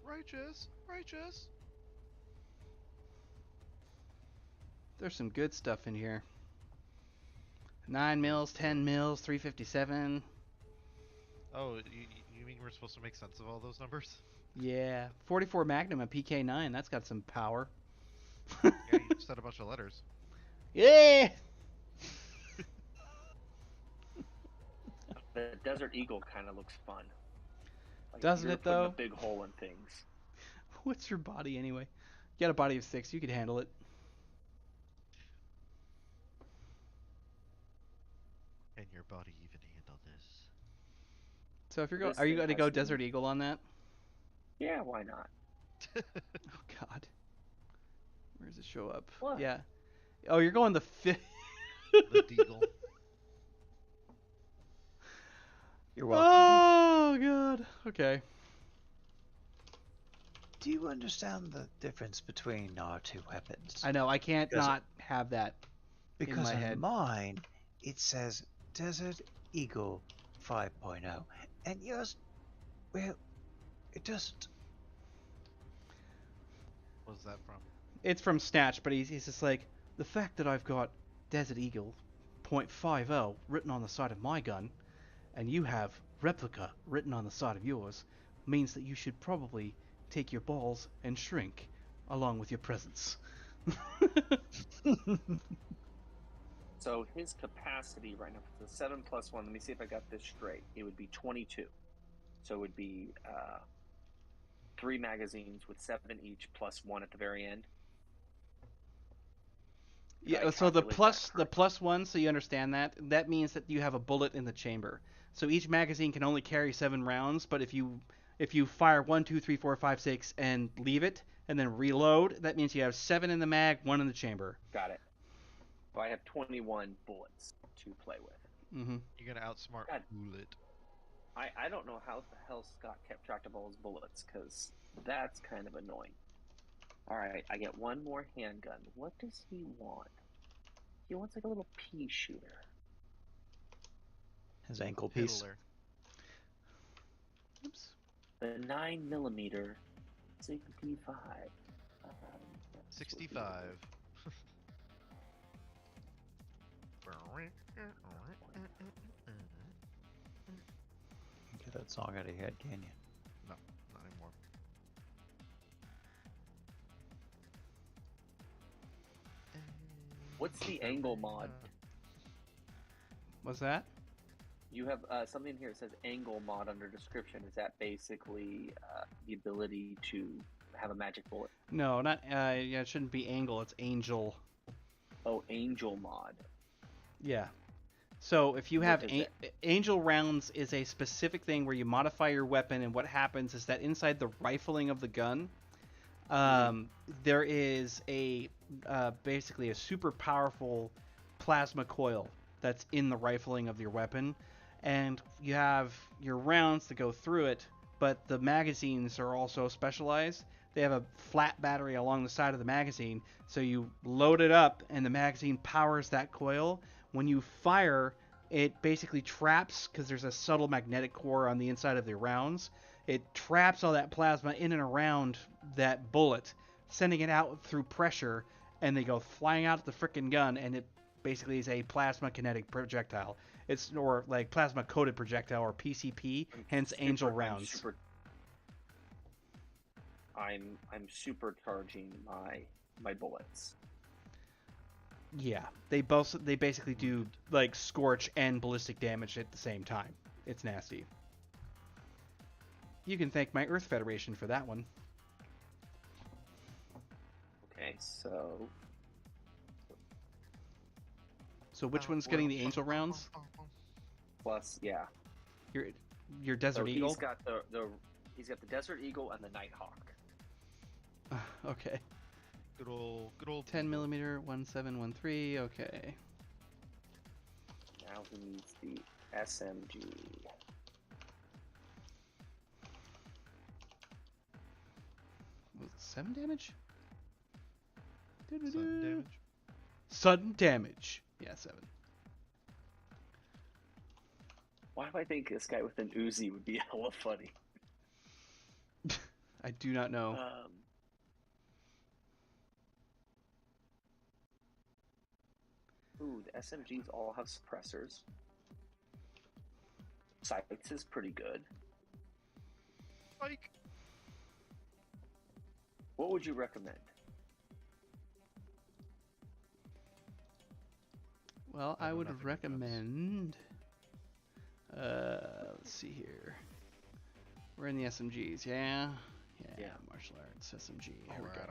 Righteous. There's some good stuff in here. 9 mils, 10 mils, 357. Oh, you mean we're supposed to make sense of all those numbers? Yeah, 44 Magnum, a PK9. That's got some power. Yeah, you just said a bunch of letters. Yeah. The Desert Eagle kind of looks fun. Like Doesn't you're it, putting though? a big hole in things. What's your body anyway? You got a body of 6. You could handle it. Can your body even handle this? So if you're going, This are you thing going to has go some- Desert Eagle on that? Yeah, why not? Oh God. Where does it show up? What? Yeah. Oh, you're going the 5th. The Deagle. You're welcome. Oh God. Okay. Do you understand the difference between our two weapons? I know. I can't Because- not have that. Because my on head. mine, it says Desert Eagle 5.0. And yours, well, it doesn't. What's that from? It's from Snatch, but he's just like, the fact that I've got Desert Eagle .50 written on the side of my gun, and you have Replica written on the side of yours, means that you should probably take your balls and shrink along with your presence. So his capacity right now, for the 7 plus 1, let me see if I got this straight. It would be 22. So it would be 3 magazines with 7 each plus 1 at the very end. Did I Yeah, so the calculate that correct? plus 1, so you understand that means that you have a bullet in the chamber. So each magazine can only carry 7 rounds, but if you fire 1, 2, 3, 4, 5, 6 and leave it and then reload, that means you have 7 in the mag, 1 in the chamber. Got it. So I have 21 bullets to play with. Mm-hmm. You're gonna outsmart God. Bullet. I don't know how the hell Scott kept track of all his bullets, because that's kind of annoying. Alright, I get 1 more handgun. What does he want? He wants like a little pea shooter. His ankle piece. Piddler. Oops. The 9mm 65. 65. Get that song out of your head, can you? No, not anymore. What's the angle mod? What's that? You have something here that says angle mod under description. Is that basically the ability to have a magic bullet? No, not. Yeah, it shouldn't be angle. It's angel. Oh, angel mod. Yeah. So if you What have is angel rounds is a specific thing where you modify your weapon, and what happens is that inside the rifling of the gun, there is a basically a super powerful plasma coil that's in the rifling of your weapon, and you have your rounds that go through it, but the magazines are also specialized. They have a flat battery along the side of the magazine, so you load it up and the magazine powers that coil. When you fire, it basically traps, because there's a subtle magnetic core on the inside of the rounds. It traps all that plasma in and around that bullet, sending it out through pressure, and they go flying out the frickin' gun, and it basically is a plasma kinetic projectile. It's or like plasma coated projectile, or PCP, hence angel rounds. I'm supercharging my bullets. Yeah, they basically do like scorch and ballistic damage at the same time. It's nasty. You can thank my Earth Federation for that one. Okay, so which one's getting the angel rounds? plus, yeah. Your Desert So Eagle. he's got the Desert Eagle and the Nighthawk. Okay. Good old 10 millimeter 1713. Okay. Now he needs the SMG. Was it 7 damage? Sudden damage. Sudden damage. Yeah, 7. Why do I think this guy with an Uzi would be hella funny? I do not know. Ooh, the SMGs all have suppressors. Sights is pretty good. Like, What would you recommend? Well, I I know would nothing recommend. Let's see here. We're in the SMGs, yeah? Yeah. Martial arts SMG. Here we go.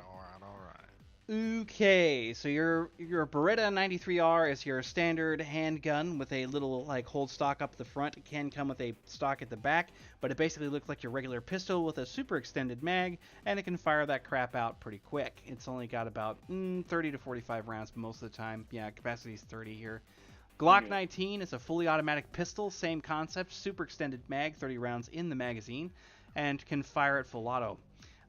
alright. Okay, so your Beretta 93R is your standard handgun with a little like hold stock up the front. It can come with a stock at the back, but it basically looks like your regular pistol with a super extended mag, and it can fire that crap out pretty quick. It's only got about 30 to 45 rounds most of the time. Yeah, capacity is 30 here. Glock 19 is a fully automatic pistol, same concept, super extended mag, 30 rounds in the magazine, and can fire at full auto.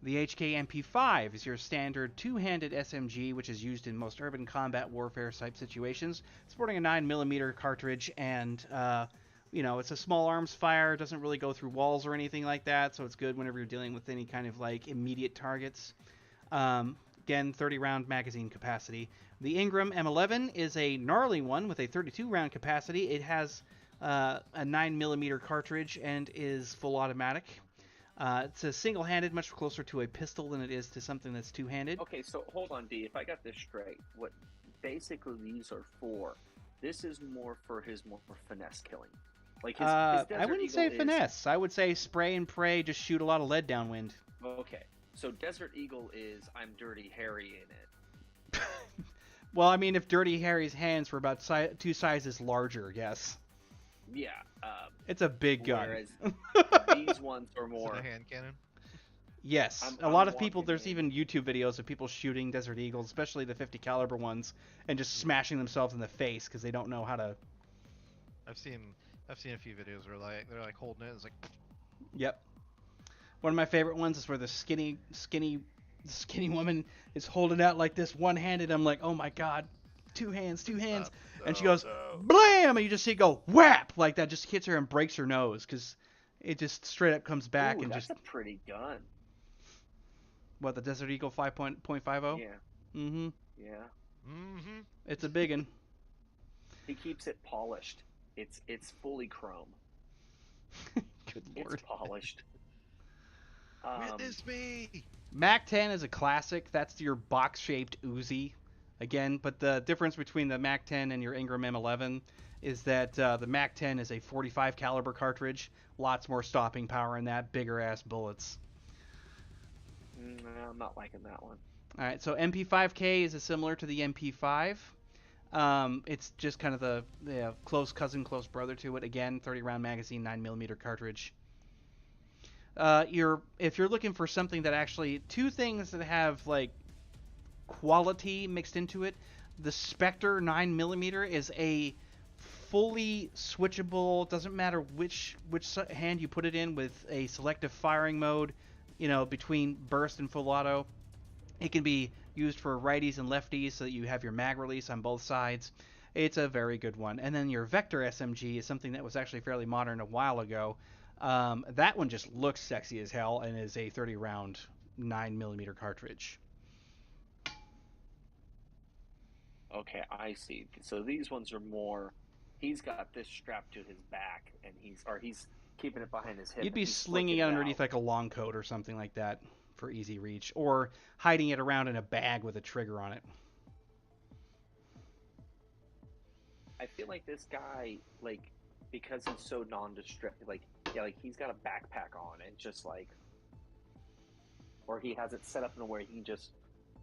The HK MP5 is your standard two-handed SMG, which is used in most urban combat warfare type situations, sporting a 9mm cartridge, and it's a small arms fire, doesn't really go through walls or anything like that, so it's good whenever you're dealing with any kind of like immediate targets. Again, 30-round magazine capacity. The Ingram M11 is a gnarly one with a 32-round capacity. It has a 9mm cartridge and is full automatic. It's a single-handed, much closer to a pistol than it is to something that's two-handed. Okay, so hold on, D. If I got this straight, what basically these are for? This is more for his more finesse killing. Like his I Desert wouldn't Eagle say is... finesse. I would say spray and pray, just shoot a lot of lead downwind. Okay, so Desert Eagle is I'm Dirty Harry in it. Well, I mean, if Dirty Harry's hands were about 2 sizes larger, yes. Yeah. It's a big gun. Whereas these ones are Is more... it a hand cannon? Yes, I'm a lot of people. walking There's in. even YouTube videos of people shooting Desert Eagles, especially the 50 caliber ones, and just smashing themselves in the face because they don't know how to. I've seen a few videos where they're like holding it. It's like, Yep. One of my favorite ones is where the skinny woman is holding out like this one-handed. I'm like, oh my god, two hands, and she goes, blam, and you just see it go whap like that, just hits her and breaks her nose because It just straight up comes back Ooh, and that's just a pretty gun. what, the Desert Eagle 5.50? Yeah, Mm-hmm. yeah. Mm-hmm. It's a big one. He keeps it polished. It's fully chrome. Good It's lord. polished. Witness me. Mac 10 is a classic. That's your box-shaped Uzi. Again, but the difference between the Mac 10 and your Ingram M11 is that the Mac 10 is a 45 caliber cartridge. Lots more stopping power in that, bigger ass bullets. I'm not liking that one. All right, so MP5K is similar to the MP5. It's just kind of the close cousin, close brother to it. Again, 30 round magazine, 9mm cartridge. If you're looking for something that actually, two things that have like quality mixed into it, the Spectre 9mm is a fully switchable, doesn't matter which hand you put it in, with a selective firing mode, between burst and full auto. It can be used for righties and lefties so that you have your mag release on both sides. It's a very good one. And then your Vector SMG is something that was actually fairly modern a while ago. That one just looks sexy as hell and is a 30 round 9mm cartridge. Okay, I see. So these ones are more. He's got this strapped to his back, and he's keeping it behind his hip. You'd be and he's slinging flicking it it underneath out. like a long coat or something like that for easy reach, or hiding it around in a bag with a trigger on it. I feel like this guy, like, because he's so nondescript, like, yeah, like he's got a backpack on and just like, or he has it set up in a way he can just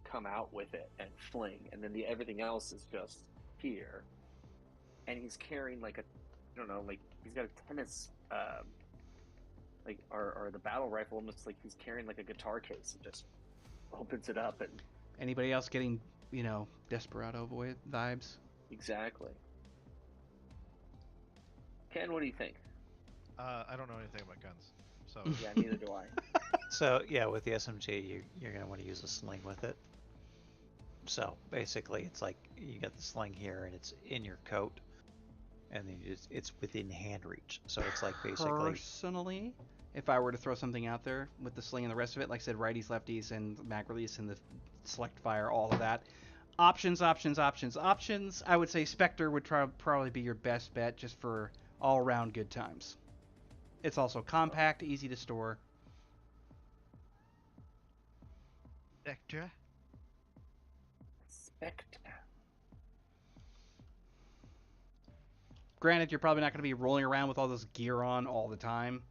come out with it and fling, and then everything else is just here, and he's carrying like I don't know, like he's got a tennis, like or the battle rifle, almost like he's carrying like a guitar case and just opens it up and Anybody else getting, Desperado vibes? exactly. Ken, what do you think? I don't know anything about guns, so Yeah, neither do I. So yeah, with the SMG, you're gonna want to use a sling with it. So basically, it's like you got the sling here, and it's in your coat, and then it's within hand reach. So it's like basically. Personally, if I were to throw something out there with the sling and the rest of it, like I said, righties, lefties, and mag release and the select fire, all of that. Options. I would say Spectre would probably be your best bet just for all around good times. It's also compact, easy to store. Spectre. Spectre. Granted, you're probably not going to be rolling around with all this gear on all the time.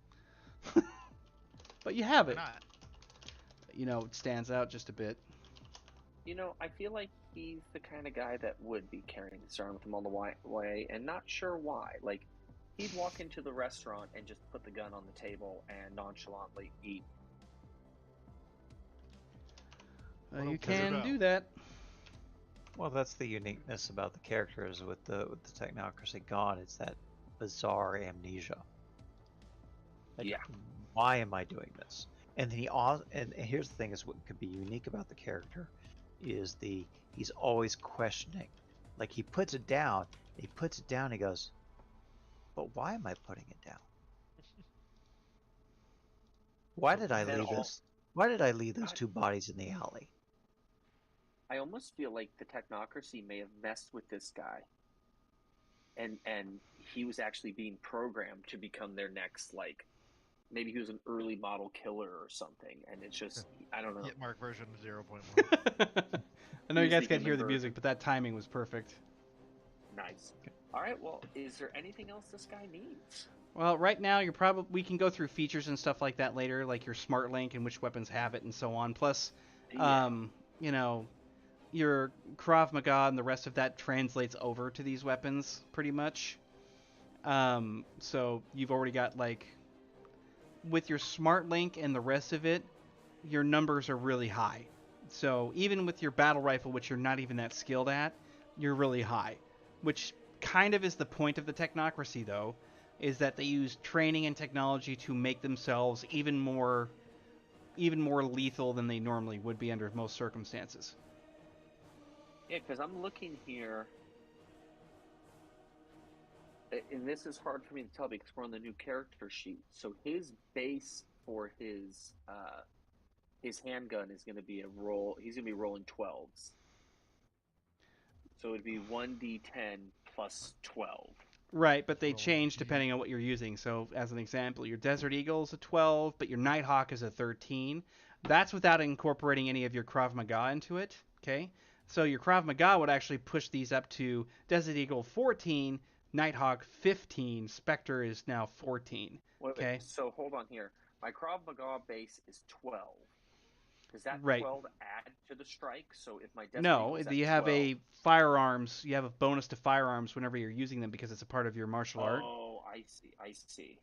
But you have Why it. not? It stands out just a bit. I feel like he's the kind of guy that would be carrying this around with him all the way, and not sure why. Like, he'd walk into the restaurant and just put the gun on the table and nonchalantly eat. You Weirdo. can do that. Well, that's the uniqueness about the characters with the Technocracy gone. It's that bizarre amnesia. Like, Yeah. why am I doing this? And then and here's the thing: is what could be unique about the character is he's always questioning. Like, he puts it down. He puts it down. He goes, "But why am I putting it down? Why did I leave this? Why did I leave those two bodies in the alley?" I almost feel like the Technocracy may have messed with this guy, and he was actually being programmed to become their next, like, maybe he was an early model killer or something, and it's just, I don't know. Hit mark version 0.1. I know you Use guys the can't hear human the music, version. but that timing was perfect. Nice. All right, well, is there anything else this guy needs? Well, right now we can go through features and stuff like that later, like your smart link and which weapons have it and so on. Plus, Yeah. Your Krav Maga and the rest of that translates over to these weapons pretty much. So you've already got, like, with your smart link and the rest of it, your numbers are really high. So even with your battle rifle, which you're not even that skilled at, you're really high. Which kind of is the point of the Technocracy, though, is that they use training and technology to make themselves even more lethal than they normally would be under most circumstances. Yeah, because I'm looking here. and this is hard for me to tell because we're on the new character sheet. So his base for his handgun is going to be a roll. He's going to be rolling 12s. So it'd be 1d10 plus 12. Right, but they Roll change D. depending on what you're using. So, as an example, your Desert Eagle is a 12, but your Nighthawk is a 13. That's without incorporating any of your Krav Maga into it. Okay, so your Krav Maga would actually push these up to Desert Eagle 14, Nighthawk 15, Spectre is now 14. Okay, So hold on here. My Krav Maga base is 12. Does that right. 12 add to the strike? So if my Desert No, Eagle's at you have 12, a firearms. You have a bonus to firearms whenever you're using them because it's a part of your martial art. Oh, I see.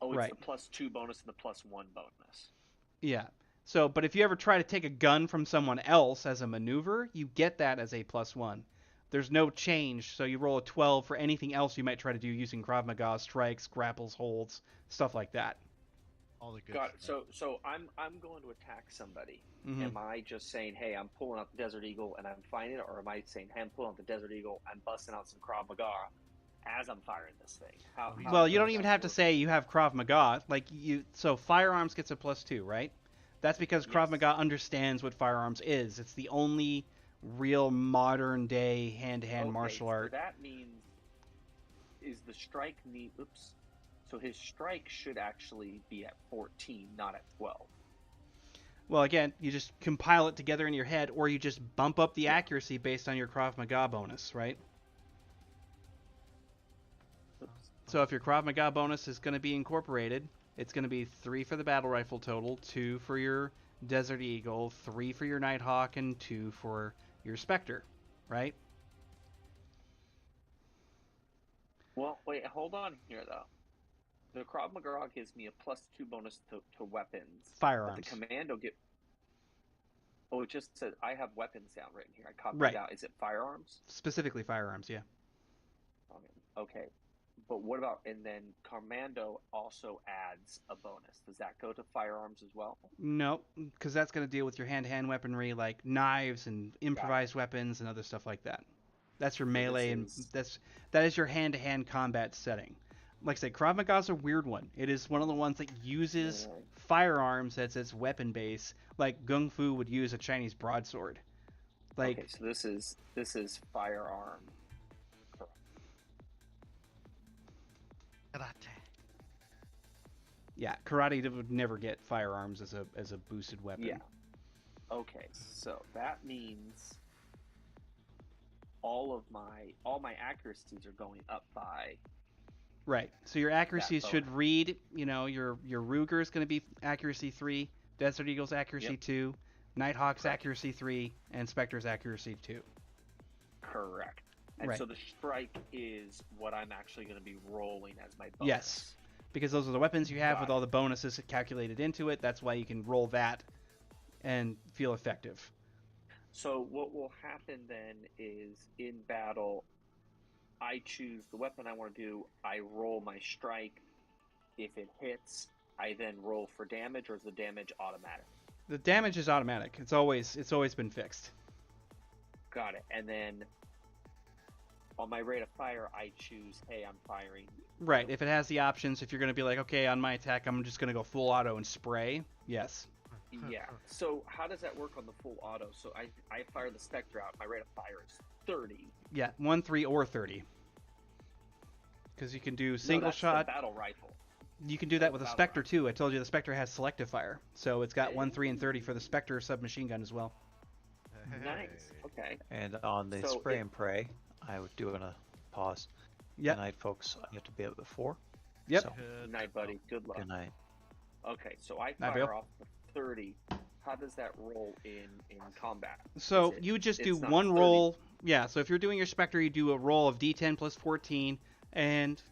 Oh, it's Right. the +2 bonus and the +1 bonus. Yeah. So, but if you ever try to take a gun from someone else as a maneuver, you get that as a +1. There's no change, so you roll a 12 for anything else you might try to do using Krav Maga, strikes, grapples, holds, stuff like that. All the good Got it. stuff. So I'm going to attack somebody. Mhm. Am I just saying, hey, I'm pulling out the Desert Eagle and I'm fighting it, or am I saying, hey, I'm pulling out the Desert Eagle, I'm busting out some Krav Maga as I'm firing this thing? How Well, does you don't that even have to work? say you have Krav Maga. Like so firearms gets a +2, right? That's because Krav Yes. Maga understands what firearms is. It's the only real modern day hand-to-hand Okay, martial so art. that means is the strike need? Oops. So his strike should actually be at 14, not at 12. Well, again, you just compile it together in your head, or you just bump up the Yeah. accuracy based on your Krav Maga bonus, right? Oops. So if your Krav Maga bonus is going to be incorporated, it's going to be 3 for the battle rifle total, 2 for your Desert Eagle, 3 for your Nighthawk, and 2 for your Spectre, right? Well, wait, hold on here though. The Krav Maga gives me a +2 bonus to weapons. Firearms. But the commando get. Oh, it just said I have weapons down written here. I copied Right. it out. Is it firearms? Specifically firearms, yeah. Okay. But what about, and then commando also adds a bonus. Does that go to firearms as well? No, because that's going to deal with your hand-to-hand weaponry like knives and improvised weapons and other stuff like that. That's your So melee, and that is your hand-to-hand combat setting. Like I said, Krav Maga's a weird one. It is one of the ones that uses firearms as its weapon base, like Gung Fu would use a Chinese broadsword. Like, okay, so this is firearm. Karate. yeah, karate would never get firearms as a boosted weapon. Yeah. Okay, so that means all my accuracies are going up by. Right. So your accuracies That should bonus. read, your Ruger is going to be accuracy 3, Desert Eagle's accuracy Yep. 2, Nighthawk's Correct. accuracy 3, and Spectre's accuracy 2. Correct. And Right. so the strike is what I'm actually going to be rolling as my bonus. Yes. Because those are the weapons you have Got with it. all the bonuses calculated into it. That's why you can roll that and feel effective. So what will happen then is in battle, I choose the weapon I want to do. I roll my strike. If it hits, I then roll for damage, or is the damage automatic? The damage is automatic. It's always been fixed. Got it. And then on my rate of fire, I choose, hey, I'm firing. Right. If it has the options, if you're going to be like, okay, on my attack, I'm just going to go full auto and spray. Yes. Yeah. So how does that work on the full auto? So I fire the Spectre out. My rate of fire is 30. Yeah. 1, 3, or 30. Because you can do No, single that's shot. the battle rifle. You can do that with a Battle Spectre rifle. too. I told you the Spectre has selective fire, so it's got 1, 3, and 30 for the Spectre submachine gun as well. Nice. Okay. And on the So spray it- and pray, I would do a pause. Yep. Good night, folks. You have to be up at 4. Yep. So, Good night, buddy. Good luck. good night. Okay, so I Night, fire Bill. off the 30. How does that roll in combat? So Is it- you would just do it's not one 30? roll. Yeah. So if you're doing your Spectre, you do a roll of D10 plus 14, and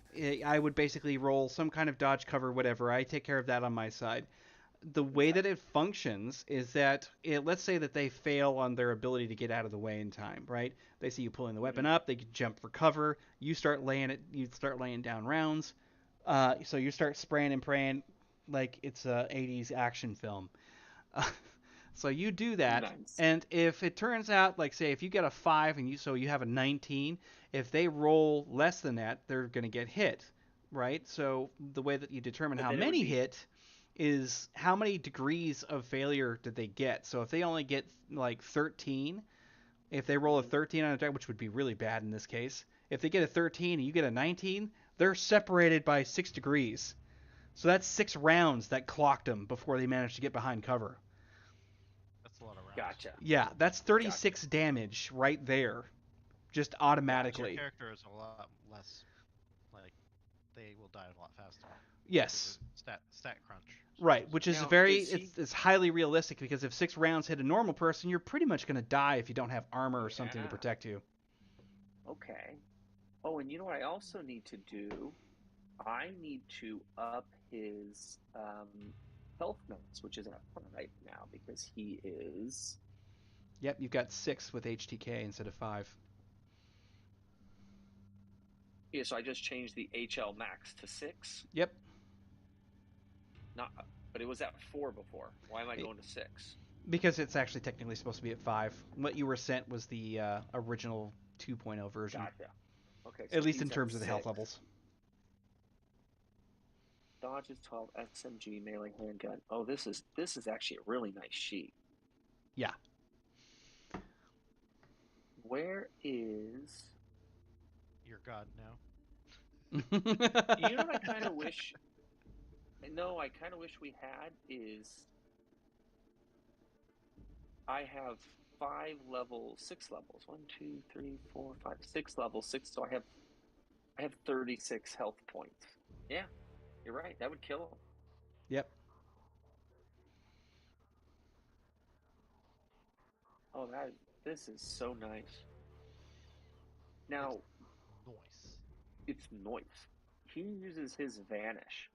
I would basically roll some kind of dodge, cover, whatever. I take care of that on my side. The way that it functions is that let's say that they fail on their ability to get out of the way in time, right? They see you pulling the weapon up, they jump for cover, you start laying down rounds, so you start spraying and praying like it's a 80s action film. So you do that, Nice. and if it turns out, like say, if you get a 5 and you have a 19, if they roll less than that, they're going to get hit, right? So the way that you determine But how then it would many be hit is how many degrees of failure did they get. So if they only get like 13, if they roll a 13 on a die, which would be really bad in this case, if they get a 13 and you get a 19, they're separated by 6 degrees. So that's 6 rounds that clocked them before they managed to get behind cover. That's a lot of rounds. Gotcha. Yeah, that's 36 damage right there, just But your automatically. character is a lot less, like, they will die a lot faster. Yes, Stat crunch. right, which is Now, very does he- it's highly realistic because if 6 rounds hit a normal person, you're pretty much going to die if you don't have armor or something to Yeah. protect you. Okay. Oh, and you know what I also need to do? I need to up his health notes, which is at 1 right now because he is. Yep, you've got 6 with HTK instead of 5. Yeah, so I just changed the HL max to 6. Yep. Not, but it was at 4 before. Why am I Hey. going to 6? Because it's actually technically supposed to be at 5. What you were sent was the original 2.0 version. Gotcha. Okay. At least in he's at terms of the health 6. levels. Dodge is 12. SMG melee handgun. Oh, this is actually a really nice sheet. Yeah. Where is? You're God now. You know what I kind of wish? No, I kind of wish we had is. I have 6 levels. 1, 2, 3, 4, 5, 6 levels. 6. So I have 36 health points. Yeah, you're right. That would kill him. Yep. Oh, this is so nice. Now Nice. it's noise. He uses his vanish.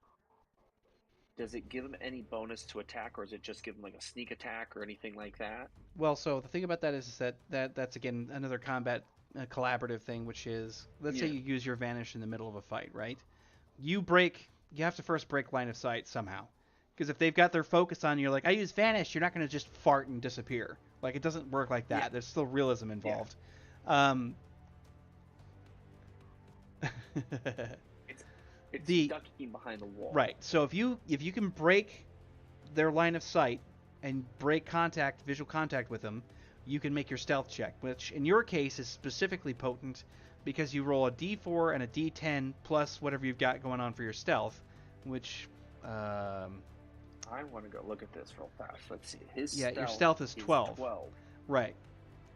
Does it give him any bonus to attack, or is it just give him like a sneak attack or anything like that? Well, so the thing about that is that's again another combat collaborative thing, which is let's say Yeah. you use your vanish in the middle of a fight, right? You have to first break line of sight somehow, because if they've got their focus on you, like I use vanish, you're not going to just fart and disappear. Like it doesn't work like that. Yeah. There's still realism involved. It's stuck in behind the wall. Right. So if you can break their line of sight and break visual contact with them, you can make your stealth check, which in your case is specifically potent because you roll a d4 and a d10 plus whatever you've got going on for your stealth, which I want to go look at this real fast. Let's see. your stealth is 12. Right.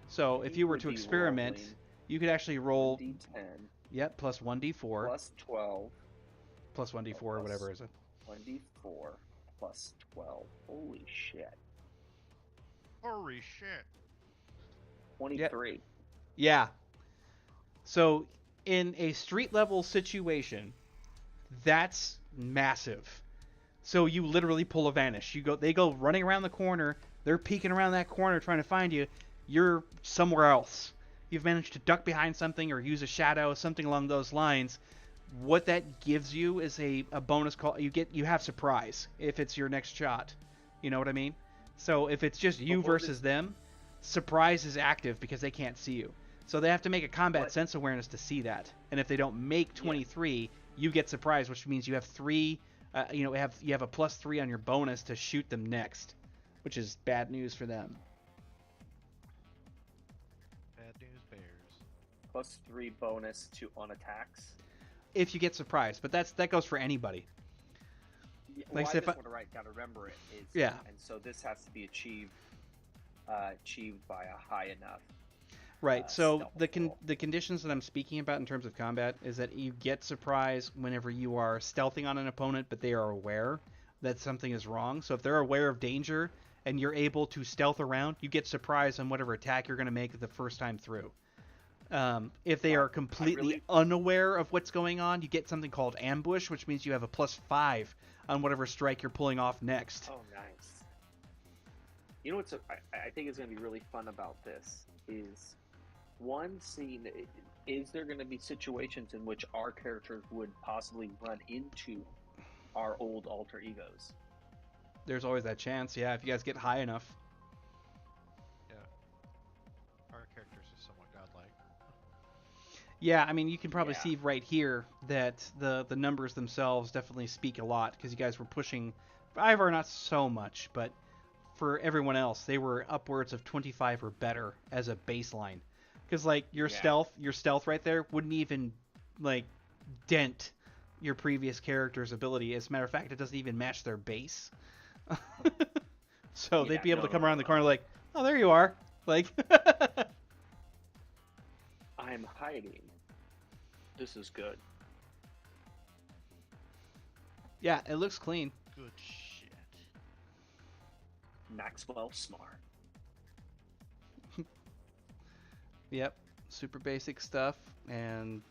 So if He you were would to be experiment, rolling you could actually roll D10 plus 1d4 plus 12 plus 1d4 or whatever is it. 1d4 plus 12. Holy shit. Holy shit. 23. Yeah. So in a street level situation, that's massive. So you literally pull a vanish. They go running around the corner. They're peeking around that corner trying to find you. You're somewhere else. You've managed to duck behind something or use a shadow, something along those lines. What that gives you is a bonus call. You have surprise if it's your next shot. You know what I mean? So if it's just you versus them, surprise is active because they can't see you. So they have to make a combat sense awareness to see that. And if they don't make 23, you get surprise, which means you have 3. You have a +3 on your bonus to shoot them next, which is bad news for them. Bad news bears. +3 bonus on attacks. If you get surprised, but that goes for anybody. Yeah, Like I I said, just want to write down. Remember it. Yeah. And so this has to be achieved by a high enough. Right. So stealth roll. the conditions that I'm speaking about in terms of combat is that you get surprise whenever you are stealthing on an opponent, but they are aware that something is wrong. So if they're aware of danger and you're able to stealth around, you get surprise on whatever attack you're going to make the first time through. If they are completely unaware of what's going on, you get something called ambush, which means you have a +5 on whatever strike you're pulling off next. Oh, nice. You know what's I think is going to be really fun about this is one scene. Is there going to be situations in which our characters would possibly run into our old alter egos? There's always that chance, yeah, if you guys get high enough. Yeah, I mean, you can probably Yeah. see right here that the numbers themselves definitely speak a lot because you guys were pushing. For Ivar, not so much, but for everyone else, they were upwards of 25 or better as a baseline. Because like your Yeah. stealth right there wouldn't even like dent your previous character's ability. As a matter of fact, it doesn't even match their base. So they'd Yeah, be able to come around the no. corner like, oh, there you are. Like, I'm hiding. This is good. yeah, it looks clean. Good shit. Maxwell Smart. Yep, super basic stuff, and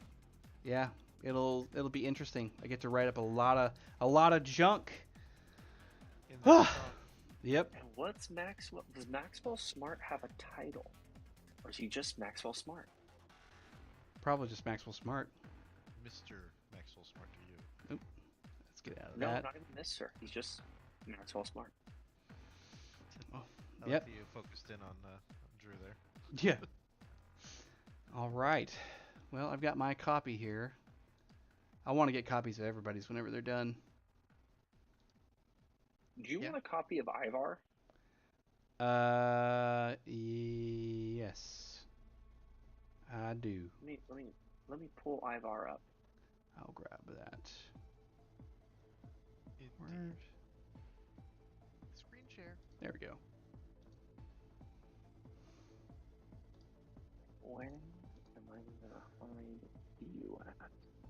yeah, it'll be interesting. I get to write up a lot of junk. In the front, Yep. And what's Maxwell? Does Maxwell Smart have a title, or is he just Maxwell Smart? Probably just Maxwell Smart. Mr. Maxwell Smart to you. Let's get out of No, that. not even this, sir. He's just Maxwell Smart. I Yep. like that you focused in on Drew there. Yeah. All right. Well, I've got my copy here. I want to get copies of everybody's whenever they're done. Do you Yeah. want a copy of Ivar? Yes, I do. Let me pull Ivar up. I'll grab that. Indeed. Screen share. There we go. When am I gonna find you at?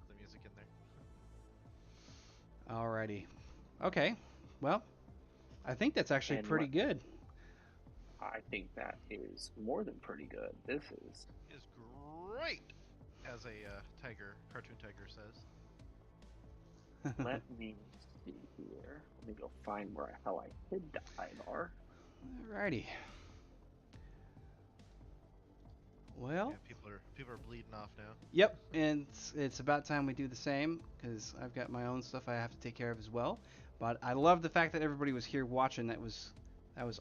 The music in there. Alrighty. Okay. Well, I think that's actually And pretty what- good. I think that is more than pretty good. This is. Is great, as a cartoon tiger says. Let me see here. Let me go find where the hell I hid the Ivar. Alrighty. Well, Yeah, people are bleeding off now. yep, and it's about time we do the same because I've got my own stuff I have to take care of as well. But I love the fact that everybody was here watching. That was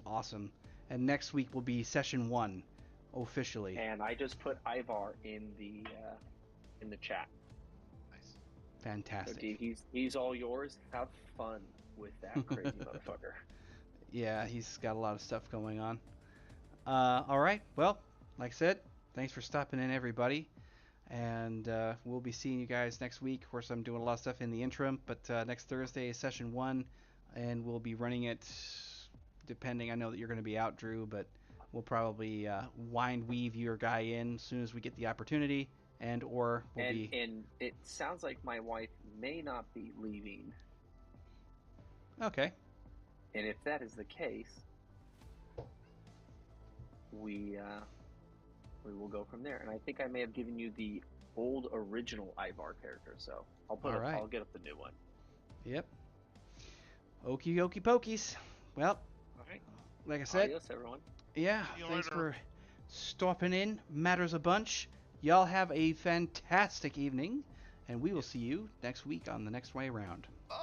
awesome. And next week will be session 1, officially. And I just put Ivar in the chat. Nice. So Fantastic. dude, he's all yours. Have fun with that crazy motherfucker. Yeah, he's got a lot of stuff going on. All right. Well, like I said, thanks for stopping in, everybody. And we'll be seeing you guys next week. Of course, I'm doing a lot of stuff in the interim, but next Thursday is session 1, and we'll be running it depending. I know that you're going to be out, Drew, but we'll probably weave your guy in as soon as we get the opportunity, and or we'll be. And it sounds like my wife may not be leaving. Okay. And if that is the case, we will go from there. And I think I may have given you the old original Ivar character, so I'll Alright. I'll get up the new one. Yep. Okie dokie pokies. Well, All right. like I said, Adios, everyone. yeah, See you thanks later. for stopping in. Matters a bunch. Y'all have a fantastic evening, and we will see you next week on the next way around. Bye.